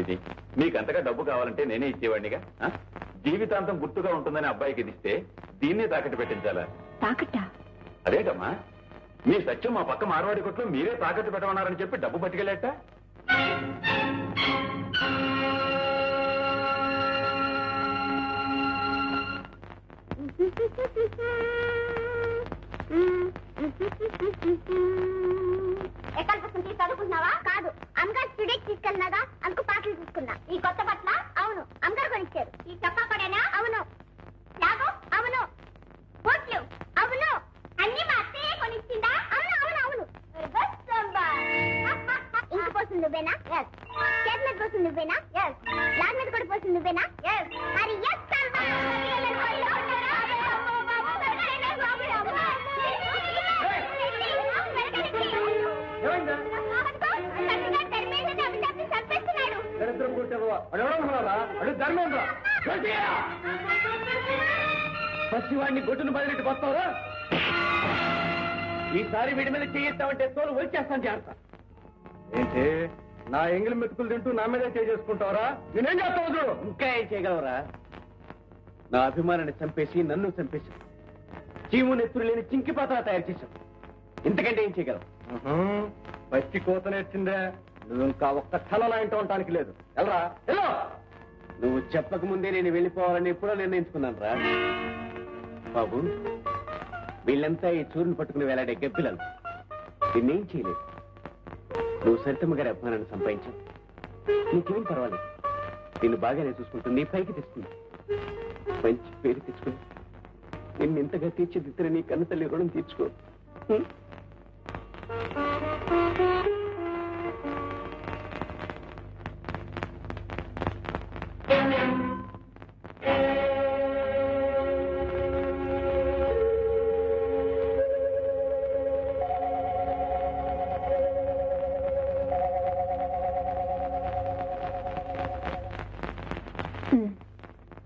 ఇది? మీకంతగా డబ్బు కావాలంటే నేనే ఇచ్చేవాడినిగా. జీవితాంతం గుర్తుగా ఉంటుందని అబ్బాయికి ఇస్తే దీన్నే తాకట్టు పెట్టించాలా?
తాకట్టా?
అదేటమ్మా, మీ సత్యం మా పక్క మార్వాడి కొట్లో మీరే తాకట్టు పెట్టమన్నారని చెప్పి డబ్బు పట్టుకెళ్ళేట.
ఎక్కడ పుస్తకం చదువుకుంటున్నావా? కాదు, అమ్మగారు స్టూడియోకి తీసుకెళ్ళినాగా, అందుకు పాటలు తీసుకున్నా. ఈ కొత్త బట్టల? అవును, అమ్మగారు కొనిచ్చారు. ఈ చొక్కా కూడానా? అవును. లాగో? అవును. బూట్లు? అవును. అన్ని మా అత్తయ్య కొనిచ్చిందా? అవును అవును అవును. ఇంటి పోసింది నువ్వేనా? చేతి మీద పోసింది నువ్వేనా? లాగ్ మీద కూడా పోసింది నువ్వేనా? మరి
పసివాడిని గొడ్డును బదిలిట్టి వస్తావరా? ఈసారి వీడి మీద చేయిస్తామంటే తోలు వచ్చేస్తాను చేస్తా. ఏంటి నా ఎంగిలి మెతుకులు తింటూ నా మీదే చేసుకుంటావరా? నేనేం చేస్తావు? ఇంకా ఏం చేయగలవరా? నా అభిమానాన్ని చంపేసి నన్ను చంపేసి చీము నెత్తురు లేని చింకి పాత్ర తయారు చేశావు. ఇంతకంటే ఏం చేయగలవు? పచ్చి కోత నేర్చిందే. నువ్వు ఇంకా ఒక్క క్షణం నా ఇంట ఉండటానికి లేదు. వెళ్ళరా వెళ్ళు. నువ్వు చెప్పక ముందే నేను వెళ్ళిపోవాలని ఎప్పుడో నిర్ణయించుకున్నాను రా బాబు. వీళ్ళంతా ఈ చూరుని పట్టుకుని వేలాడే గబ్బిలాలు. నిన్నేం చేయలేదు. నువ్వు సరితమ్మ గారి అభిమానాన్ని సంపాదించావు. నీకేం పర్వాలేదు. నిన్ను బాగానే చూసుకుంటుంది, నీ పైకి తెస్తుంది. మంచి పేరు తెచ్చుకుని నిన్ను ఇంతగా తీర్చిదిద్దిన నీ కన్న తల్లి రుణం తీర్చుకో.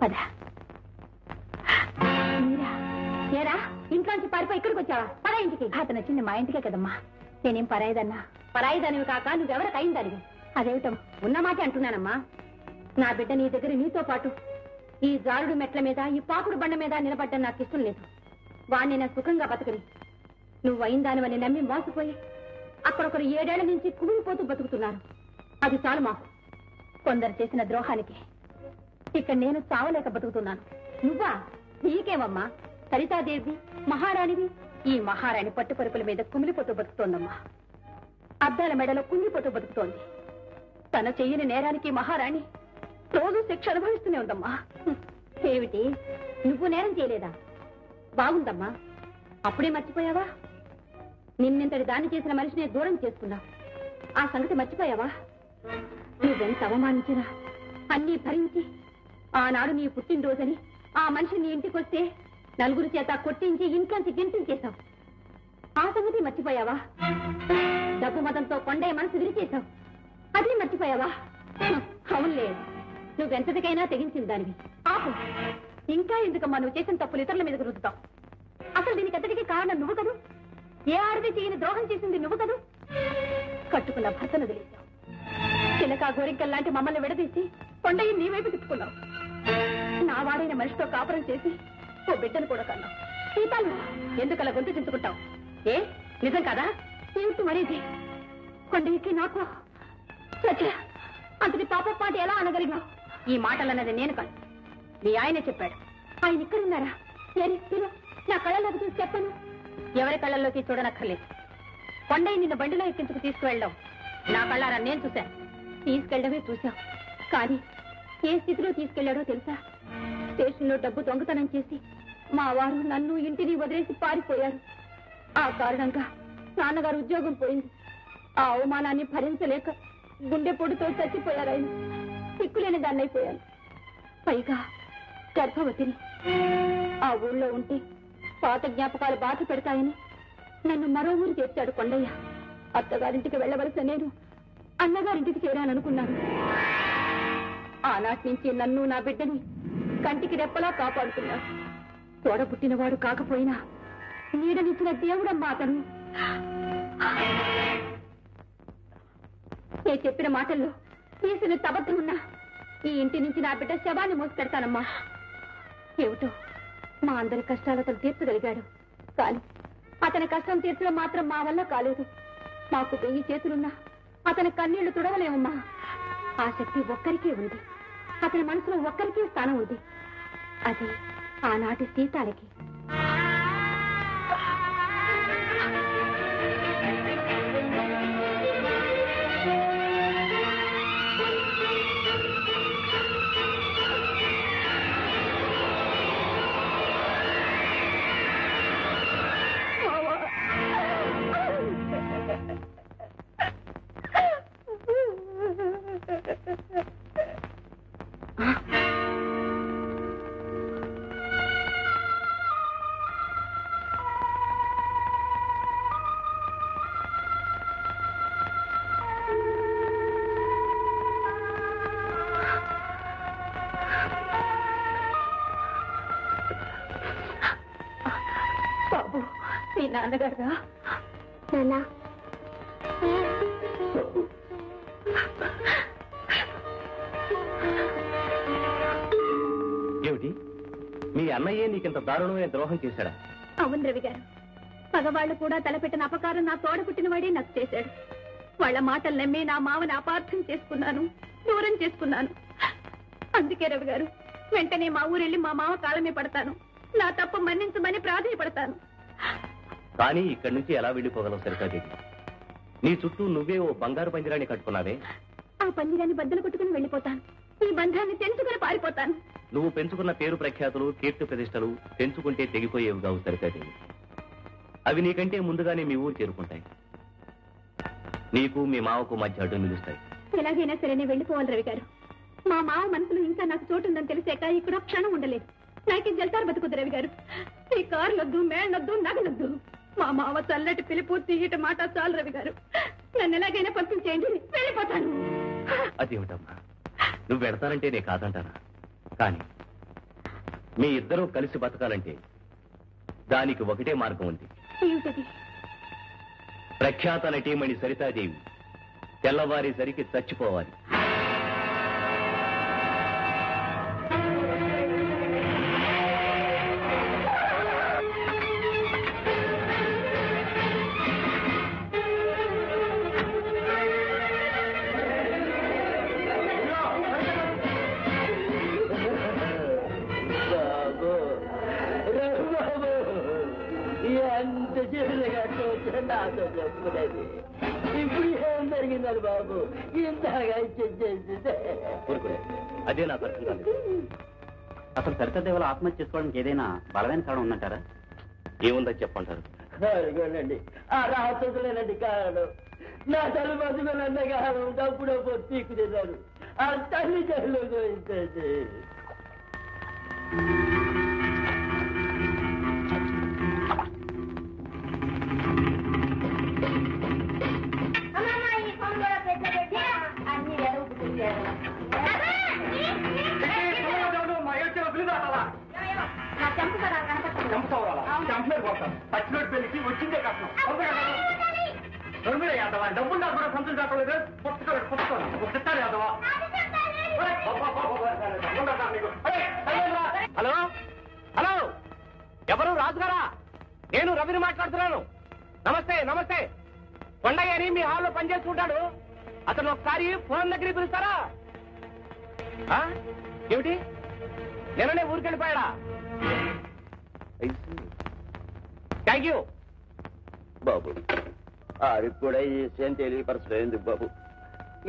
పద. ఏరా, ఇంట్లోంచి పారిపోయి ఇక్కడికి వచ్చావా? పరా ఇంటికి. అతను వచ్చింది మా ఇంటికే కదమ్మా. నేనేం పరాయిదన్నా? పరాయిదానివి కాక నువ్వెవరికి అయిందానివి? అదేమిటం ఉన్నమాటే అంటున్నానమ్మా. నా బిడ్డ నీ దగ్గర నీతో పాటు ఈ జారుడు మెట్ల మీద, ఈ పాకుడు బండ మీద నిలబడ్డం నాకు ఇష్టం లేదు. వాణ్ణి నా సుఖంగా బతకని నువ్వు అయిందానివని నమ్మి మోసపోయి అక్కడొకరు 7 ఏళ్ల నుంచి కుమిలిపోతూ బతుకుతున్నారు. అది చాలు మాకు. కొందరు చేసిన ద్రోహానికి ఇక్కడ నేను చావలేక బతుకుతున్నాను. నువ్వా? నీకేమమ్మా? సరితాదేవి మహారాణివి. ఈ మహారాణి పట్టుపరుపుల మీద కుమిలిపోతూ బతుకుతోందమ్మా. అద్దాల మెడలో కుంగిపోతూ బతుకుతోంది. తన చెయ్యని నేరానికి మహారాణి రోజు శిక్ష అనుభవిస్తూనే ఉందమ్మా. ఏమిటి, నువ్వు నేరం చేయలేదా? బాగుందమ్మా. అప్పుడే మర్చిపోయావా? నిన్నెంతటి దాన్ని చేసిన మనిషిని దూరం చేసుకున్నావు. ఆ సంగతి మర్చిపోయావా? నువ్వెంత అవమానించినా అన్నీ భరించి ఆనాడు నీ పుట్టినరోజని ఆ మనిషి నీ ఇంటికి వస్తే నలుగురు చేత కొట్టించి ఇంట్లోంచి గెంటించేశావు. ఆ సంగతి మర్చిపోయావా? డబ్బు మతంతో కొండయ్య మనసు విరిచేశావు. అది మర్చిపోయావా? అవునులే, నువ్వెంతటికైనా తెగించింది దానివి. ఆపు. ఇంకా ఎందుకమ్మా నువ్వు చేసిన తప్పులు ఇతరుల మీదకు రుద్దుతావు? అసలు దీనికి ఎంతటికీ కారణం నువ్వు కదూ. ఏ ఆడది చేయని ద్రోహం చేసింది నువ్వు కదూ. కట్టుకున్న భర్తను వదిలేశావు. చిలక గోరింకల్లాంటి మమ్మల్ని విడదీసి కొండయ్య నీ వైపు తిప్పుకున్నావు. నా వాడైన మనిషితో కాపురం చేసి ఓ బిడ్డను కూడా కన్నావు. సీతాలు ఎందుకలా గొంతు చించుకుంటావు? ఏ నిజం కాదా? ఏమిటి మరీది? కొండయ్యకి నాకు సత్య అంతటి పాప పాట ఎలా అనగలిగావు? ఈ మాటలన్నది నేను కాదు, మీ ఆయనే చెప్పాడు. ఆయన ఇక్కడున్నారా? నా కళ్ళలోకి చూసి చెప్పను. ఎవరి కళ్ళల్లోకి చూడనక్కర్లేదు. కొండయ్య నిన్ను బండిలో ఎక్కించుకు తీసుకువెళ్ళడం నా కళ్ళారా నేను చూశాను. తీసుకెళ్లడమే చూశావు, కానీ ఏ స్థితిలో తీసుకెళ్లాడో తెలుసా? స్టేషన్లో డబ్బు దొంగతనం చేసి మా వారు నన్ను ఇంటిని వదిలేసి పారిపోయారు. ఆ కారణంగా నాన్నగారు ఉద్యోగం పోయింది. ఆ అవమానాన్ని భరించలేక గుండెపోటుతో చచ్చిపోయారు. ఆయన సిక్కులేని దాన్ని అయిపోయాను. పైగా గర్భవతిని. ఆ ఊళ్ళో ఉంటే పాత జ్ఞాపకాలు బాధ పెడతాయని నన్ను మరో ఊరు చేర్చాడు కొండయ్య. అత్తగారింటికి వెళ్ళవలసిన నేను అన్నగారింటికి చేరాననుకున్నాను. ఆనాటి నుంచి నన్ను నా బిడ్డని కంటికి రెప్పలా కాపాడుతున్నా. తోడబుట్టినవాడు కాకపోయినా నీడనిచ్చిన దేవుడమ్మా అతను. నేను చెప్పిన మాటల్లో చేసిన అబద్ధం ఉన్నా ఈ ఇంటి నుంచి నా బిడ్డ శవాన్ని మోసుకెడతానమ్మా. ఏమిటో మా అందరి కష్టాలు అతను తీర్చగలిగాడు, కానీ అతని కష్టం తీర్చడం మాత్రం మా వల్ల కాలేదు. మాకు 1000 చేతులున్నా అతని కన్నీళ్లు తుడవలేమమ్మా. ఆ శక్తి ఒక్కరికే ఉంది, అతని మనసులో ఒక్కరికే స్థానం ఉంది, అది ఆనాటి సీతాలకి. బాబు, మీ నాన్నగారుగా?
నాన్న,
ఏమిటి, మీ అన్నయ్యే నీకింత దారుణమైన ద్రోహం చేశాడా?
అవును రవి గారు, పగవాళ్లు కూడా తలపెట్టిన అపకారం నా తోడ పుట్టినవాడే నాకు చేశాడు. వాళ్ళ మాటలు నమ్మి నా మావని అపార్థం చేసుకున్నాను, దూరం చేసుకున్నాను. అందుకే రవి గారు, వెంటనే మా ఊరెళ్ళి మా మావ కాలమే పడతాను, నా తప్పు మన్నించమని ప్రాధాయపడతాను.
కానీ ఇక్కడి నుంచి ఎలా వెళ్ళిపోగలవు సరికాదేవి? నీ చుట్టూ నువ్వే ఓ బంగారు పంజరాన్ని కట్టుకున్నావే.
ఆ పందిరాన్ని బద్దలు కొట్టుకుని వెళ్ళిపోతాను, ఈ బంధాన్ని తెంచుకుని పారిపోతాను.
నువ్వు పెంచుకున్న పేరు ప్రఖ్యాతులు, కీర్తి ప్రతిష్టలు పెంచుకుంటే తెగిపోయేవి కావు సరికాదేవి. అవి నీకంటే ముందుగానే మీ ఊరు చేరుకుంటాయి, నీకు మీ మావకు మధ్య అడ్డు నిలుస్తాయి.
ఎలాగైనా సరే నేను వెళ్ళిపోవాలి రవి గారు. మా మావ మనసులో ఇంకా నాకు చోటు ఉందని తెలిసాక ఇక్కడ క్షణం ఉండలేదు. నాకే జల్తారు బతుకుద్దు రవి గారు. ఈ కార్లొద్దు, మేళ్ళొద్దు, నగలొద్దు. మా మావ చల్లటి పిలుపు, తీయట మాట చాలు రవి గారు. నన్ను ఎలాగైనా పంపించేయండి, వెళ్ళిపోతాను.
అదేమిటమ్మా, నువ్వు వెడతానంటే నే కాదంటానా? కానీ మీ ఇద్దరూ కలిసి బతకాలంటే దానికి ఒకటే మార్గం ఉంది.
ఏమిటది?
ప్రఖ్యాత నటీమణి సరితాదేవి తెల్లవారేసరికి చచ్చిపోవాలి.
ఎంత చిన్నగా నాతో చెప్పుకునేది, ఇప్పుడు ఏం జరిగిందని బాబు ఇంతగా ఇచ్చేసిందే.
అదే నాకు అర్థం కాలేదు.
అసలు సరితదేవులు ఆత్మహత్య చేసుకోవడానికి ఏదైనా బలమైన కారణం ఉందంటారా?
ఏముందని చెప్పంటారు?
అడిగోనండి, ఆ రాత్రులేనండి కారణం. నా తల్లి బతుకులన్న కారణం డబ్బుడో తీకు తిన్నారు, ఆ తల్లి జైల్లో పోయిందండి.
పచ్చినోటి పెళ్లికి వచ్చిందే కష్టం. డబ్బులు నాకు కూడా సంతులు కాకలేదు. పుస్తకాలు యాదవా? హలో హలో, ఎవరు? రాజుగారా? నేను రవిని మాట్లాడుతున్నాను. నమస్తే నమస్తే. కొండయ్య అని మీ హాల్లో పనిచేస్తుంటాడు. అతను ఒకసారి ఫోన్ దగ్గరికి పిలుస్తారా? ఏమిటి, నిన్ననే ఊరికెళ్ళిపోయాడా? థ్యాంక్ యూ
బాబు. ఆడికి కూడా ఈ విషయం తెలియపరచలేదు బాబు.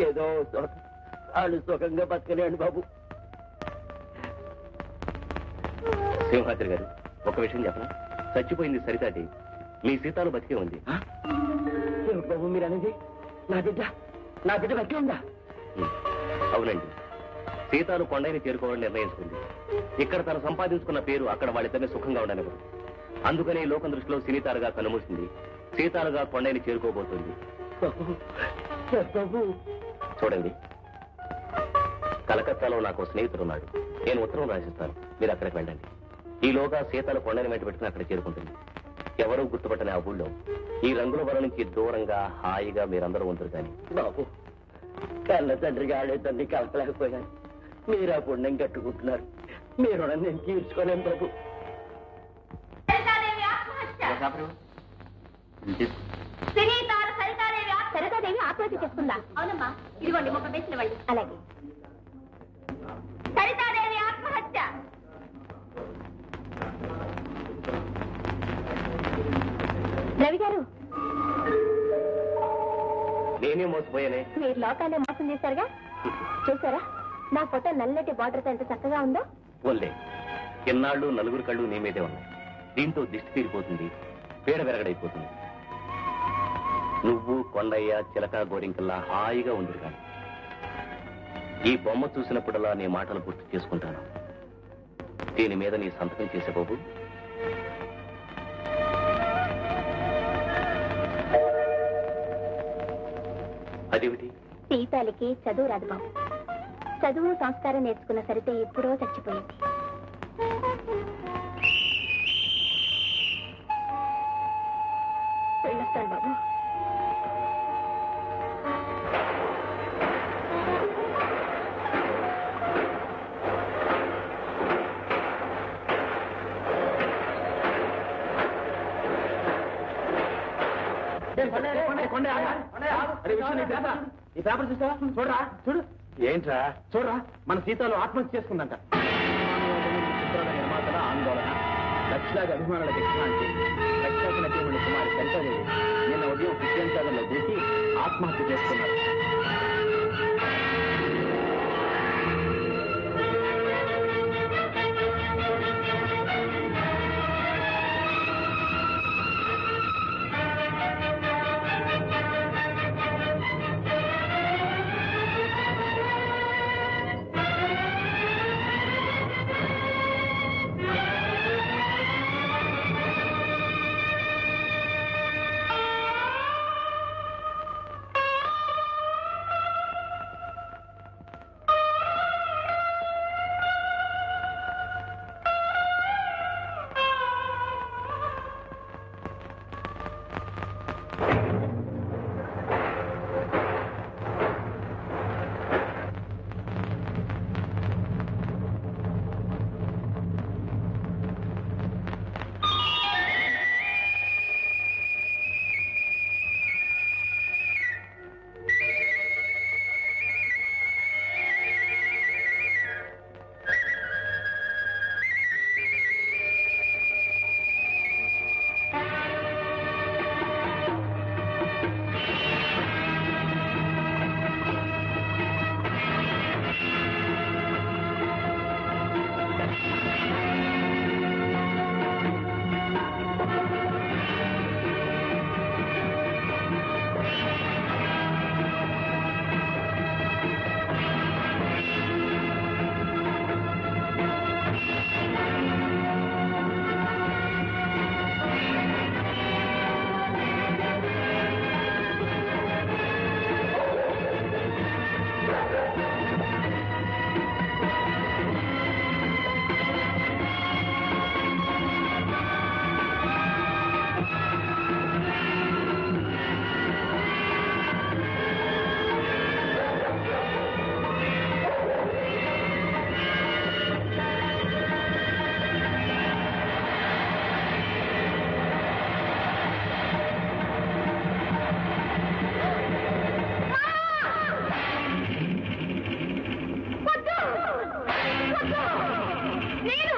ఏదో వాళ్ళు సుఖంగా బతకలేండి బాబు.
సింహాద్రి గారు, ఒక విషయం చెప్పనా? చచ్చిపోయింది సరితాటి, మీ సీతాలు బతికే ఉంది.
బాబు మీరు అనేది నా బిడ్డ బతికే ఉందా?
అవునండి, సీతాలు కొండని చేరుకోవాలని నిర్ణయించుకుంది. ఇక్కడ తను సంపాదించుకున్న పేరు అక్కడ వాళ్ళిద్దరిని సుఖంగా ఉండనివ్వదు. అందుకనే లోకం దృష్టిలో సినీతారుగా కనుమూసింది. సీతాలుగా కొండని చేరుకోబోతుంది. చూడండి, కలకత్తాలో నాకు స్నేహితుడున్నాడు. నేను ఉత్తరం రాసిస్తాను, మీరు అక్కడికి వెళ్ళండి. ఈలోగా సీతాలు కొండని వెంట పెట్టుకుని అక్కడ చేరుకుంటుంది. ఎవరూ గుర్తుపట్టని ఆ ఊళ్ళో ఈ రంగుల వరం నుంచి దూరంగా హాయిగా మీరందరూ ఉంటారు. కానీ
బాబు కళ్ళ తండ్రిగా ఆడే తండ్రి కలపలేకపోయాను. మీరు ఆ పుణ్యం కట్టుకుంటున్నారు. మీ రుణం నేను తీర్చుకోలేను బాబు.
సరితాదేవి ఆత్మహత్య చేసుకుందా? అవునమ్మా, ఇదిగోండి 30 పైసలు ఇవ్వండి. అలాగే. సరితాదేవి ఆత్మహత్య. రవి గారు,
నేనే మోసపోయానే.
మీరు లోకాన్ని మోసం చేశారుగా. చూసారా నా ఫోటో నల్లటి బార్డర్తో ఎంత చక్కగా ఉందో?
ఓన్లే ఎన్నాళ్ళు నలుగురు కళ్ళు నీ మీదే ఉన్నాయి. దీంతో దిష్టి తీరిపోతుంది, పీడ వెరగడైపోతుంది. నువ్వు కొండయ్య చిలక గోరింకల్లా హాయిగా ఉంది. కానీ ఈ బొమ్మ చూసినప్పుడల్లా నీ మాటలు గుర్తు చేసుకుంటాను. దీని మీద నీ సంతకం చేసే బాబు. అదేమిటి?
సీతాలకి చదువు రాదు బాబు. చదువు సంస్కారం నేర్చుకున్న సరితే ఎప్పుడో చచ్చిపోయింది. వెళ్ళొస్తాను బాబు.
ఈ పేపర్ చూసావా? చూడరా, చూడు.
ఏంట్రా?
చూడరా, మన సీతాలు ఆత్మహత్య చేసుకుందంట. చిత్రాల నిర్మాతల ఆందోళన, లక్షలాది అభిమానుల విశ్రాంతి. ప్రఖ్యాత నటీమణి కుమారి శంకరదేవి నిన్న ఉదయం క్రిస్టియన్ సాగర్లో దూకి ఆత్మహత్య చేసుకున్నారు.
నేను